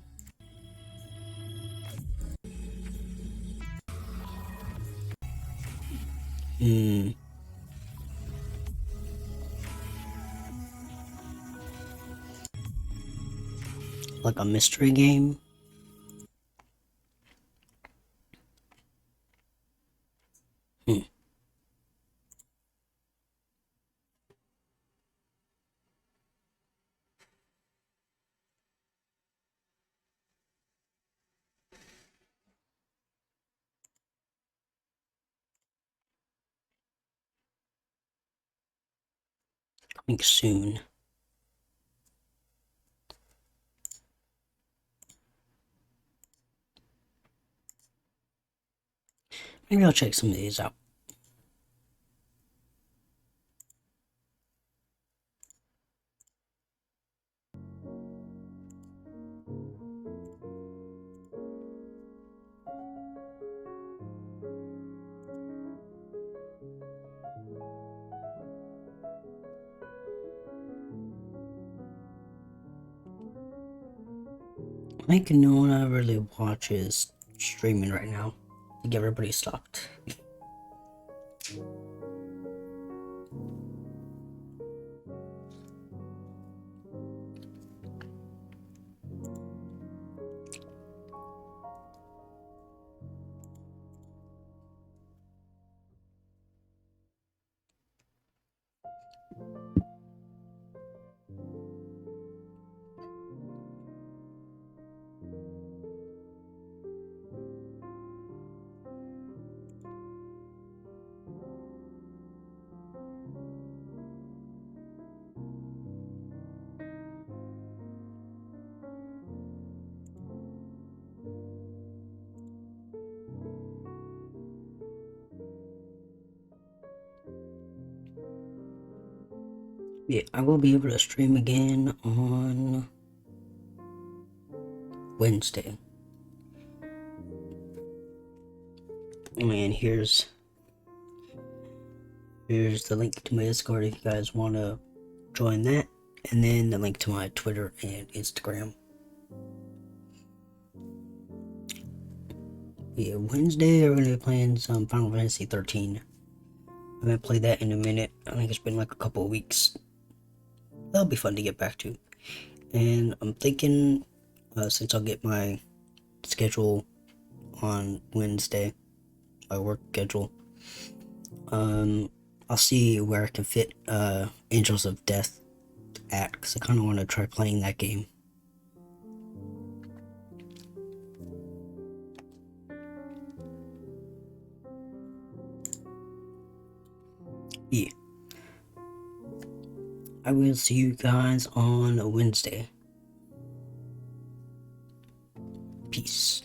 Like a mystery game. Coming soon. Maybe I'll check some of these out. think no one I really watches streaming right now. I think everybody stopped. Yeah, I will be able to stream again on Wednesday. And here's the link to my Discord if you guys want to join that, and then the link to my Twitter and Instagram. Yeah, Wednesday we're gonna be playing some Final Fantasy 13. I'm gonna play that in a minute. I think it's been like a couple of weeks. That'll be fun to get back to. And I'm thinking, since I'll get my schedule on Wednesday, my work schedule, I'll see where I can fit Angels of Death at, because I kind of want to try playing that game. Yeah. I will see you guys on Wednesday. Peace.